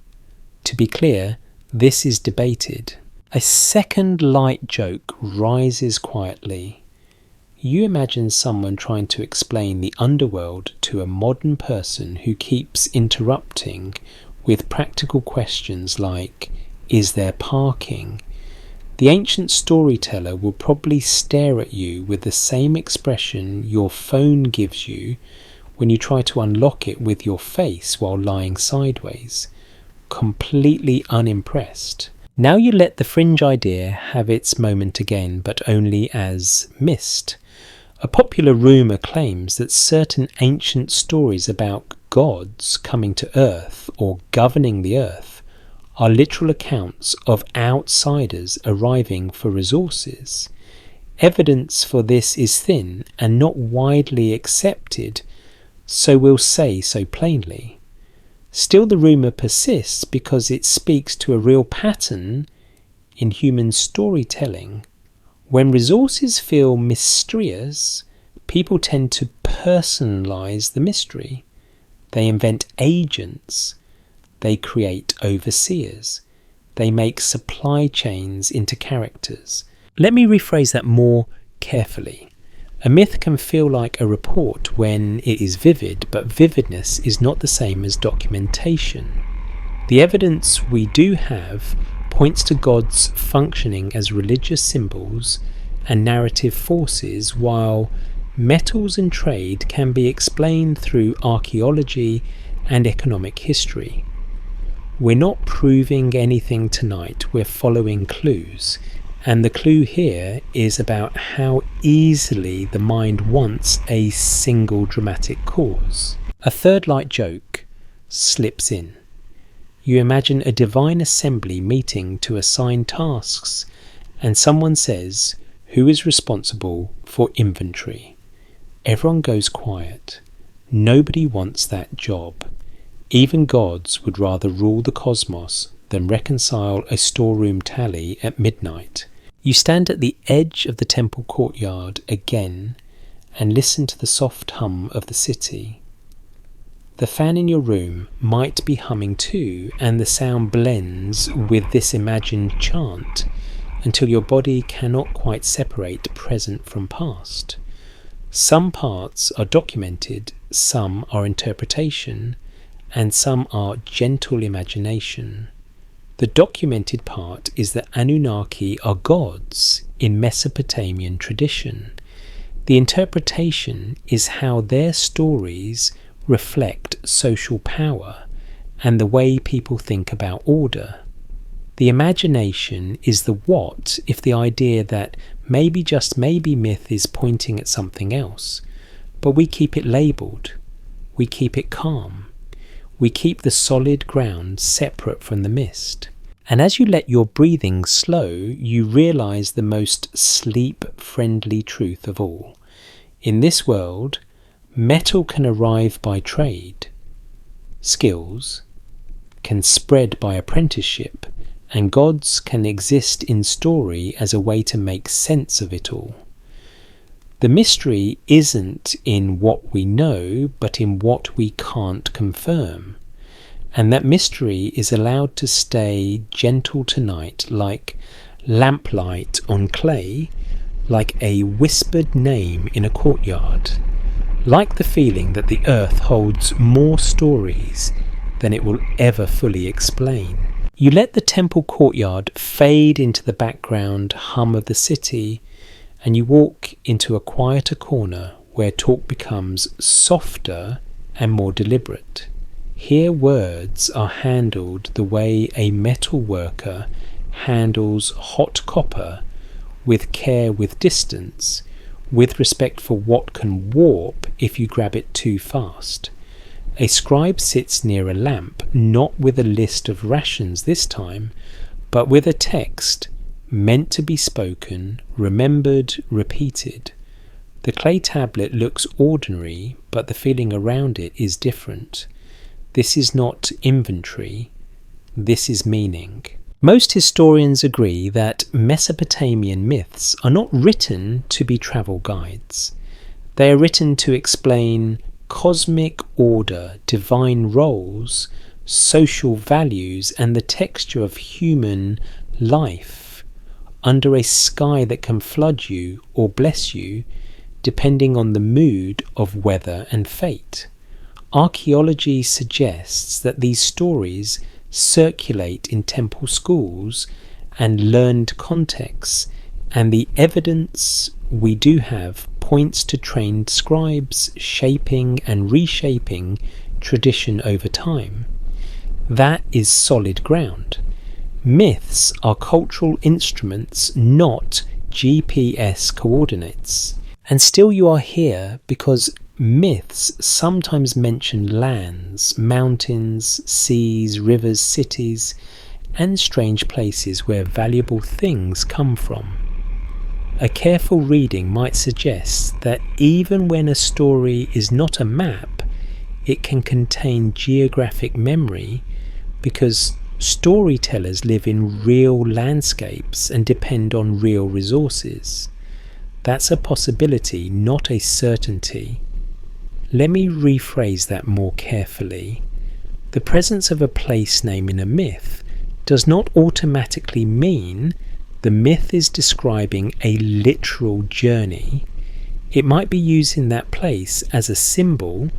To be clear, this is debated. A second light joke rises quietly. You imagine someone trying to explain the underworld to a modern person who keeps interrupting with practical questions like, is there parking? The ancient storyteller will probably stare at you with the same expression your phone gives you when you try to unlock it with your face while lying sideways, completely unimpressed. Now you let the fringe idea have its moment again, but only as mist. A popular rumour claims that certain ancient stories about gods coming to Earth or governing the Earth are literal accounts of outsiders arriving for resources. Evidence for this is thin and not widely accepted, so we'll say so plainly. Still, the rumour persists because it speaks to a real pattern in human storytelling. When resources feel mysterious, people tend to personalise the mystery. They invent agents. They create overseers. They make supply chains into characters. Let me rephrase that more carefully. A myth can feel like a report when it is vivid, but vividness is not the same as documentation. The evidence we do have points to gods functioning as religious symbols and narrative forces, while metals and trade can be explained through archaeology and economic history. We're not proving anything tonight, we're following clues. And the clue here is about how easily the mind wants a single dramatic cause. A third light joke slips in. You imagine a divine assembly meeting to assign tasks, and someone says, "Who is responsible for inventory?" Everyone goes quiet. Nobody wants that job. Even gods would rather rule the cosmos than reconcile a storeroom tally at midnight. You stand at the edge of the temple courtyard again and listen to the soft hum of the city. The fan in your room might be humming too, and the sound blends with this imagined chant until your body cannot quite separate present from past. Some parts are documented, some are interpretation, and some are gentle imagination. The documented part is that Anunnaki are gods in Mesopotamian tradition. The interpretation is how their stories reflect social power and the way people think about order. The imagination is the what if the idea that maybe just maybe myth is pointing at something else, but we keep it labelled, we keep it calm. We keep the solid ground separate from the mist. And as you let your breathing slow, you realise the most sleep-friendly truth of all. In this world, metal can arrive by trade. Skills can spread by apprenticeship, and gods can exist in story as a way to make sense of it all. The mystery isn't in what we know, but in what we can't confirm. And that mystery is allowed to stay gentle tonight, like lamplight on clay, like a whispered name in a courtyard, like the feeling that the earth holds more stories than it will ever fully explain. You let the temple courtyard fade into the background hum of the city, and you walk into a quieter corner where talk becomes softer and more deliberate. Here words are handled the way a metal worker handles hot copper, with care, with distance, with respect for what can warp if you grab it too fast. A scribe sits near a lamp, not with a list of rations this time, but with a text meant to be spoken, remembered, repeated. The clay tablet looks ordinary, but the feeling around it is different. This is not inventory, this is meaning. Most historians agree that Mesopotamian myths are not written to be travel guides. They are written to explain cosmic order, divine roles, social values, and the texture of human life under a sky that can flood you or bless you, depending on the mood of weather and fate. Archaeology suggests that these stories circulate in temple schools and learned contexts, and the evidence we do have points to trained scribes shaping and reshaping tradition over time. That is solid ground. Myths are cultural instruments, not GPS coordinates. And still you are here because myths sometimes mention lands, mountains, seas, rivers, cities, and strange places where valuable things come from. A careful reading might suggest that even when a story is not a map, it can contain geographic memory because storytellers live in real landscapes and depend on real resources. That's a possibility, not a certainty. Let me rephrase that more carefully. The presence of a place name in a myth does not automatically mean the myth is describing a literal journey. It might be using that place as a symbol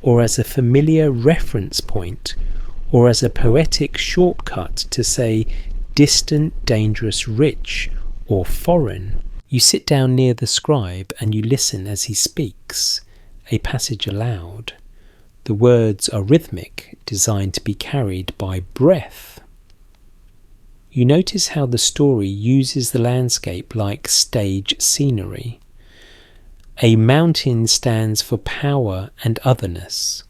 or as a familiar reference point or as a poetic shortcut to say distant, dangerous, rich or foreign. You sit down near the scribe and you listen as he speaks, a passage aloud. The words are rhythmic, designed to be carried by breath. You notice how the story uses the landscape like stage scenery. A mountain stands for power and otherness.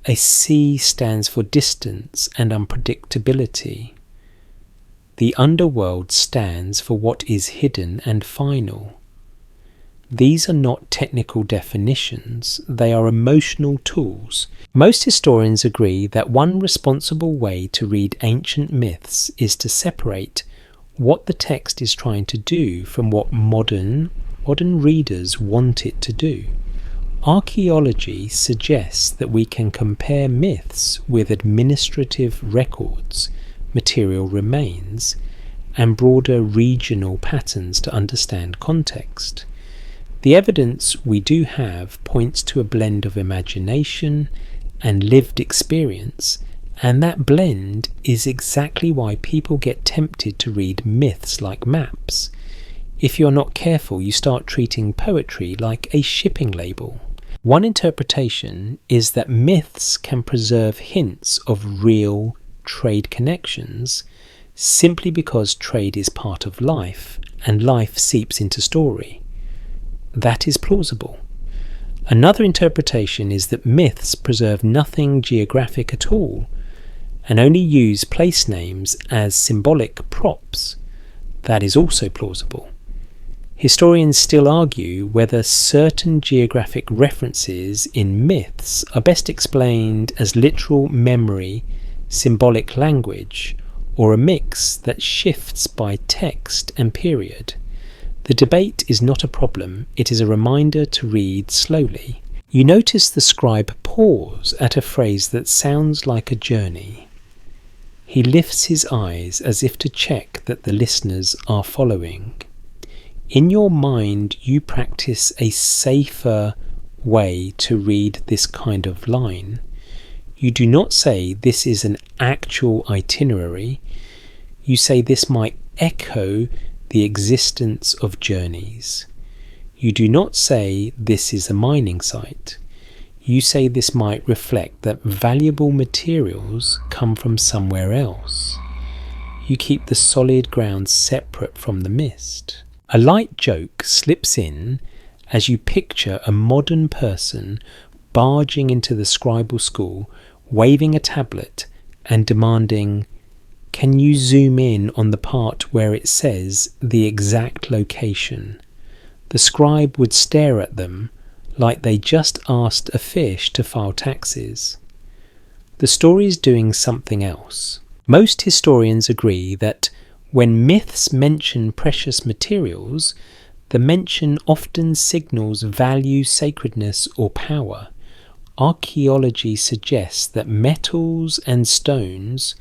A sea stands for distance and unpredictability. The underworld stands for what is hidden and final. These are not technical definitions, they are emotional tools. Most historians agree that one responsible way to read ancient myths is to separate what the text is trying to do from what modern readers want it to do. Archaeology suggests that we can compare myths with administrative records, material remains, and broader regional patterns to understand context. The evidence we do have points to a blend of imagination and lived experience, and that blend is exactly why people get tempted to read myths like maps. If you're not careful, you start treating poetry like a shipping label. One interpretation is that myths can preserve hints of real trade connections simply because trade is part of life and life seeps into story. That is plausible. Another interpretation is that myths preserve nothing geographic at all and only use place names as symbolic props. That is also plausible. Historians still argue whether certain geographic references in myths are best explained as literal memory, symbolic language, or a mix that shifts by text and period. The debate is not a problem, it is a reminder to read slowly. You notice the scribe pause at a phrase that sounds like a journey. He lifts his eyes as if to check that the listeners are following. In your mind, you practice a safer way to read this kind of line. You do not say this is an actual itinerary. You say this might echo the existence of journeys. You do not say this is a mining site. You say this might reflect that valuable materials come from somewhere else. You keep the solid ground separate from the mist. A light joke slips in as you picture a modern person barging into the scribal school, waving a tablet and demanding, "Can you zoom in on the part where it says the exact location?" The scribe would stare at them like they just asked a fish to file taxes. The story is doing something else. Most historians agree that when myths mention precious materials, the mention often signals value, sacredness, or power. Archaeology suggests that metals and stones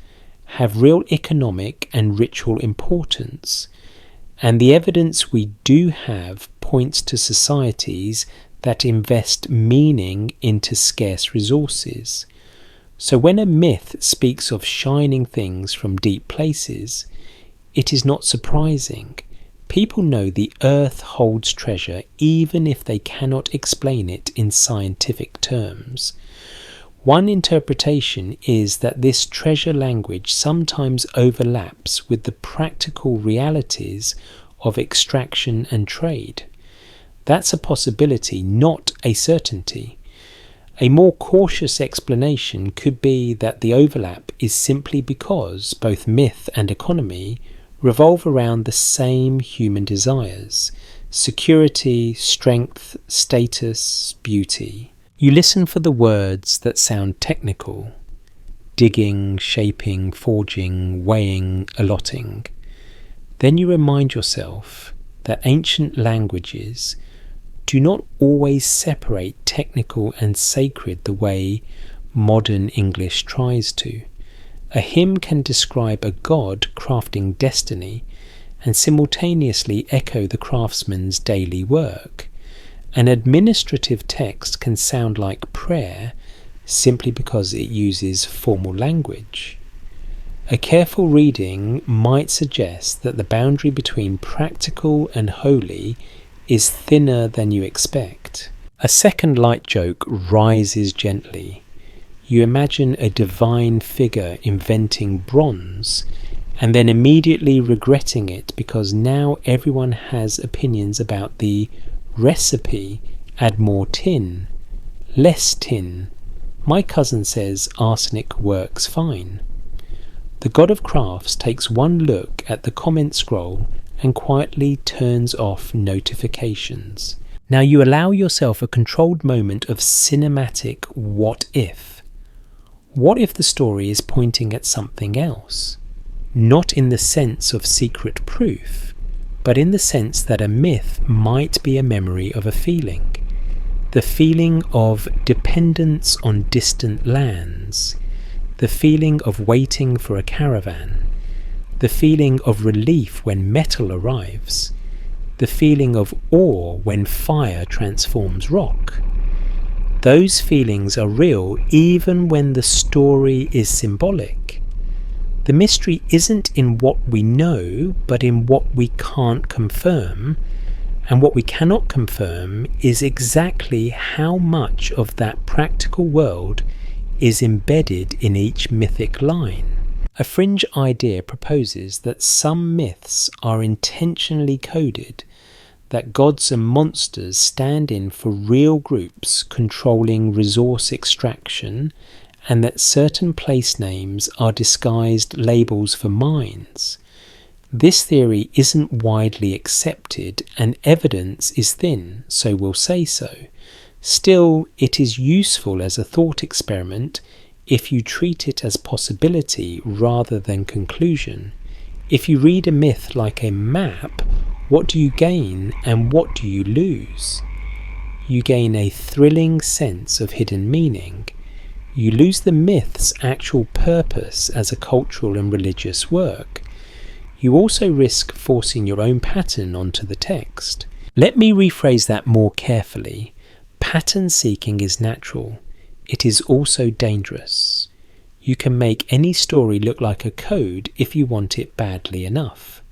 have real economic and ritual importance, and the evidence we do have points to societies that invest meaning into scarce resources. So when a myth speaks of shining things from deep places, It is not surprising. People know the earth holds treasure even if they cannot explain it in scientific terms. One interpretation is that this treasure language sometimes overlaps with the practical realities of extraction and trade. That's a possibility, not a certainty. A more cautious explanation could be that the overlap is simply because both myth and economy revolve around the same human desires: security, strength, status, beauty. You listen for the words that sound technical: digging, shaping, forging, weighing, allotting. Then you remind yourself that ancient languages do not always separate technical and sacred the way modern English tries to. A hymn can describe a god crafting destiny and simultaneously echo the craftsman's daily work. An administrative text can sound like prayer simply because it uses formal language. A careful reading might suggest that the boundary between practical and holy is thinner than you expect. A second light joke rises gently. You imagine a divine figure inventing bronze and then immediately regretting it because now everyone has opinions about the recipe. Add more tin, less tin. My cousin says arsenic works fine. The god of crafts takes one look at the comment scroll and quietly turns off notifications. Now you allow yourself a controlled moment of cinematic what if. What if the story is pointing at something else? Not in the sense of secret proof, but in the sense that a myth might be a memory of a feeling. The feeling of dependence on distant lands. The feeling of waiting for a caravan. The feeling of relief when metal arrives. The feeling of awe when fire transforms rock. Those feelings are real even when the story is symbolic. The mystery isn't in what we know, but in what we can't confirm, and what we cannot confirm is exactly how much of that practical world is embedded in each mythic line. A fringe idea proposes that some myths are intentionally coded, that gods and monsters stand in for real groups controlling resource extraction, and that certain place names are disguised labels for mines. This theory isn't widely accepted, and evidence is thin, so we'll say so. Still, it is useful as a thought experiment if you treat it as possibility rather than conclusion. If you read a myth like a map, what do you gain and what do you lose? You gain a thrilling sense of hidden meaning. You lose the myth's actual purpose as a cultural and religious work. You also risk forcing your own pattern onto the text. Let me rephrase that more carefully. Pattern seeking is natural. It is also dangerous. You can make any story look like a code if you want it badly enough.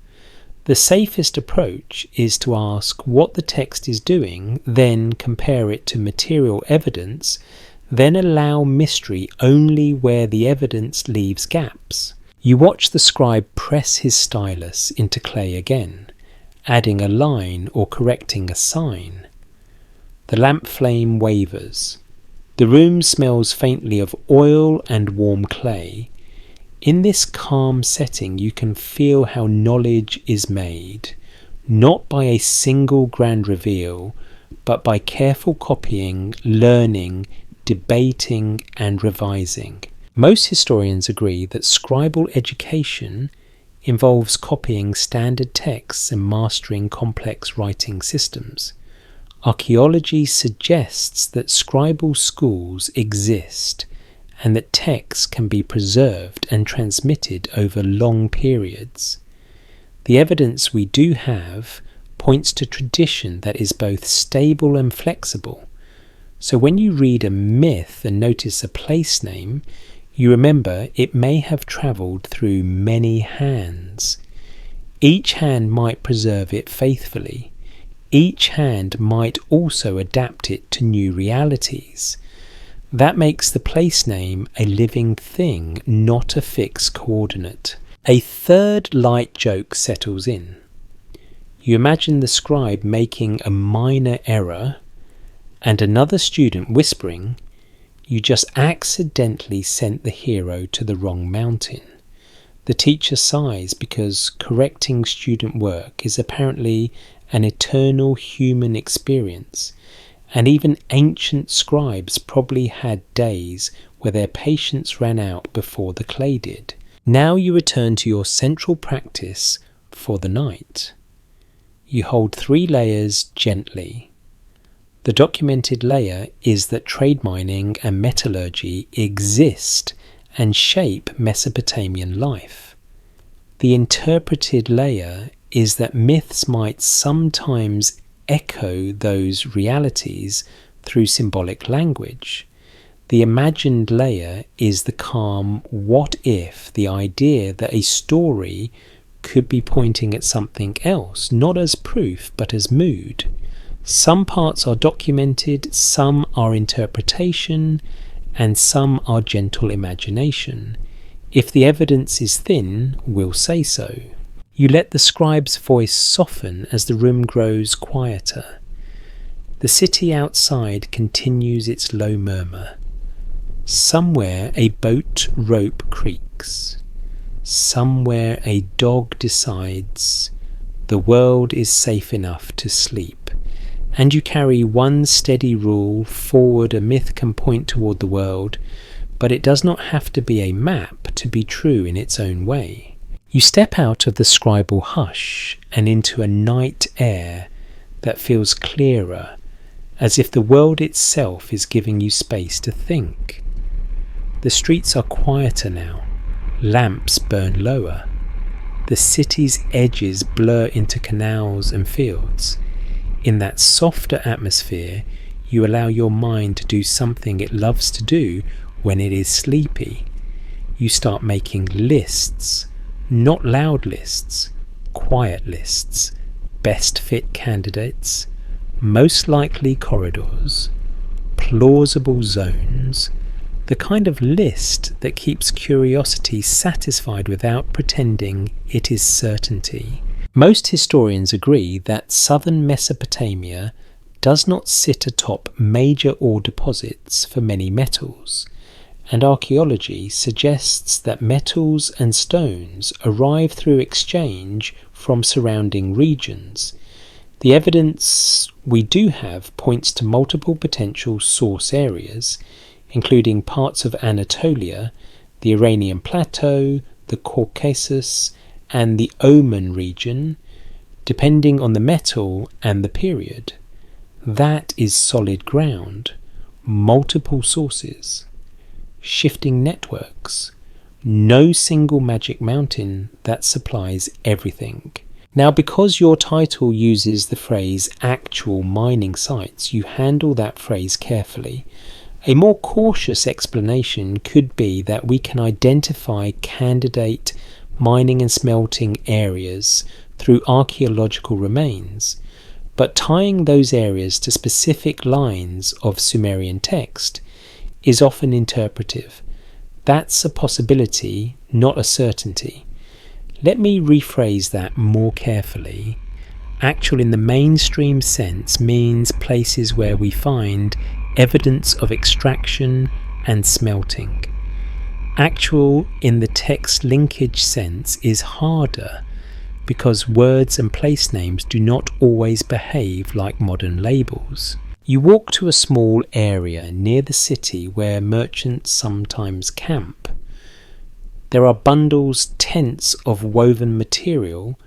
The safest approach is to ask what the text is doing, then compare it to material evidence, then allow mystery only where the evidence leaves gaps. You watch the scribe press his stylus into clay again, adding a line or correcting a sign. The lamp flame wavers. The room smells faintly of oil and warm clay. In this calm setting you can feel how knowledge is made, not by a single grand reveal, but by careful copying, learning, debating and revising. Most historians agree that scribal education involves copying standard texts and mastering complex writing systems. Archaeology suggests that scribal schools exist and that texts can be preserved and transmitted over long periods. The evidence we do have points to tradition that is both stable and flexible. So when you read a myth and notice a place name, you remember it may have travelled through many hands. Each hand might preserve it faithfully. Each hand might also adapt it to new realities. That makes the place name a living thing, not a fixed coordinate. A third light joke settles in. You imagine the scribe making a minor error and another student whispering, "You just accidentally sent the hero to the wrong mountain." The teacher sighs because correcting student work is apparently an eternal human experience, and even ancient scribes probably had days where their patience ran out before the clay did. Now you return to your central practice for the night. You hold 3 layers gently. The documented layer is that trade mining and metallurgy exist and shape Mesopotamian life. The interpreted layer is that myths might sometimes echo those realities through symbolic language. The imagined layer is the calm what if, the idea that a story could be pointing at something else, not as proof but as mood. Some parts are documented, some are interpretation, and some are gentle imagination. If the evidence is thin, we'll say so. You let the scribe's voice soften as the room grows quieter. The city outside continues its low murmur. Somewhere a boat rope creaks. Somewhere a dog decides the world is safe enough to sleep. And you carry one steady rule forward. A myth can point toward the world, but it does not have to be a map to be true in its own way. You step out of the scribal hush and into a night air that feels clearer, as if the world itself is giving you space to think. The streets are quieter now. Lamps burn lower. The city's edges blur into canals and fields. In that softer atmosphere, you allow your mind to do something it loves to do when it is sleepy. You start making lists, not loud lists, quiet lists, best fit candidates, most likely corridors, plausible zones, the kind of list that keeps curiosity satisfied without pretending it is certainty. Most historians agree that southern Mesopotamia does not sit atop major ore deposits for many metals, and archaeology suggests that metals and stones arrive through exchange from surrounding regions. The evidence we do have points to multiple potential source areas, including parts of Anatolia, the Iranian Plateau, the Caucasus, and the Oman region, depending on the metal and the period. That is solid ground, multiple sources, shifting networks, no single magic mountain that supplies everything. Now, because your title uses the phrase actual mining sites, you handle that phrase carefully. A more cautious explanation could be that we can identify candidate mining and smelting areas through archaeological remains, but tying those areas to specific lines of Sumerian text is often interpretive. That's a possibility, not a certainty. Let me rephrase that more carefully. Actual in the mainstream sense means places where we find evidence of extraction and smelting. Actual in the text linkage sense is harder because words and place names do not always behave like modern labels. You walk to a small area near the city where merchants sometimes camp. There are bundles, tents of woven material,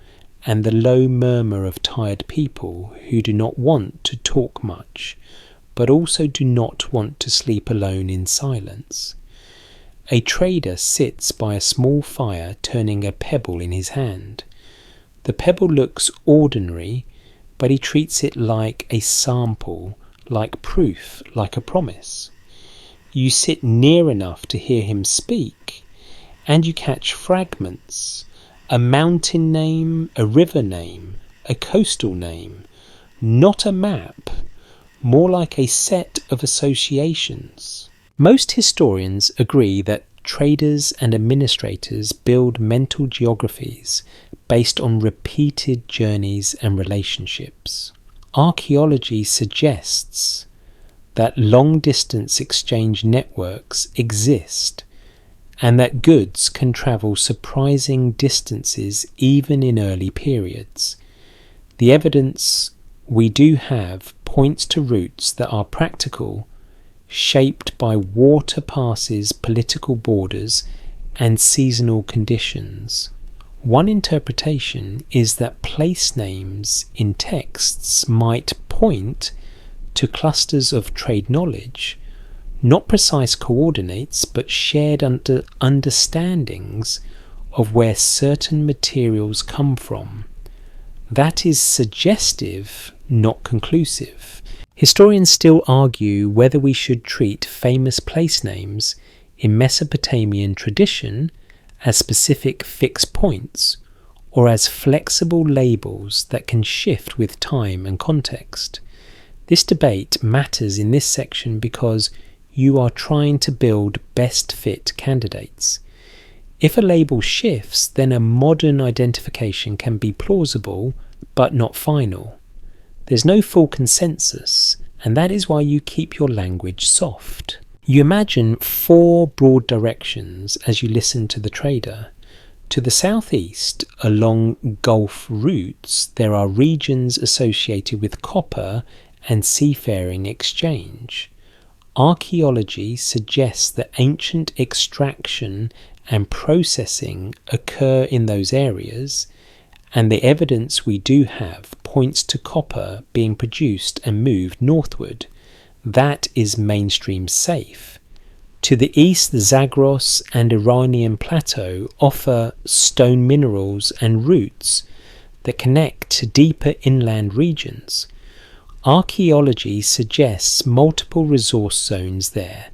and the low murmur of tired people who do not want to talk much, but also do not want to sleep alone in silence. A trader sits by a small fire turning a pebble in his hand. The pebble looks ordinary, but he treats it like a sample, like proof, like a promise. You sit near enough to hear him speak, and you catch fragments, a mountain name, a river name, a coastal name, not a map, more like a set of associations. Most historians agree that traders and administrators build mental geographies based on repeated journeys and relationships. Archaeology suggests that long-distance exchange networks exist and that goods can travel surprising distances even in early periods. The evidence we do have points to routes that are practical, shaped by water passes, political borders, and seasonal conditions. One interpretation is that place names in texts might point to clusters of trade knowledge, not precise coordinates, but shared understandings of where certain materials come from. That is suggestive, not conclusive. Historians still argue whether we should treat famous place names in Mesopotamian tradition as specific fixed points or as flexible labels that can shift with time and context. This debate matters in this section because you are trying to build best fit candidates. If a label shifts, then a modern identification can be plausible but not final. There's no full consensus, and that is why you keep your language soft. You imagine 4 broad directions as you listen to the trader. To the southeast, along Gulf routes, there are regions associated with copper and seafaring exchange. Archaeology suggests that ancient extraction and processing occur in those areas, and the evidence we do have points to copper being produced and moved northward. That is mainstream safe. To the east, the Zagros and Iranian plateau offer stone minerals and routes that connect to deeper inland regions. Archaeology suggests multiple resource zones there,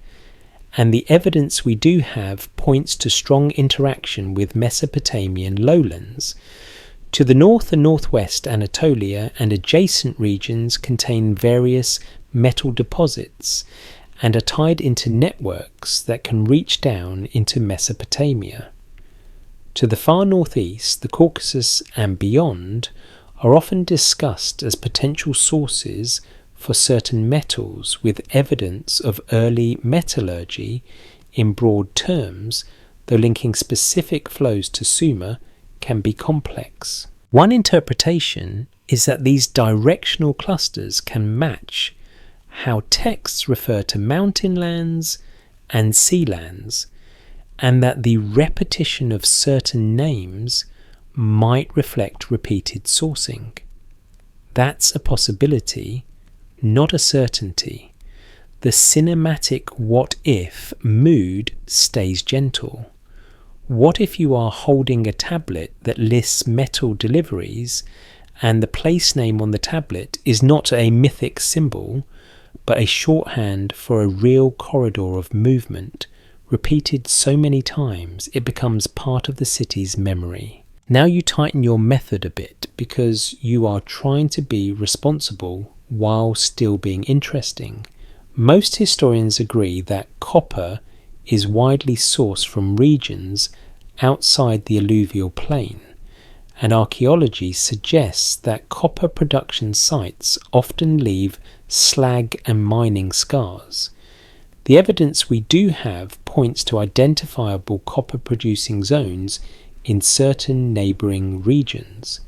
and the evidence we do have points to strong interaction with Mesopotamian lowlands. To the north and northwest, Anatolia and adjacent regions contain various metal deposits and are tied into networks that can reach down into Mesopotamia. To the far northeast, the Caucasus and beyond are often discussed as potential sources for certain metals, with evidence of early metallurgy in broad terms, though linking specific flows to Sumer can be complex. One interpretation is that these directional clusters can match how texts refer to mountain lands and sea lands, and that the repetition of certain names might reflect repeated sourcing. That's a possibility, not a certainty. The cinematic what-if mood stays gentle. What if you are holding a tablet that lists metal deliveries and the place name on the tablet is not a mythic symbol, but a shorthand for a real corridor of movement, repeated so many times it becomes part of the city's memory? Now you tighten your method a bit because you are trying to be responsible while still being interesting. Most historians agree that copper is widely sourced from regions outside the alluvial plain, and archaeology suggests that copper production sites often leave slag and mining scars. The evidence we do have points to identifiable copper producing zones in certain neighbouring regions.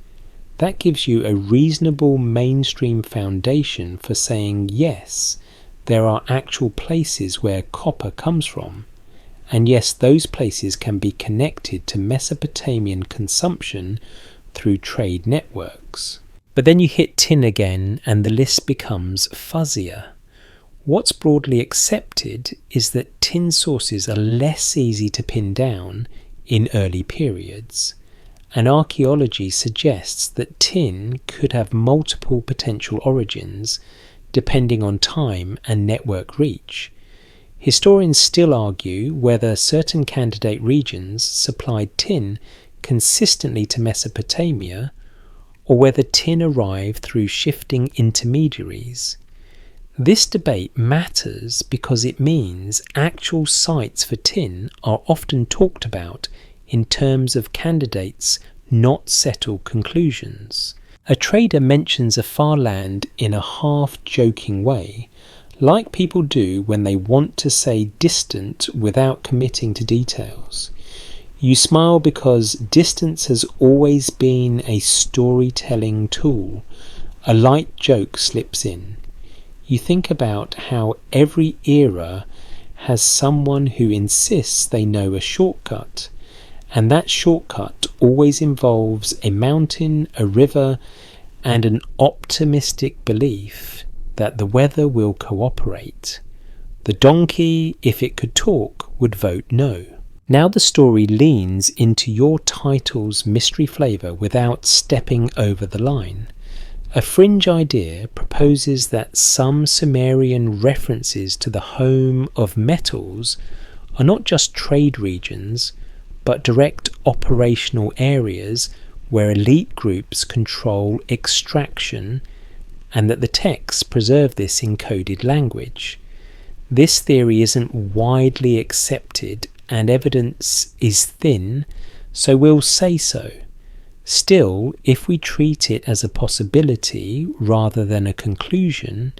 That gives you a reasonable mainstream foundation for saying yes, there are actual places where copper comes from, and yes, those places can be connected to Mesopotamian consumption through trade networks. But then you hit tin again and the list becomes fuzzier. What's broadly accepted is that tin sources are less easy to pin down in early periods, and archaeology suggests that tin could have multiple potential origins depending on time and network reach. Historians still argue whether certain candidate regions supplied tin consistently to Mesopotamia, or whether tin arrived through shifting intermediaries. This debate matters because it means actual sites for tin are often talked about in terms of candidates, not settled conclusions. A trader mentions a far land in a half-joking way, like people do when they want to say distant without committing to details. You smile because distance has always been a storytelling tool. A light joke slips in. You think about how every era has someone who insists they know a shortcut, and that shortcut always involves a mountain, a river, and an optimistic belief that the weather will cooperate. The donkey, if it could talk, would vote no. Now the story leans into your title's mystery flavour without stepping over the line. A fringe idea proposes that some Sumerian references to the home of metals are not just trade regions, but direct operational areas where elite groups control extraction, and that the texts preserve this in coded language. This theory isn't widely accepted and evidence is thin, so we'll say so. Still, if we treat it as a possibility rather than a conclusion,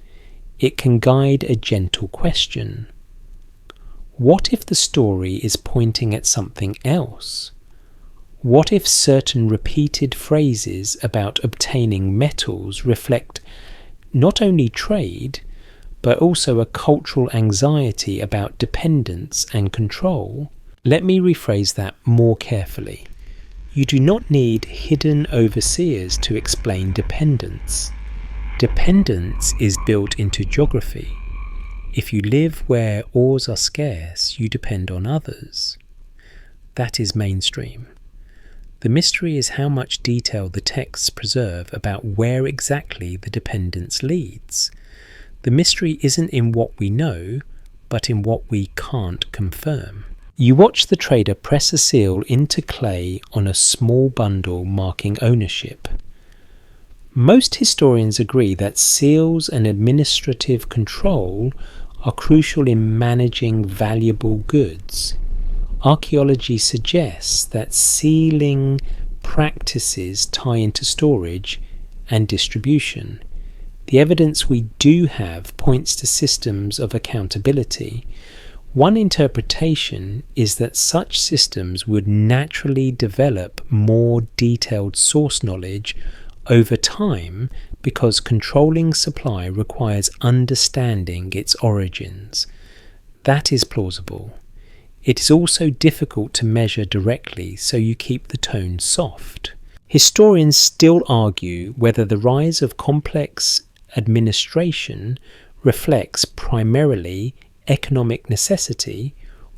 it can guide a gentle question. What if the story is pointing at something else? What if certain repeated phrases about obtaining metals reflect not only trade, but also a cultural anxiety about dependence and control? Let me rephrase that more carefully. You do not need hidden overseers to explain dependence. Dependence is built into geography. If you live where ores are scarce, you depend on others. That is mainstream. The mystery is how much detail the texts preserve about where exactly the dependence leads. The mystery isn't in what we know, but in what we can't confirm. You watch the trader press a seal into clay on a small bundle marking ownership. Most historians agree that seals and administrative control are crucial in managing valuable goods. Archaeology suggests that sealing practices tie into storage and distribution. The evidence we do have points to systems of accountability. One interpretation is that such systems would naturally develop more detailed source knowledge over time because controlling supply requires understanding its origins. That is plausible. It is also difficult to measure directly, so you keep the tone soft. Historians still argue whether the rise of complex administration reflects primarily economic necessity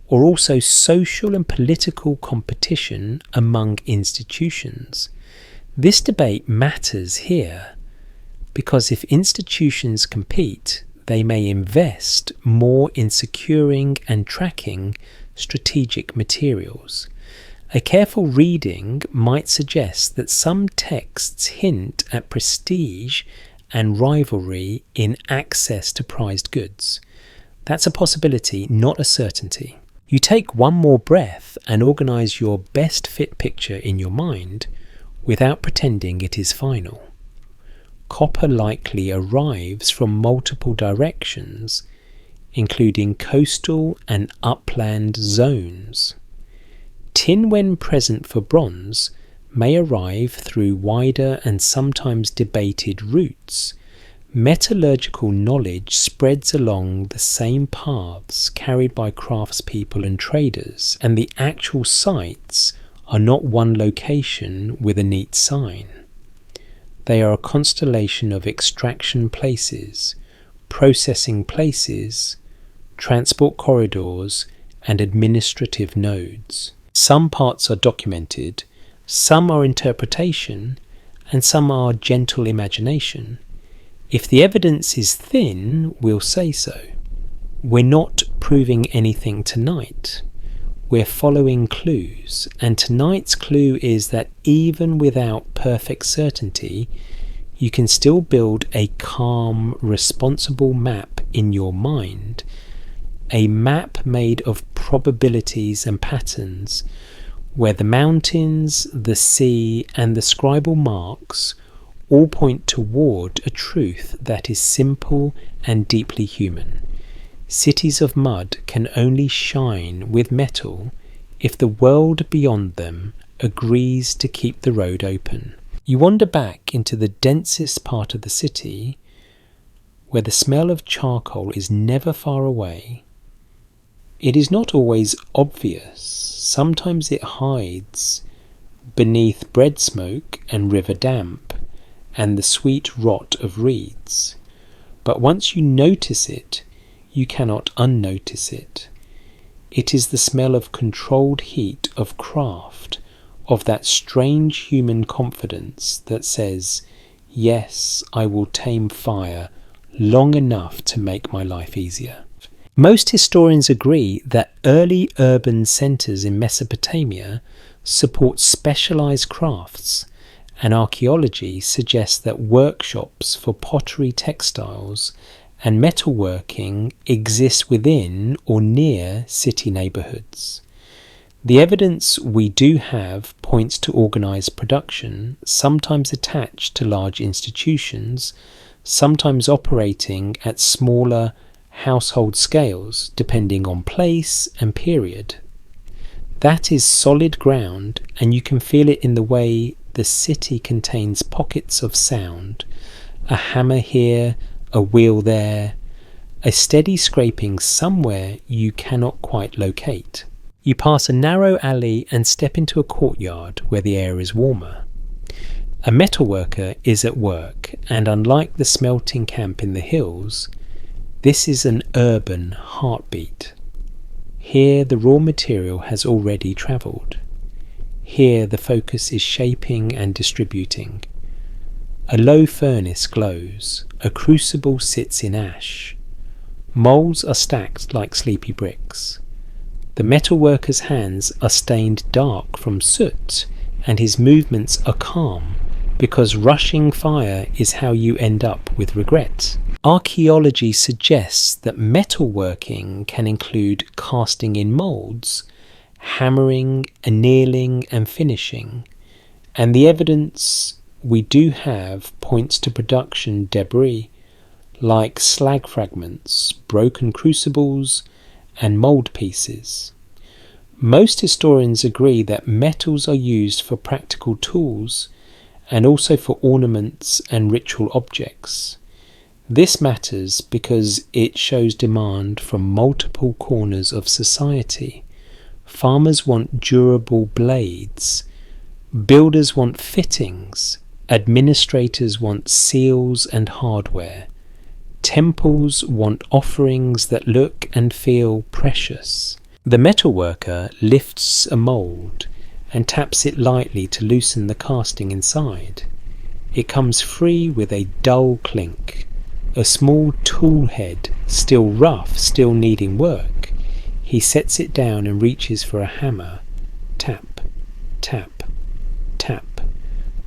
or also social and political competition among institutions. This debate matters here because if institutions compete, they may invest more in securing and tracking strategic materials. A careful reading might suggest that some texts hint at prestige and rivalry in access to prized goods. That's a possibility, not a certainty. You take one more breath and organise your best fit picture in your mind without pretending it is final. Copper likely arrives from multiple directions, including coastal and upland zones. Tin, when present for bronze, may arrive through wider and sometimes debated routes. Metallurgical knowledge spreads along the same paths carried by craftspeople and traders, and the actual sites are not one location with a neat sign. They are a constellation of extraction places, processing places, transport corridors, and administrative nodes. Some parts are documented, some are interpretation, and some are gentle imagination. If the evidence is thin, we'll say so. We're not proving anything tonight. we're following clues, and tonight's clue is that even without perfect certainty, you can still build a calm, responsible map in your mind, a map made of probabilities and patterns, where the mountains, the sea, and the scribal marks all point toward a truth that is simple and deeply human. Cities of mud can only shine with metal if the world beyond them agrees to keep the road open. You wander back into the densest part of the city, where the smell of charcoal is never far away. It is not always obvious. Sometimes it hides beneath bread smoke and river damp and the sweet rot of reeds. But once you notice it, you cannot unnotice it. It is the smell of controlled heat, of craft, of that strange human confidence that says, yes, I will tame fire long enough to make my life easier. Most historians agree that early urban centres in Mesopotamia support specialised crafts, and archaeology suggests that workshops for pottery, textiles and metalworking exist within or near city neighbourhoods. The evidence we do have points to organised production, sometimes attached to large institutions, sometimes operating at smaller household scales, depending on place and period. That is solid ground, and you can feel it in the way the city contains pockets of sound, a hammer here, a wheel there, a steady scraping somewhere you cannot quite locate. You pass a narrow alley and step into a courtyard where the air is warmer. A metalworker is at work, and unlike the smelting camp in the hills, this is an urban heartbeat. Here the raw material has already travelled. Here the focus is shaping and distributing. A low furnace glows. A crucible sits in ash. Moulds are stacked like sleepy bricks. The metalworker's hands are stained dark from soot, and his movements are calm, because rushing fire is how you end up with regret. Archaeology suggests that metalworking can include casting in moulds, hammering, annealing and finishing, and the evidence we do have points to production debris like slag fragments, broken crucibles and mould pieces. Most historians agree that metals are used for practical tools and also for ornaments and ritual objects. This matters because it shows demand from multiple corners of society. Farmers want durable blades, builders want fittings, administrators want seals and hardware, temples want offerings that look and feel precious. The metalworker lifts a mould and taps it lightly to loosen the casting inside. It comes free with a dull clink. A small tool head, still rough, still needing work. He sets it down and reaches for a hammer. Tap, tap, tap.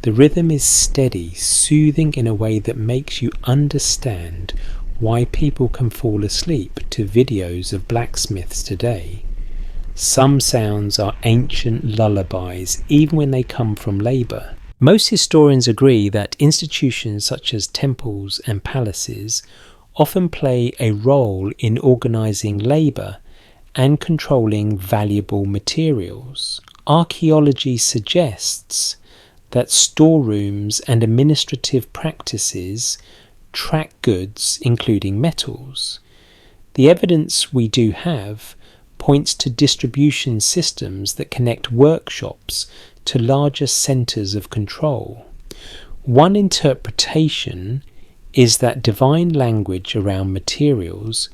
The rhythm is steady, soothing in a way that makes you understand why people can fall asleep to videos of blacksmiths today. Some sounds are ancient lullabies, even when they come from labour. Most historians agree that institutions such as temples and palaces often play a role in organising labour and controlling valuable materials. Archaeology suggests that storerooms and administrative practices track goods, including metals. The evidence we do have points to distribution systems that connect workshops to larger centres of control. One interpretation is that divine language around materials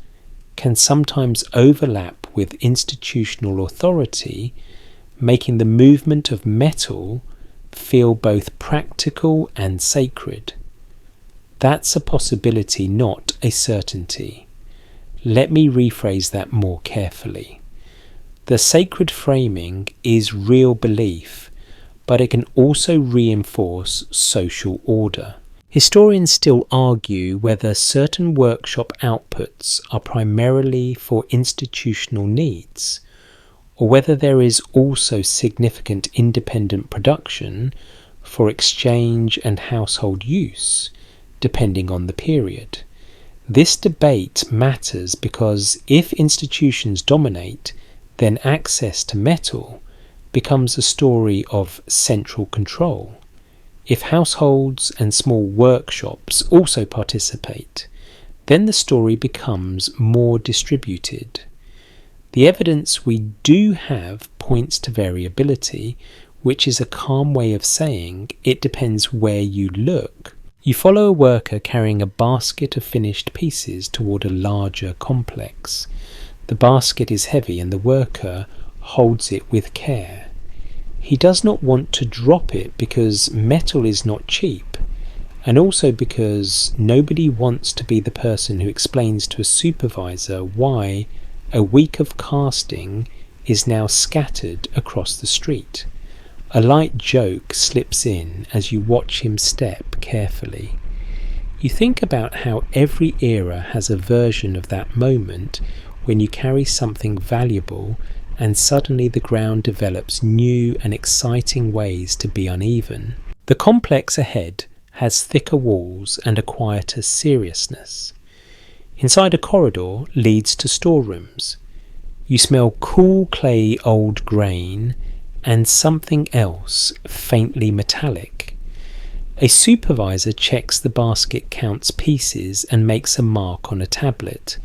can sometimes overlap with institutional authority, making the movement of metal feel both practical and sacred. That's a possibility, not a certainty. Let me rephrase that more carefully. The sacred framing is real belief, but it can also reinforce social order. Historians still argue whether certain workshop outputs are primarily for institutional needs, or whether there is also significant independent production for exchange and household use, depending on the period. This debate matters because if institutions dominate, then access to metal becomes a story of central control. If households and small workshops also participate, then the story becomes more distributed. The evidence we do have points to variability, which is a calm way of saying it depends where you look. You follow a worker carrying a basket of finished pieces toward a larger complex. The basket is heavy and the worker holds it with care. He does not want to drop it because metal is not cheap, and also because nobody wants to be the person who explains to a supervisor why a week of casting is now scattered across the street. A light joke slips in as you watch him step carefully. You think about how every era has a version of that moment when you carry something valuable and suddenly the ground develops new and exciting ways to be uneven. The complex ahead has thicker walls and a quieter seriousness. Inside a corridor leads to storerooms. You smell cool clay old grain and something else faintly metallic. A supervisor checks the basket, counts pieces and makes a mark on a tablet.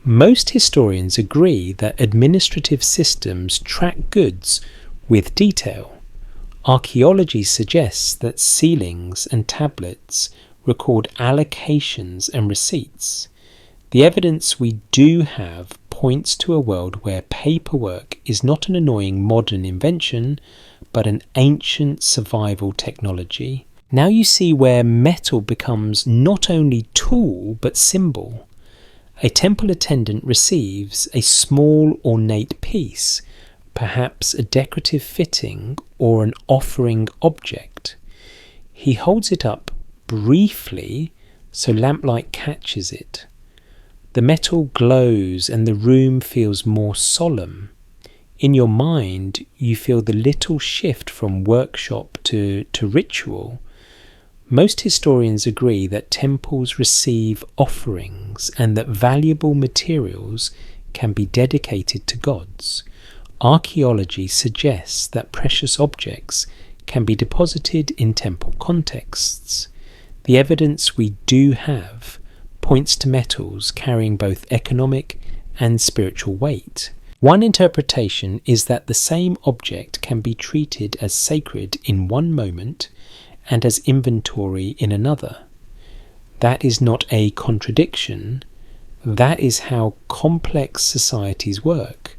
Most historians agree that administrative systems track goods with detail. Archaeology suggests that ceilings and tablets record allocations and receipts. The evidence we do have points to a world where paperwork is not an annoying modern invention, but an ancient survival technology. Now you see where metal becomes not only tool but symbol. A temple attendant receives a small ornate piece, perhaps a decorative fitting or an offering object. He holds it up briefly so lamplight catches it. The metal glows and the room feels more solemn. In your mind, you feel the little shift from workshop to ritual. Most historians agree that temples receive offerings and that valuable materials can be dedicated to gods. Archaeology suggests that precious objects can be deposited in temple contexts. The evidence we do have points to metals carrying both economic and spiritual weight. One interpretation is that the same object can be treated as sacred in one moment and as inventory in another. That is not a contradiction. That is how complex societies work.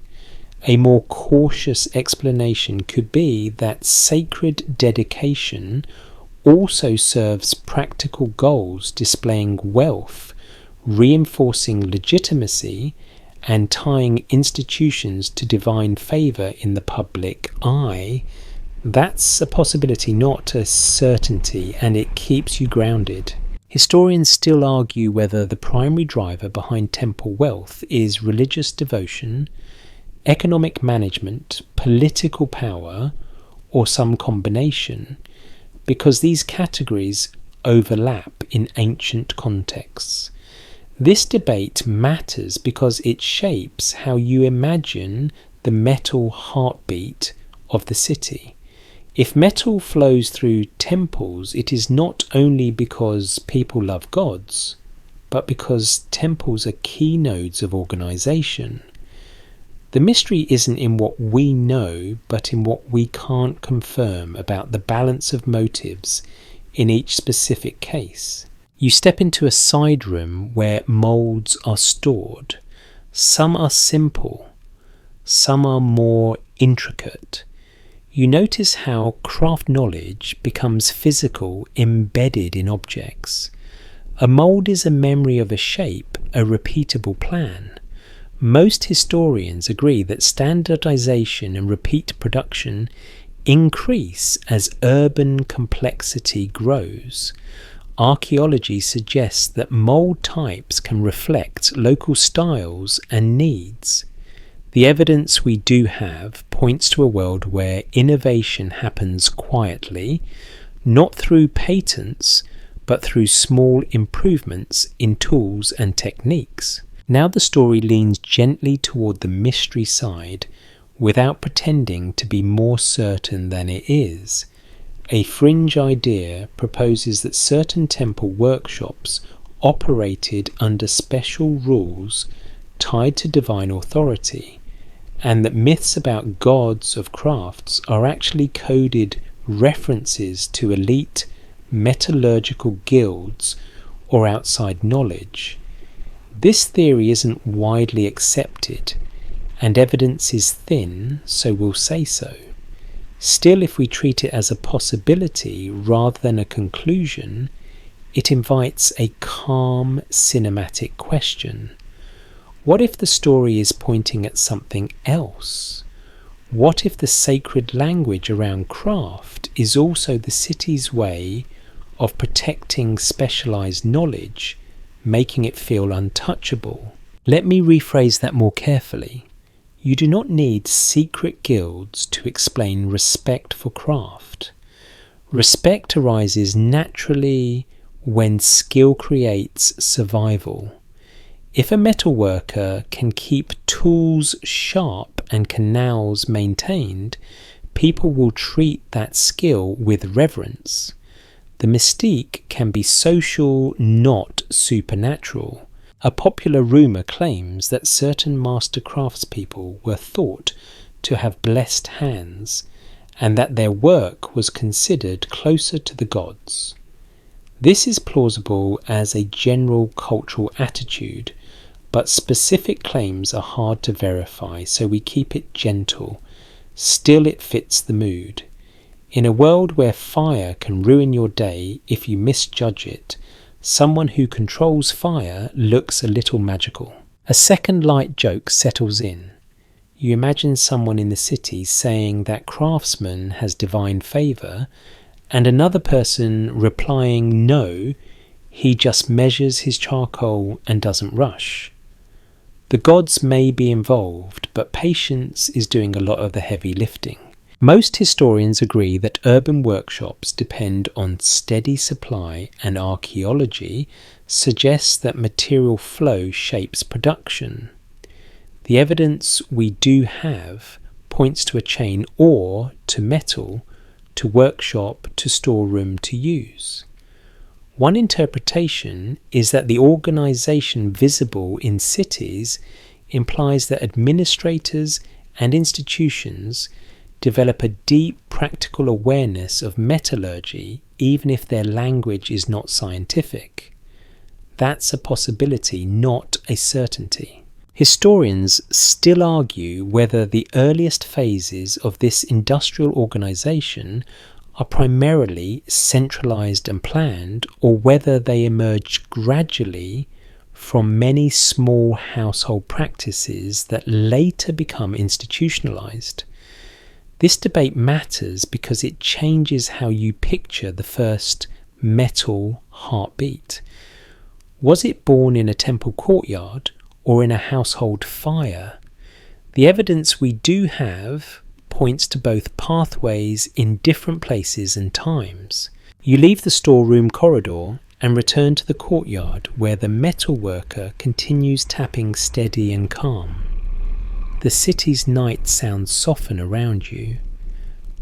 A more cautious explanation could be that sacred dedication also serves practical goals, displaying wealth, reinforcing legitimacy, and tying institutions to divine favour in the public eye. That's a possibility, not a certainty, and it keeps you grounded. Historians still argue whether the primary driver behind temple wealth is religious devotion, economic management, political power, or some combination, because these categories overlap in ancient contexts. This debate matters because it shapes how you imagine the metal heartbeat of the city. If metal flows through temples, it is not only because people love gods, but because temples are key nodes of organisation. The mystery isn't in what we know, but in what we can't confirm about the balance of motives in each specific case. You step into a side room where moulds are stored. Some are simple, some are more intricate. You notice how craft knowledge becomes physical, embedded in objects. A mould is a memory of a shape, a repeatable plan. Most historians agree that standardization and repeat production increase as urban complexity grows. Archaeology suggests that mold types can reflect local styles and needs. The evidence we do have points to a world where innovation happens quietly, not through patents, but through small improvements in tools and techniques. Now the story leans gently toward the mystery side, without pretending to be more certain than it is. A fringe idea proposes that certain temple workshops operated under special rules tied to divine authority, and that myths about gods of crafts are actually coded references to elite metallurgical guilds or outside knowledge. This theory isn't widely accepted, and evidence is thin, so we'll say so. Still, if we treat it as a possibility rather than a conclusion, it invites a calm, cinematic question. What if the story is pointing at something else? What if the sacred language around craft is also the city's way of protecting specialized knowledge, making it feel untouchable? Let me rephrase that more carefully. You do not need secret guilds to explain respect for craft. Respect arises naturally when skill creates survival. If a metalworker can keep tools sharp and canals maintained, people will treat that skill with reverence. The mystique can be social, not supernatural. A popular rumour claims that certain master craftspeople were thought to have blessed hands, and that their work was considered closer to the gods. This is plausible as a general cultural attitude, but specific claims are hard to verify, so we keep it gentle. Still, it fits the mood. In a world where fire can ruin your day if you misjudge it, someone who controls fire looks a little magical. A second light joke settles in. You imagine someone in the city saying that craftsman has divine favour, and another person replying, no, he just measures his charcoal and doesn't rush. The gods may be involved, but patience is doing a lot of the heavy lifting. Most historians agree that urban workshops depend on steady supply, and archaeology suggests that material flow shapes production. The evidence we do have points to a chain: ore to metal, to workshop, to storeroom, to use. One interpretation is that the organisation visible in cities implies that administrators and institutions develop a deep practical awareness of metallurgy, even if their language is not scientific. That's a possibility, not a certainty. Historians still argue whether the earliest phases of this industrial organisation are primarily centralised and planned, or whether they emerged gradually from many small household practices that later become institutionalised. This debate matters because it changes how you picture the first metal heartbeat. Was it born in a temple courtyard or in a household fire? The evidence we do have points to both pathways in different places and times. You leave the storeroom corridor and return to the courtyard, where the metalworker continues tapping steady and calm. The city's night sounds soften around you.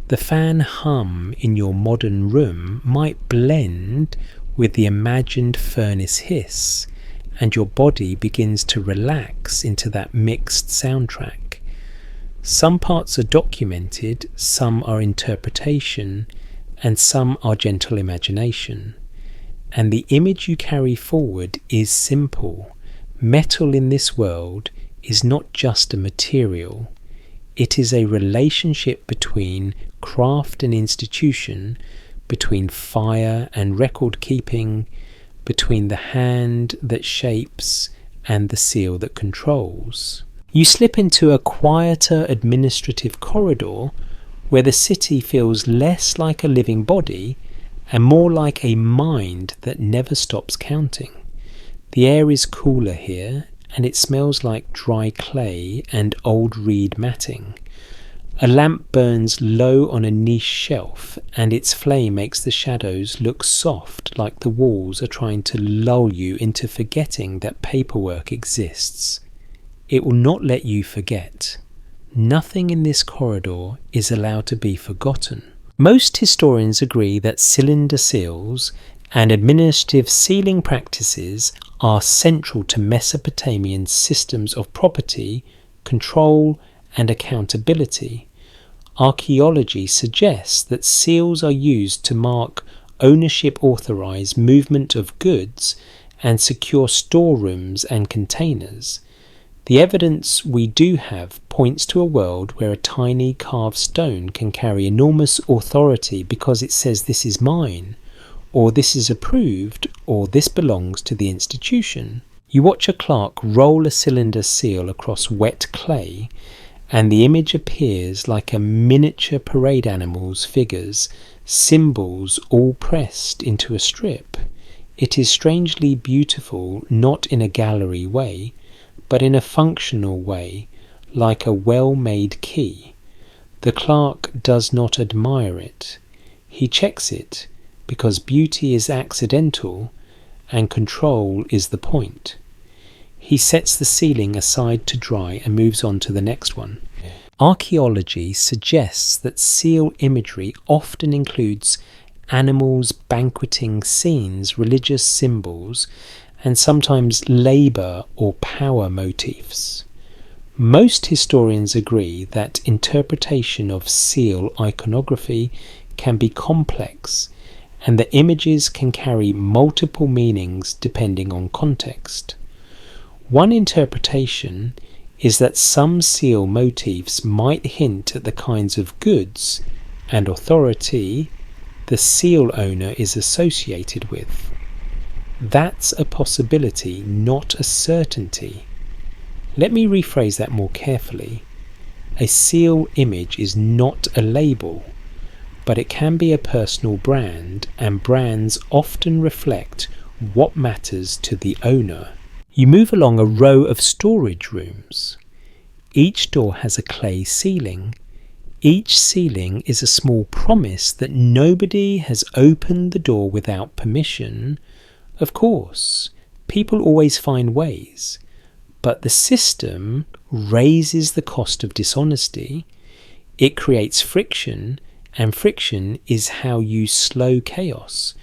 The fan hum in your modern room might blend with the imagined furnace hiss, and your body begins to relax into that mixed soundtrack. Some parts are documented, some are interpretation, and some are gentle imagination. And the image you carry forward is simple. Metal in this world is not just a material. It is a relationship between craft and institution, between fire and record keeping, between the hand that shapes and the seal that controls. You slip into a quieter administrative corridor where the city feels less like a living body and more like a mind that never stops counting. The air is cooler here, and it smells like dry clay and old reed matting. A lamp burns low on a niche shelf, and its flame makes the shadows look soft, like the walls are trying to lull you into forgetting that paperwork exists. It will not let you forget. Nothing in this corridor is allowed to be forgotten. Most historians agree that cylinder seals and administrative sealing practices are central to Mesopotamian systems of property, control, and accountability. Archaeology suggests that seals are used to mark ownership, authorize movement of goods, and secure storerooms and containers. The evidence we do have points to a world where a tiny carved stone can carry enormous authority because it says this is mine, or this is approved, or this belongs to the institution. You watch a clerk roll a cylinder seal across wet clay, and the image appears like a miniature parade animal's figures, symbols all pressed into a strip. It is strangely beautiful, not in a gallery way, but in a functional way, like a well-made key. The clerk does not admire it. He checks it, because beauty is accidental and control is the point. He sets the ceiling aside to dry and moves on to the next one. Archaeology suggests that seal imagery often includes animals, banqueting scenes, religious symbols, and sometimes labour or power motifs. Most historians agree that interpretation of seal iconography can be complex, and that images can carry multiple meanings depending on context. One interpretation is that some seal motifs might hint at the kinds of goods and authority the seal owner is associated with. That's a possibility, not a certainty. Let me rephrase that more carefully. A seal image is not a label, but it can be a personal brand, and brands often reflect what matters to the owner. You move along a row of storage rooms. Each door has a clay ceiling. Each ceiling is a small promise that nobody has opened the door without permission. Of course, people always find ways, but the system raises the cost of dishonesty. It creates friction, and friction is how you slow chaos.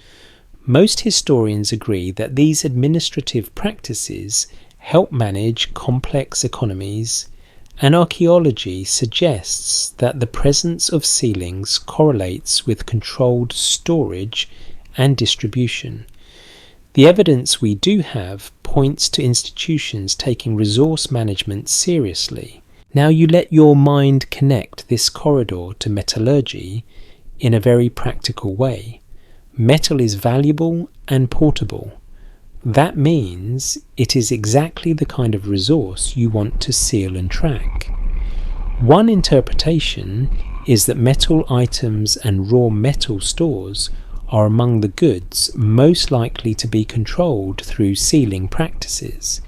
Most historians agree that these administrative practices help manage complex economies, and archaeology suggests that the presence of ceilings correlates with controlled storage and distribution. The evidence we do have points to institutions taking resource management seriously. Now you let your mind connect this corridor to metallurgy in a very practical way. Metal is valuable and portable. That means it is exactly the kind of resource you want to seal and track. One interpretation is that metal items and raw metal stores are among the goods most likely to be controlled through sealing practices.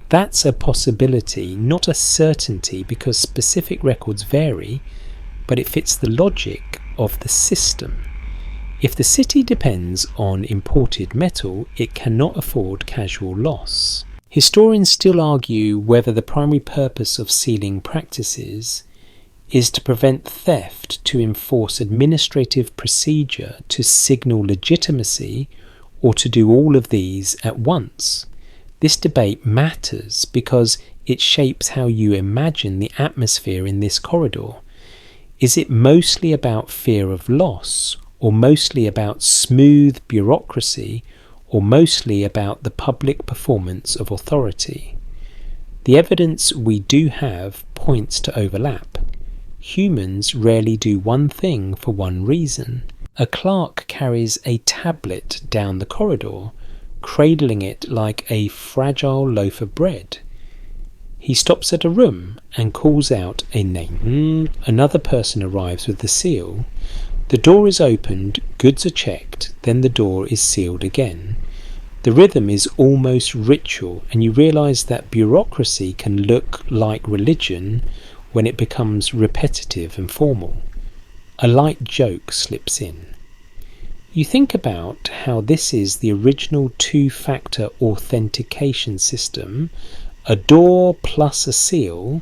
That's a possibility, not a certainty, because specific records vary, but it fits the logic of the system. If the city depends on imported metal, it cannot afford casual loss. Historians still argue whether the primary purpose of sealing practices is to prevent theft, to enforce administrative procedure, to signal legitimacy, or to do all of these at once. This debate matters because it shapes how you imagine the atmosphere in this corridor. Is it mostly about fear of loss, or mostly about smooth bureaucracy, or mostly about the public performance of authority? The evidence we do have points to overlap. Humans rarely do one thing for one reason. A clerk carries a tablet down the corridor, cradling it like a fragile loaf of bread. He stops at a room and calls out a name. Another person arrives with the seal. The door is opened, goods are checked, then the door is sealed again. The rhythm is almost ritual, and you realise that bureaucracy can look like religion when it becomes repetitive and formal. A light joke slips in. You think about how this is the original two-factor authentication system, a door plus a seal,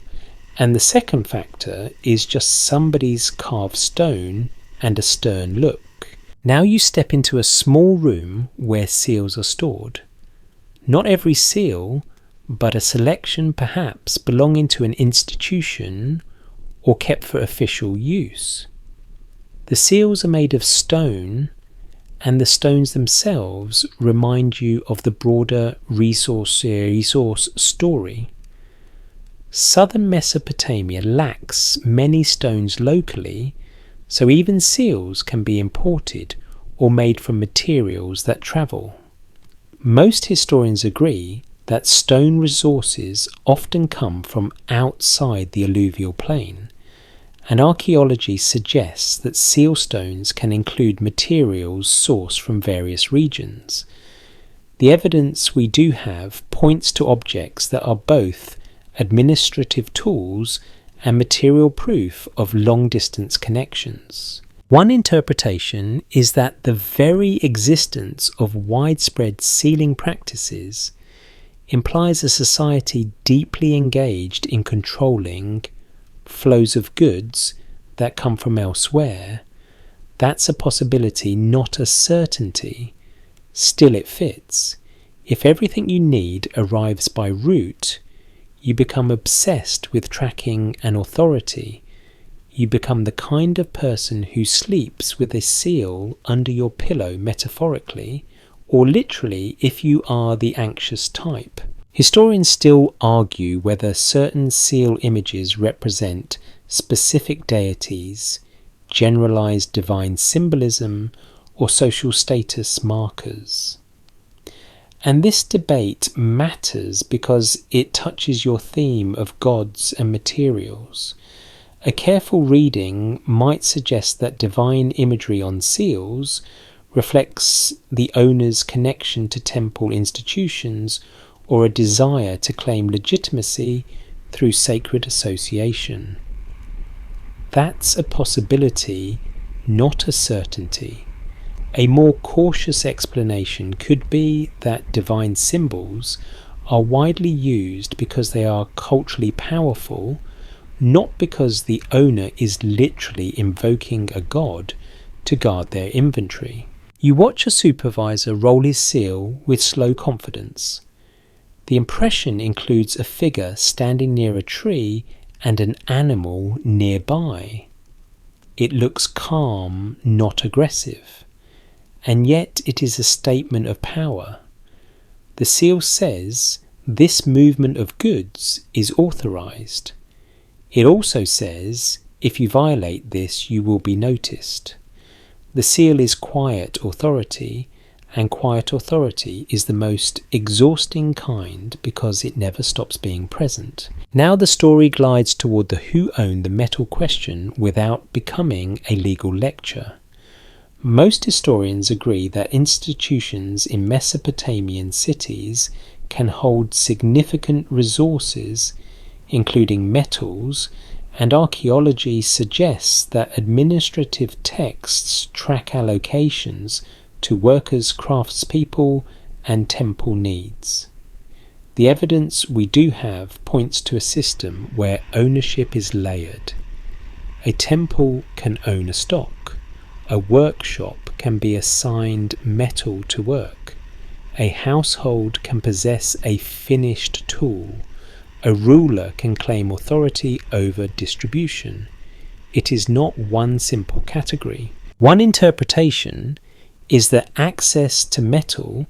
and the second factor is just somebody's carved stone and a stern look. Now you step into a small room where seals are stored. Not every seal, but a selection perhaps belonging to an institution or kept for official use. The seals are made of stone, and the stones themselves remind you of the broader resource story. Southern Mesopotamia lacks many stones locally, so even seals can be imported or made from materials that travel. Most historians agree that stone resources often come from outside the alluvial plain, and archaeology suggests that seal stones can include materials sourced from various regions. The evidence we do have points to objects that are both administrative tools and material proof of long-distance connections. One interpretation is that the very existence of widespread sealing practices implies a society deeply engaged in controlling flows of goods that come from elsewhere. That's a possibility, not a certainty. Still, it fits. If everything you need arrives by route, you become obsessed with tracking and authority. You become the kind of person who sleeps with a seal under your pillow, metaphorically, or literally if you are the anxious type. Historians still argue whether certain seal images represent specific deities, generalized divine symbolism, or social status markers. And this debate matters because it touches your theme of gods and materials. A careful reading might suggest that divine imagery on seals reflects the owner's connection to temple institutions or a desire to claim legitimacy through sacred association. That's a possibility, not a certainty. A more cautious explanation could be that divine symbols are widely used because they are culturally powerful, not because the owner is literally invoking a god to guard their inventory. You watch a supervisor roll his seal with slow confidence. The impression includes a figure standing near a tree and an animal nearby. It looks calm, not aggressive. And yet it is a statement of power. The seal says this movement of goods is authorized. It also says if you violate this you will be noticed. The seal is quiet authority, and quiet authority is the most exhausting kind because it never stops being present. Now the story glides toward the who owned the metal question without becoming a legal lecture. Most historians agree that institutions in Mesopotamian cities can hold significant resources, including metals, and archaeology suggests that administrative texts track allocations to workers, craftspeople, and temple needs. The evidence we do have points to a system where ownership is layered. A temple can own a stock. A workshop can be assigned metal to work. A household can possess a finished tool. A ruler can claim authority over distribution. It is not one simple category. One interpretation is that access to metal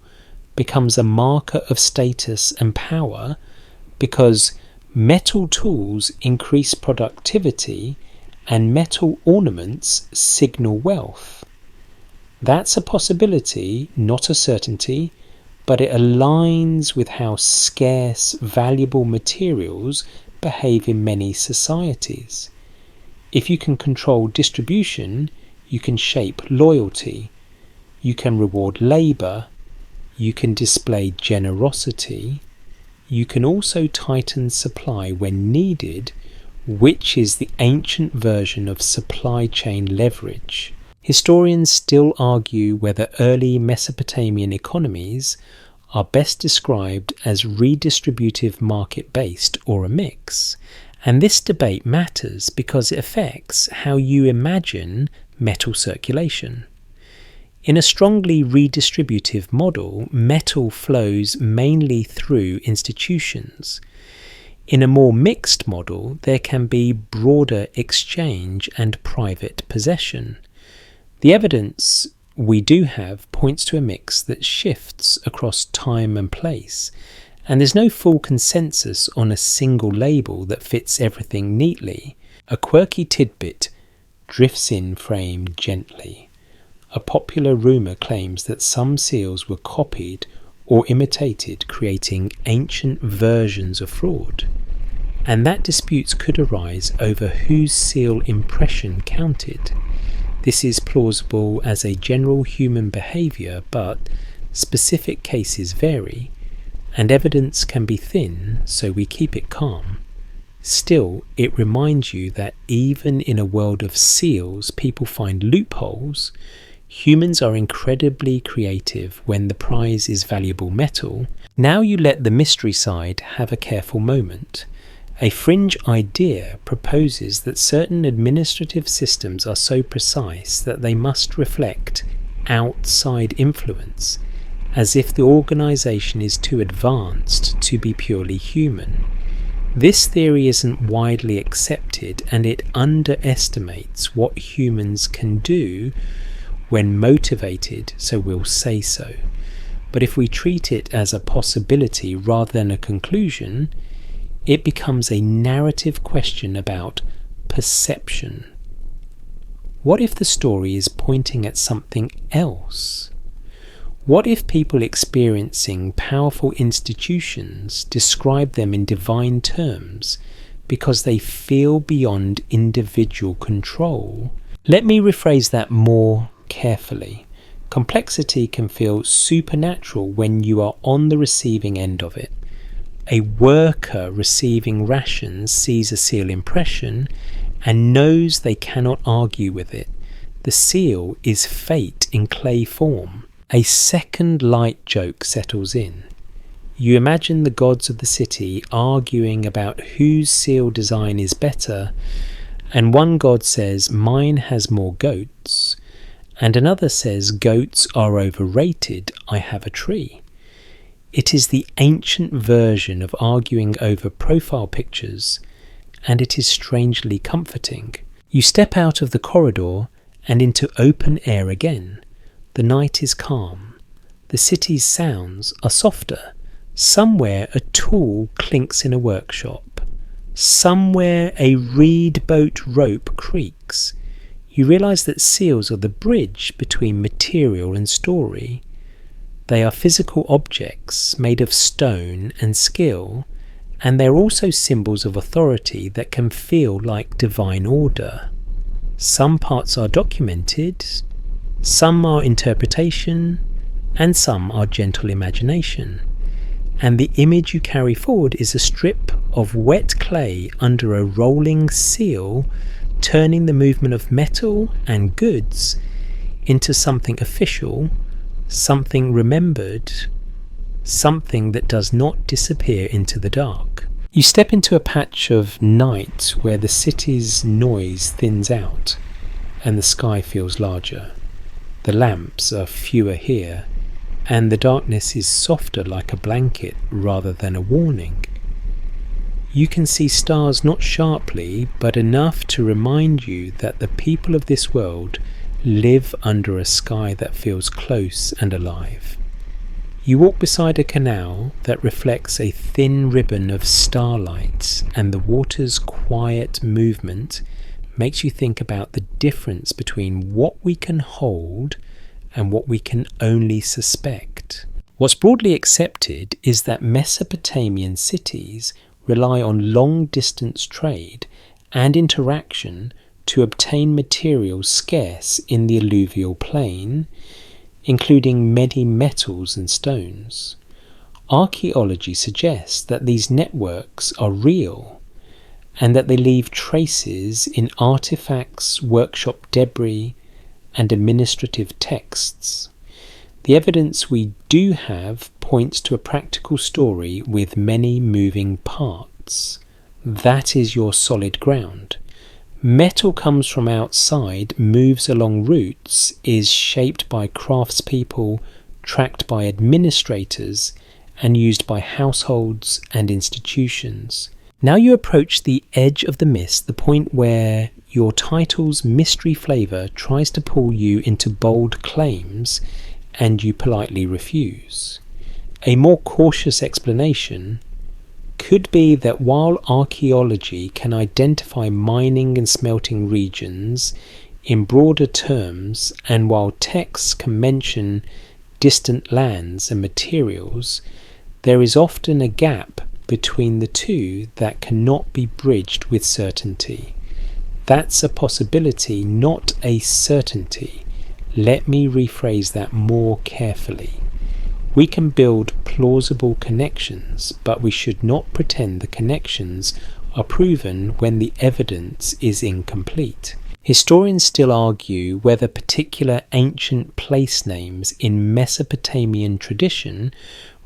becomes a marker of status and power because metal tools increase productivity and metal ornaments signal wealth. That's a possibility, not a certainty, but it aligns with how scarce, valuable materials behave in many societies. If you can control distribution, you can shape loyalty, you can reward labour, you can display generosity, you can also tighten supply when needed, which is the ancient version of supply chain leverage. Historians still argue whether early Mesopotamian economies are best described as redistributive market-based or a mix, and this debate matters because it affects how you imagine metal circulation. In a strongly redistributive model, metal flows mainly through institutions. In a more mixed model, there can be broader exchange and private possession. The evidence we do have points to a mix that shifts across time and place, and there's no full consensus on a single label that fits everything neatly. A quirky tidbit drifts in framed gently. A popular rumour claims that some seals were copied or imitated, creating ancient versions of fraud, and that disputes could arise over whose seal impression counted. This is plausible as a general human behaviour, but specific cases vary, and evidence can be thin, so we keep it calm. Still, it reminds you that even in a world of seals, people find loopholes. Humans are incredibly creative when the prize is valuable metal. Now you let the mystery side have a careful moment. A fringe idea proposes that certain administrative systems are so precise that they must reflect outside influence, as if the organisation is too advanced to be purely human. This theory isn't widely accepted, and it underestimates what humans can do when motivated, so we'll say so. But if we treat it as a possibility rather than a conclusion, it becomes a narrative question about perception. What if the story is pointing at something else? What if people experiencing powerful institutions describe them in divine terms because they feel beyond individual control? Let me rephrase that more carefully. Complexity can feel supernatural when you are on the receiving end of it. A worker receiving rations sees a seal impression and knows they cannot argue with it. The seal is fate in clay form. A second light joke settles in. You imagine the gods of the city arguing about whose seal design is better, and one god says, "Mine has more goats," and another says, "Goats are overrated, I have a tree." It is the ancient version of arguing over profile pictures, and it is strangely comforting. You step out of the corridor and into open air again. The night is calm. The city's sounds are softer. Somewhere a tool clinks in a workshop. Somewhere a reed boat rope creaks. You realise that seals are the bridge between material and story. They are physical objects made of stone and skill, and they're also symbols of authority that can feel like divine order. Some parts are documented, some are interpretation, and some are gentle imagination. And the image you carry forward is a strip of wet clay under a rolling seal, turning the movement of metal and goods into something official, something remembered, something that does not disappear into the dark. You step into a patch of night where the city's noise thins out and the sky feels larger. The lamps are fewer here, and the darkness is softer, like a blanket rather than a warning. You can see stars not sharply, but enough to remind you that the people of this world live under a sky that feels close and alive. You walk beside a canal that reflects a thin ribbon of starlight, and the water's quiet movement makes you think about the difference between what we can hold and what we can only suspect. What's broadly accepted is that Mesopotamian cities rely on long-distance trade and interaction to obtain materials scarce in the alluvial plain, including many metals and stones. Archaeology suggests that these networks are real and that they leave traces in artifacts, workshop debris, and administrative texts. The evidence we do have points to a practical story with many moving parts. That is your solid ground. Metal comes from outside, moves along routes, is shaped by craftspeople, tracked by administrators, and used by households and institutions. Now you approach the edge of the mist, the point where your title's mystery flavour tries to pull you into bold claims, and you politely refuse. A more cautious explanation could be that while archaeology can identify mining and smelting regions in broader terms, and while texts can mention distant lands and materials, there is often a gap between the two that cannot be bridged with certainty. That's a possibility, not a certainty. Let me rephrase that more carefully. We can build plausible connections, but we should not pretend the connections are proven when the evidence is incomplete. Historians still argue whether particular ancient place names in Mesopotamian tradition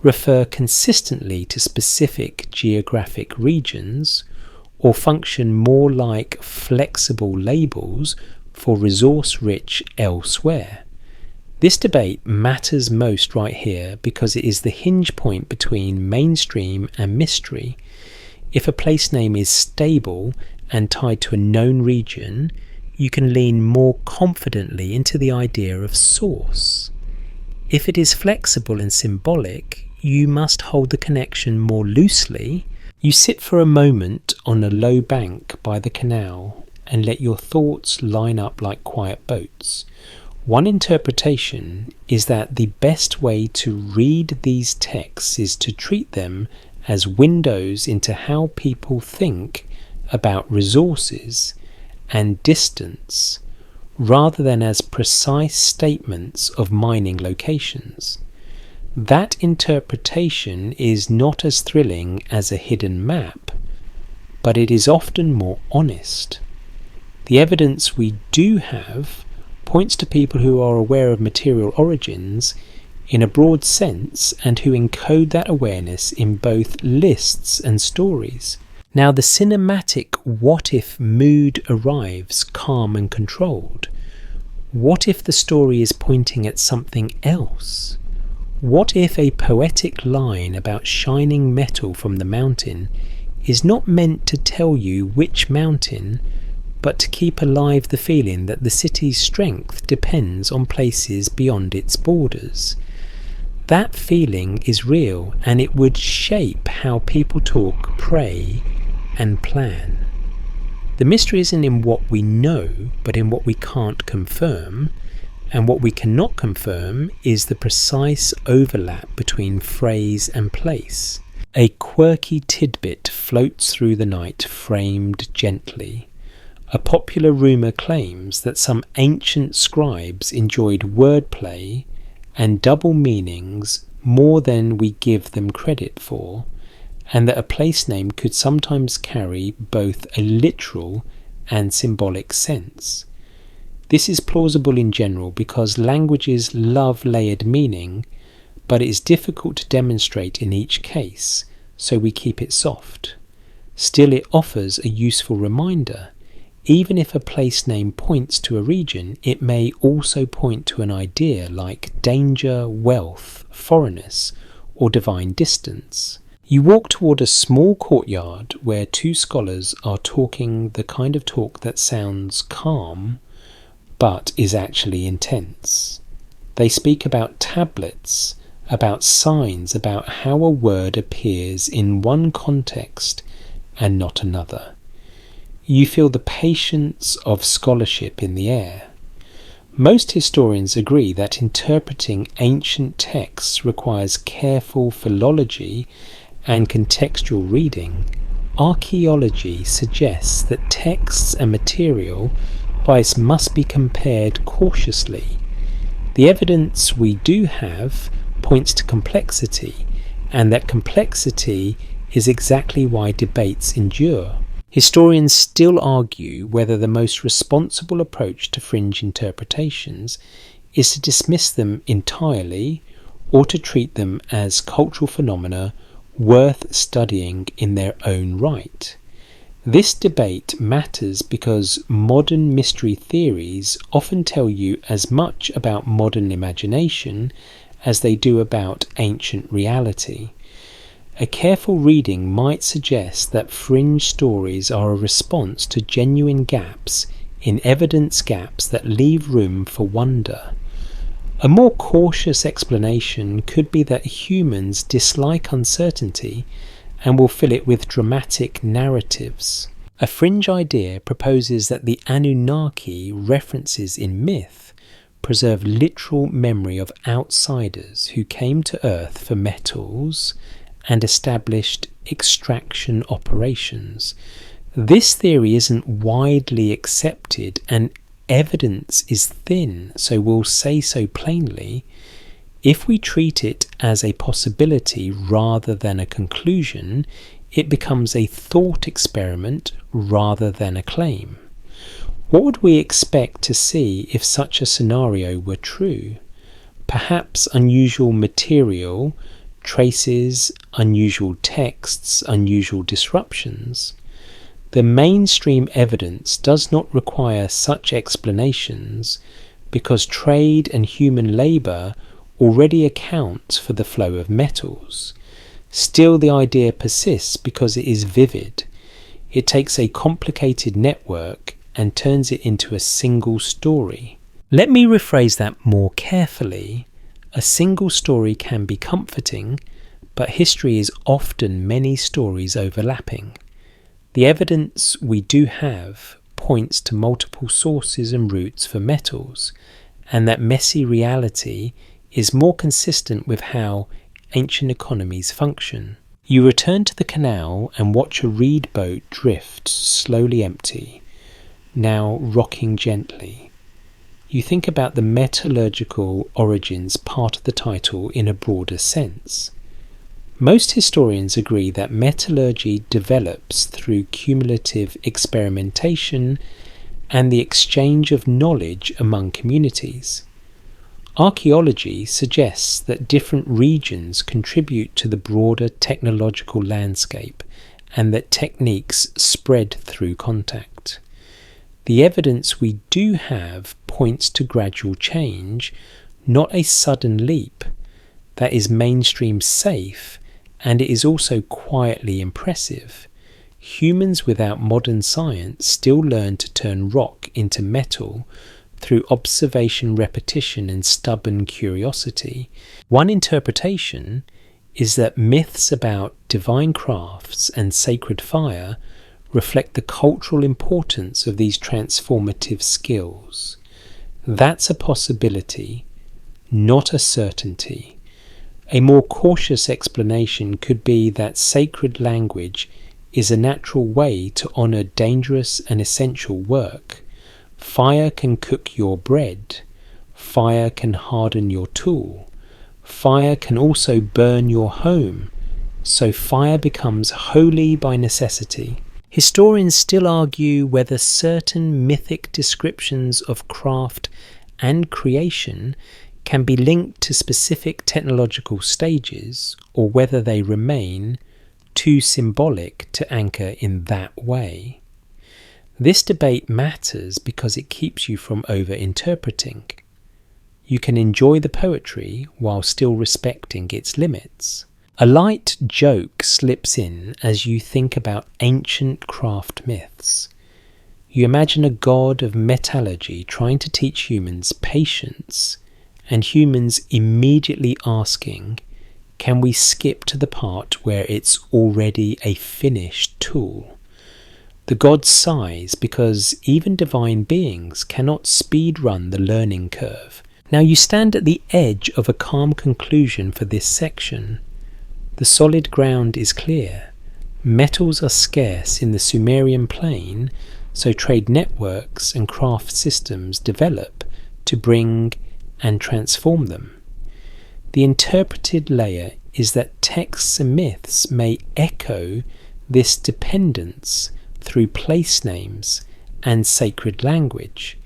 refer consistently to specific geographic regions or function more like flexible labels for resource-rich elsewhere. This debate matters most right here because it is the hinge point between mainstream and mystery. If a place name is stable and tied to a known region, you can lean more confidently into the idea of source. If it is flexible and symbolic, you must hold the connection more loosely. You sit for a moment on a low bank by the canal and let your thoughts line up like quiet boats. One interpretation is that the best way to read these texts is to treat them as windows into how people think about resources and distance, rather than as precise statements of mining locations. That interpretation is not as thrilling as a hidden map, but it is often more honest. The evidence we do have points to people who are aware of material origins in a broad sense and who encode that awareness in both lists and stories. Now, the cinematic what-if mood arrives calm and controlled. What if the story is pointing at something else? What if a poetic line about shining metal from the mountain is not meant to tell you which mountain, but to keep alive the feeling that the city's strength depends on places beyond its borders? That feeling is real, and it would shape how people talk, pray, and plan. The mystery isn't in what we know, but in what we can't confirm, and what we cannot confirm is the precise overlap between phrase and place. A quirky tidbit floats through the night, framed gently. A popular rumour claims that some ancient scribes enjoyed wordplay and double meanings more than we give them credit for, and that a place name could sometimes carry both a literal and symbolic sense. This is plausible in general because languages love layered meaning, but it is difficult to demonstrate in each case, so we keep it soft. Still, it offers a useful reminder. Even if a place name points to a region, it may also point to an idea like danger, wealth, foreignness, or divine distance. You walk toward a small courtyard where two scholars are talking the kind of talk that sounds calm, but is actually intense. They speak about tablets, about signs, about how a word appears in one context and not another. You feel the patience of scholarship in the air. Most historians agree that interpreting ancient texts requires careful philology and contextual reading. Archaeology suggests that texts and material must be compared cautiously. The evidence we do have points to complexity, and that complexity is exactly why debates endure. Historians still argue whether the most responsible approach to fringe interpretations is to dismiss them entirely or to treat them as cultural phenomena worth studying in their own right. This debate matters because modern mystery theories often tell you as much about modern imagination as they do about ancient reality. A careful reading might suggest that fringe stories are a response to genuine gaps in evidence, gaps that leave room for wonder. A more cautious explanation could be that humans dislike uncertainty and will fill it with dramatic narratives. A fringe idea proposes that the Anunnaki references in myth preserve literal memory of outsiders who came to Earth for metals and established extraction operations. This theory isn't widely accepted and evidence is thin, so we'll say so plainly. If we treat it as a possibility rather than a conclusion, it becomes a thought experiment rather than a claim. What would we expect to see if such a scenario were true? Perhaps unusual material, traces, unusual texts, unusual disruptions. The mainstream evidence does not require such explanations because trade and human labour already account for the flow of metals. Still, the idea persists because it is vivid. It takes a complicated network and turns it into a single story. Let me rephrase that more carefully. A single story can be comforting, but history is often many stories overlapping. The evidence we do have points to multiple sources and routes for metals, and that messy reality is more consistent with how ancient economies function. You return to the canal and watch a reed boat drift slowly empty, now rocking gently. You think about the metallurgical origins part of the title in a broader sense. Most historians agree that metallurgy develops through cumulative experimentation and the exchange of knowledge among communities. Archaeology suggests that different regions contribute to the broader technological landscape and that techniques spread through contact. The evidence we do have points to gradual change, not a sudden leap. That is mainstream safe, and it is also quietly impressive. Humans without modern science still learn to turn rock into metal through observation, repetition, and stubborn curiosity. One interpretation is that myths about divine crafts and sacred fire reflect the cultural importance of these transformative skills. That's a possibility, not a certainty. A more cautious explanation could be that sacred language is a natural way to honour dangerous and essential work. Fire can cook your bread. Fire can harden your tool. Fire can also burn your home. So fire becomes holy by necessity. Historians still argue whether certain mythic descriptions of craft and creation can be linked to specific technological stages, or whether they remain too symbolic to anchor in that way. This debate matters because it keeps you from over-interpreting. You can enjoy the poetry while still respecting its limits. A light joke slips in as you think about ancient craft myths. You imagine a god of metallurgy trying to teach humans patience, and humans immediately asking, can we skip to the part where it's already a finished tool? The gods sighs because even divine beings cannot speedrun the learning curve. Now you stand at the edge of a calm conclusion for this section. The solid ground is clear. Metals are scarce in the Sumerian plain, so trade networks and craft systems develop to bring and transform them. The interpreted layer is that texts and myths may echo this dependence through place names and sacred language.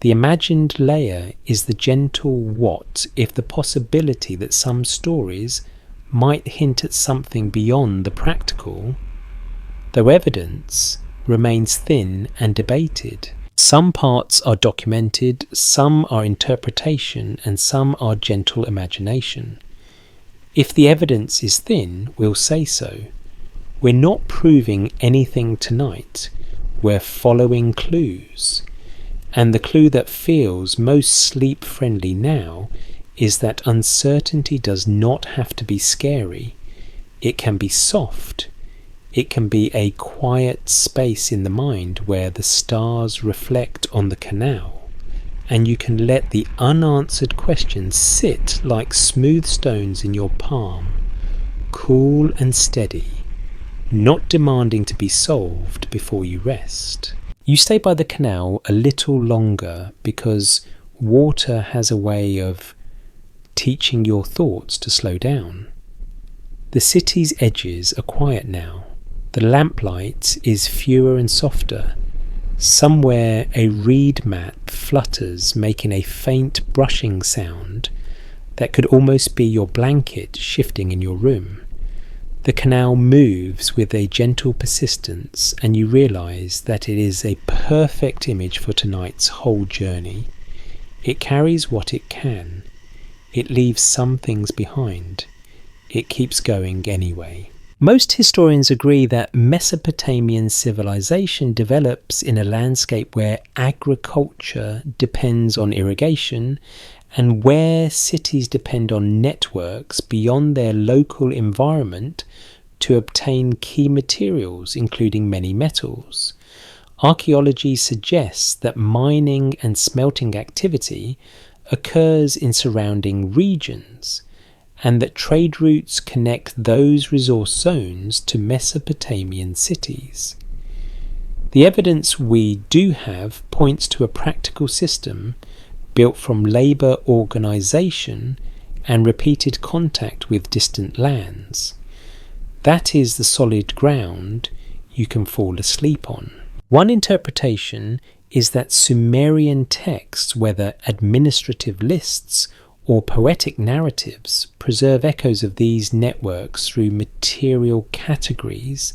The imagined layer is the gentle what if the possibility that some stories might hint at something beyond the practical, though evidence remains thin and debated. Some parts are documented, some are interpretation, and some are gentle imagination. If the evidence is thin, we'll say so. We're not proving anything tonight, we're following clues. And the clue that feels most sleep-friendly now is that uncertainty does not have to be scary. It can be soft. It can be a quiet space in the mind where the stars reflect on the canal, and you can let the unanswered questions sit like smooth stones in your palm, cool and steady, not demanding to be solved before you rest. You stay by the canal a little longer because water has a way of teaching your thoughts to slow down. The city's edges are quiet now. The lamplight is fewer and softer. Somewhere a reed mat flutters, making a faint brushing sound that could almost be your blanket shifting in your room. The canal moves with a gentle persistence, and you realise that it is a perfect image for tonight's whole journey. It carries what it can. It leaves some things behind. It keeps going anyway. Most historians agree that Mesopotamian civilization develops in a landscape where agriculture depends on irrigation and where cities depend on networks beyond their local environment to obtain key materials, including many metals. Archaeology suggests that mining and smelting activity occurs in surrounding regions, and that trade routes connect those resource zones to Mesopotamian cities. The evidence we do have points to a practical system built from labour organisation and repeated contact with distant lands. That is the solid ground you can fall asleep on. One interpretation is that Sumerian texts, whether administrative lists or poetic narratives, preserve echoes of these networks through material categories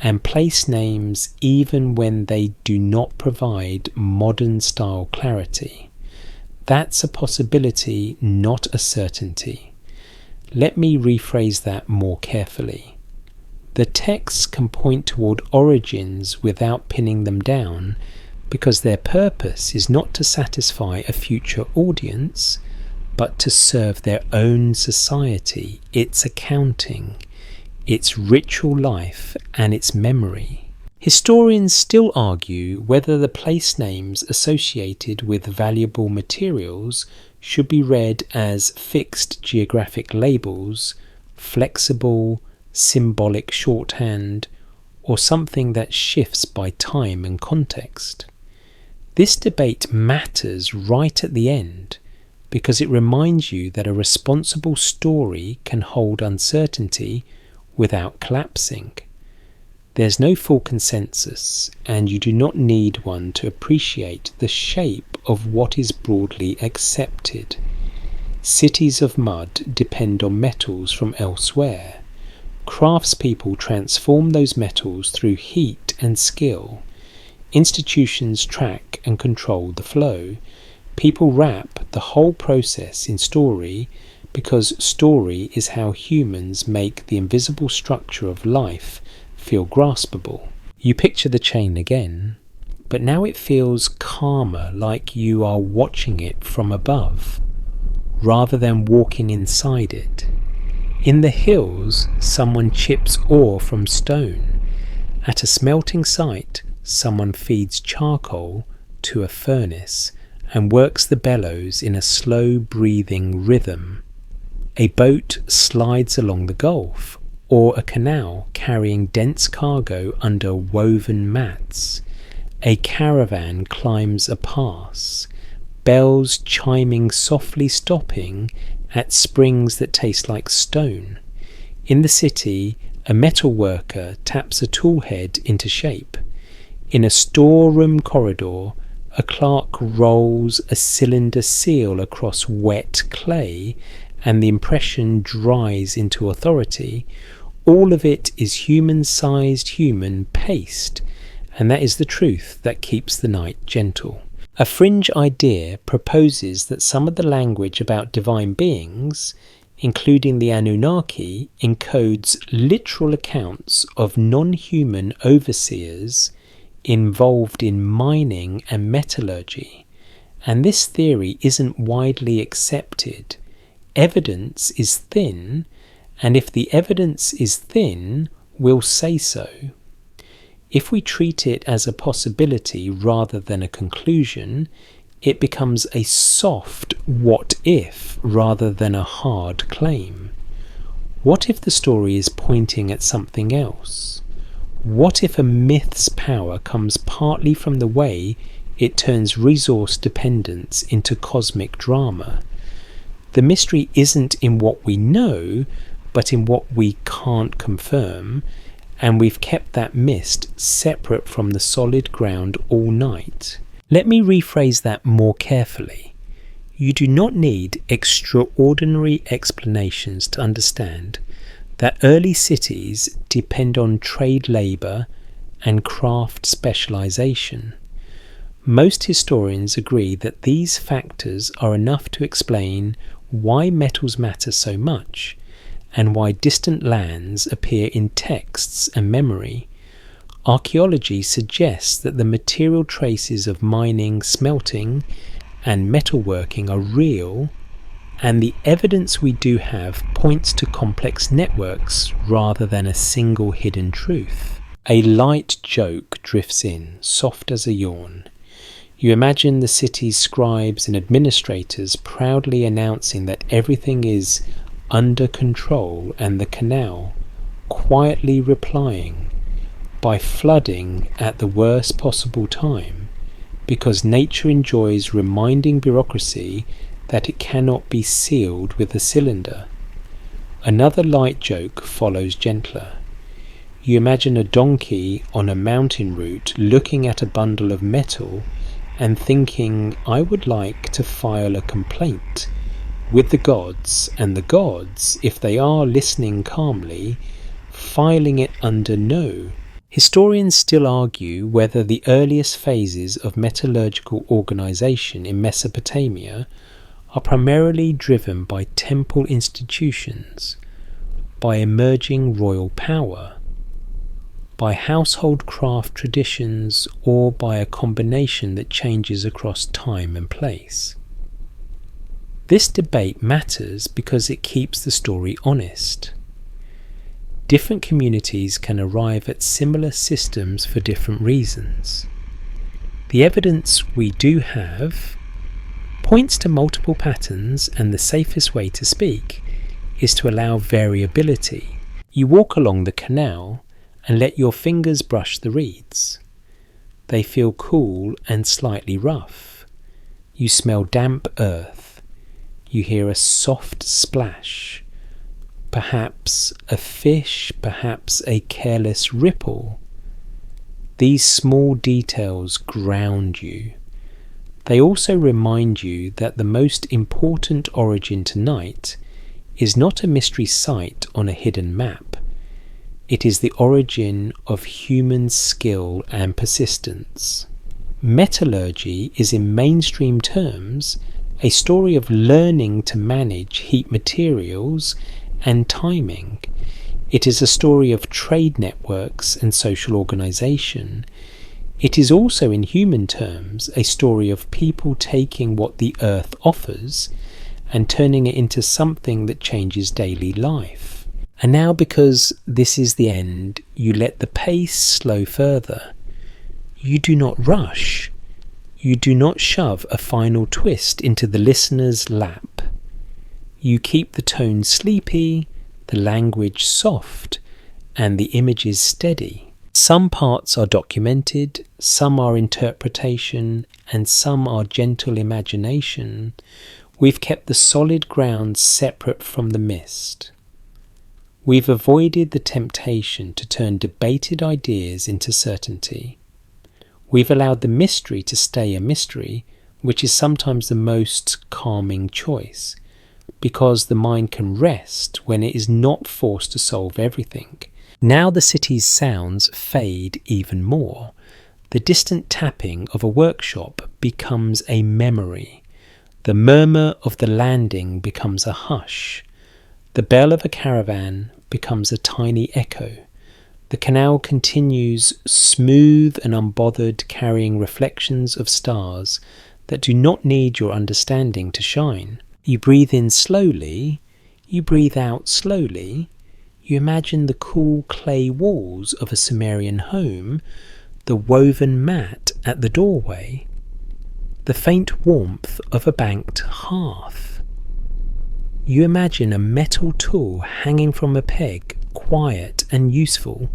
and place names even when they do not provide modern style clarity. That's a possibility, not a certainty. Let me rephrase that more carefully. The texts can point toward origins without pinning them down, because their purpose is not to satisfy a future audience, but to serve their own society, its accounting, its ritual life, and its memory. Historians still argue whether the place names associated with valuable materials should be read as fixed geographic labels, flexible, symbolic shorthand, or something that shifts by time and context. This debate matters right at the end, because it reminds you that a responsible story can hold uncertainty without collapsing. There's no full consensus, and you do not need one to appreciate the shape of what is broadly accepted. Cities of mud depend on metals from elsewhere. Craftspeople transform those metals through heat and skill. Institutions track and control the flow. People wrap the whole process in story, because story is how humans make the invisible structure of life feel graspable. You picture the chain again, but now it feels calmer, like you are watching it from above, rather than walking inside it. In the hills, someone chips ore from stone. At a smelting site, someone feeds charcoal to a furnace and works the bellows in a slow breathing rhythm. A boat slides along the Gulf, or a canal carrying dense cargo under woven mats. A caravan climbs a pass, bells chiming softly, stopping at springs that taste like stone. In the city, a metal worker taps a tool head into shape. In a storeroom corridor, a clerk rolls a cylinder seal across wet clay, and the impression dries into authority. All of it is human-sized human paste, and that is the truth that keeps the night gentle. A fringe idea proposes that some of the language about divine beings, including the Anunnaki, encodes literal accounts of non-human overseers involved in mining and metallurgy, and this theory isn't widely accepted. Evidence is thin, and if the evidence is thin, we'll say so. If we treat it as a possibility rather than a conclusion, it becomes a soft what if rather than a hard claim. What if the story is pointing at something else? What if a myth's power comes partly from the way it turns resource dependence into cosmic drama? The mystery isn't in what we know, but in what we can't confirm, and we've kept that mist separate from the solid ground all night. Let me rephrase that more carefully. You do not need extraordinary explanations to understand that early cities depend on trade labour and craft specialisation. Most historians agree that these factors are enough to explain why metals matter so much, and why distant lands appear in texts and memory. Archaeology suggests that the material traces of mining, smelting, and metalworking are real, and the evidence we do have points to complex networks rather than a single hidden truth. A light joke drifts in, soft as a yawn. You imagine the city's scribes and administrators proudly announcing that everything is under control, and the canal quietly replying by flooding at the worst possible time, because nature enjoys reminding bureaucracy that it cannot be sealed with a cylinder. Another light joke follows gentler. You imagine a donkey on a mountain route looking at a bundle of metal and thinking, I would like to file a complaint with the gods, and the gods, if they are listening calmly, filing it under no. Historians still argue whether the earliest phases of metallurgical organisation in Mesopotamia are primarily driven by temple institutions, by emerging royal power, by household craft traditions, or by a combination that changes across time and place. This debate matters because it keeps the story honest. Different communities can arrive at similar systems for different reasons. The evidence we do have points to multiple patterns, and the safest way to speak is to allow variability. You walk along the canal and let your fingers brush the reeds. They feel cool and slightly rough. You smell damp earth. You hear a soft splash. Perhaps a fish, perhaps a careless ripple. These small details ground you. They also remind you that the most important origin tonight is not a mystery site on a hidden map. It is the origin of human skill and persistence. Metallurgy is, in mainstream terms, a story of learning to manage heat materials and timing. It is a story of trade networks and social organisation. It is also, in human terms, a story of people taking what the earth offers and turning it into something that changes daily life. And now, because this is the end, you let the pace slow further. You do not rush. You do not shove a final twist into the listener's lap. You keep the tone sleepy, the language soft, and the images steady. Some parts are documented, some are interpretation, and some are gentle imagination. We've kept the solid ground separate from the mist. We've avoided the temptation to turn debated ideas into certainty. We've allowed the mystery to stay a mystery, which is sometimes the most calming choice, because the mind can rest when it is not forced to solve everything. Now the city's sounds fade even more. The distant tapping of a workshop becomes a memory. The murmur of the landing becomes a hush. The bell of a caravan becomes a tiny echo. The canal continues smooth and unbothered, carrying reflections of stars that do not need your understanding to shine. You breathe in slowly, you breathe out slowly. You imagine the cool clay walls of a Sumerian home, the woven mat at the doorway, the faint warmth of a banked hearth. You imagine a metal tool hanging from a peg, quiet and useful,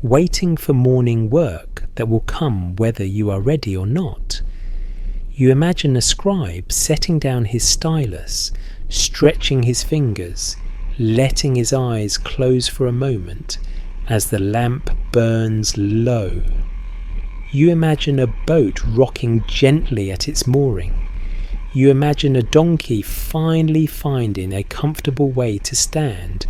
waiting for morning work that will come whether you are ready or not. You imagine a scribe setting down his stylus, stretching his fingers, letting his eyes close for a moment as the lamp burns low. You imagine a boat rocking gently at its mooring. You imagine a donkey finally finding a comfortable way to stand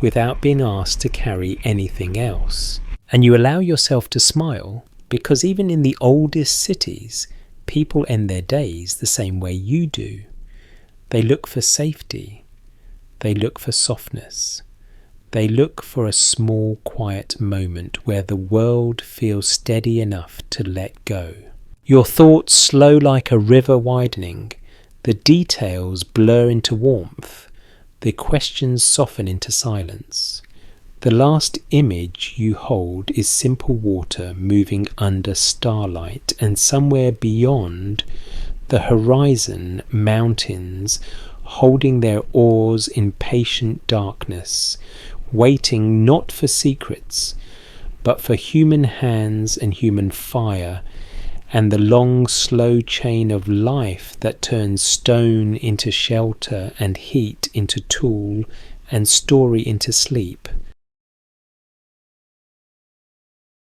without being asked to carry anything else. And you allow yourself to smile, because even in the oldest cities, people end their days the same way you do. They look for safety. They look for softness. They look for a small, quiet moment where the world feels steady enough to let go. Your thoughts slow like a river widening. The details blur into warmth. The questions soften into silence. The last image you hold is simple water moving under starlight, and somewhere beyond the horizon, mountains holding their oars in patient darkness, waiting not for secrets, but for human hands and human fire, and the long, slow chain of life that turns stone into shelter and heat into tool and story into sleep.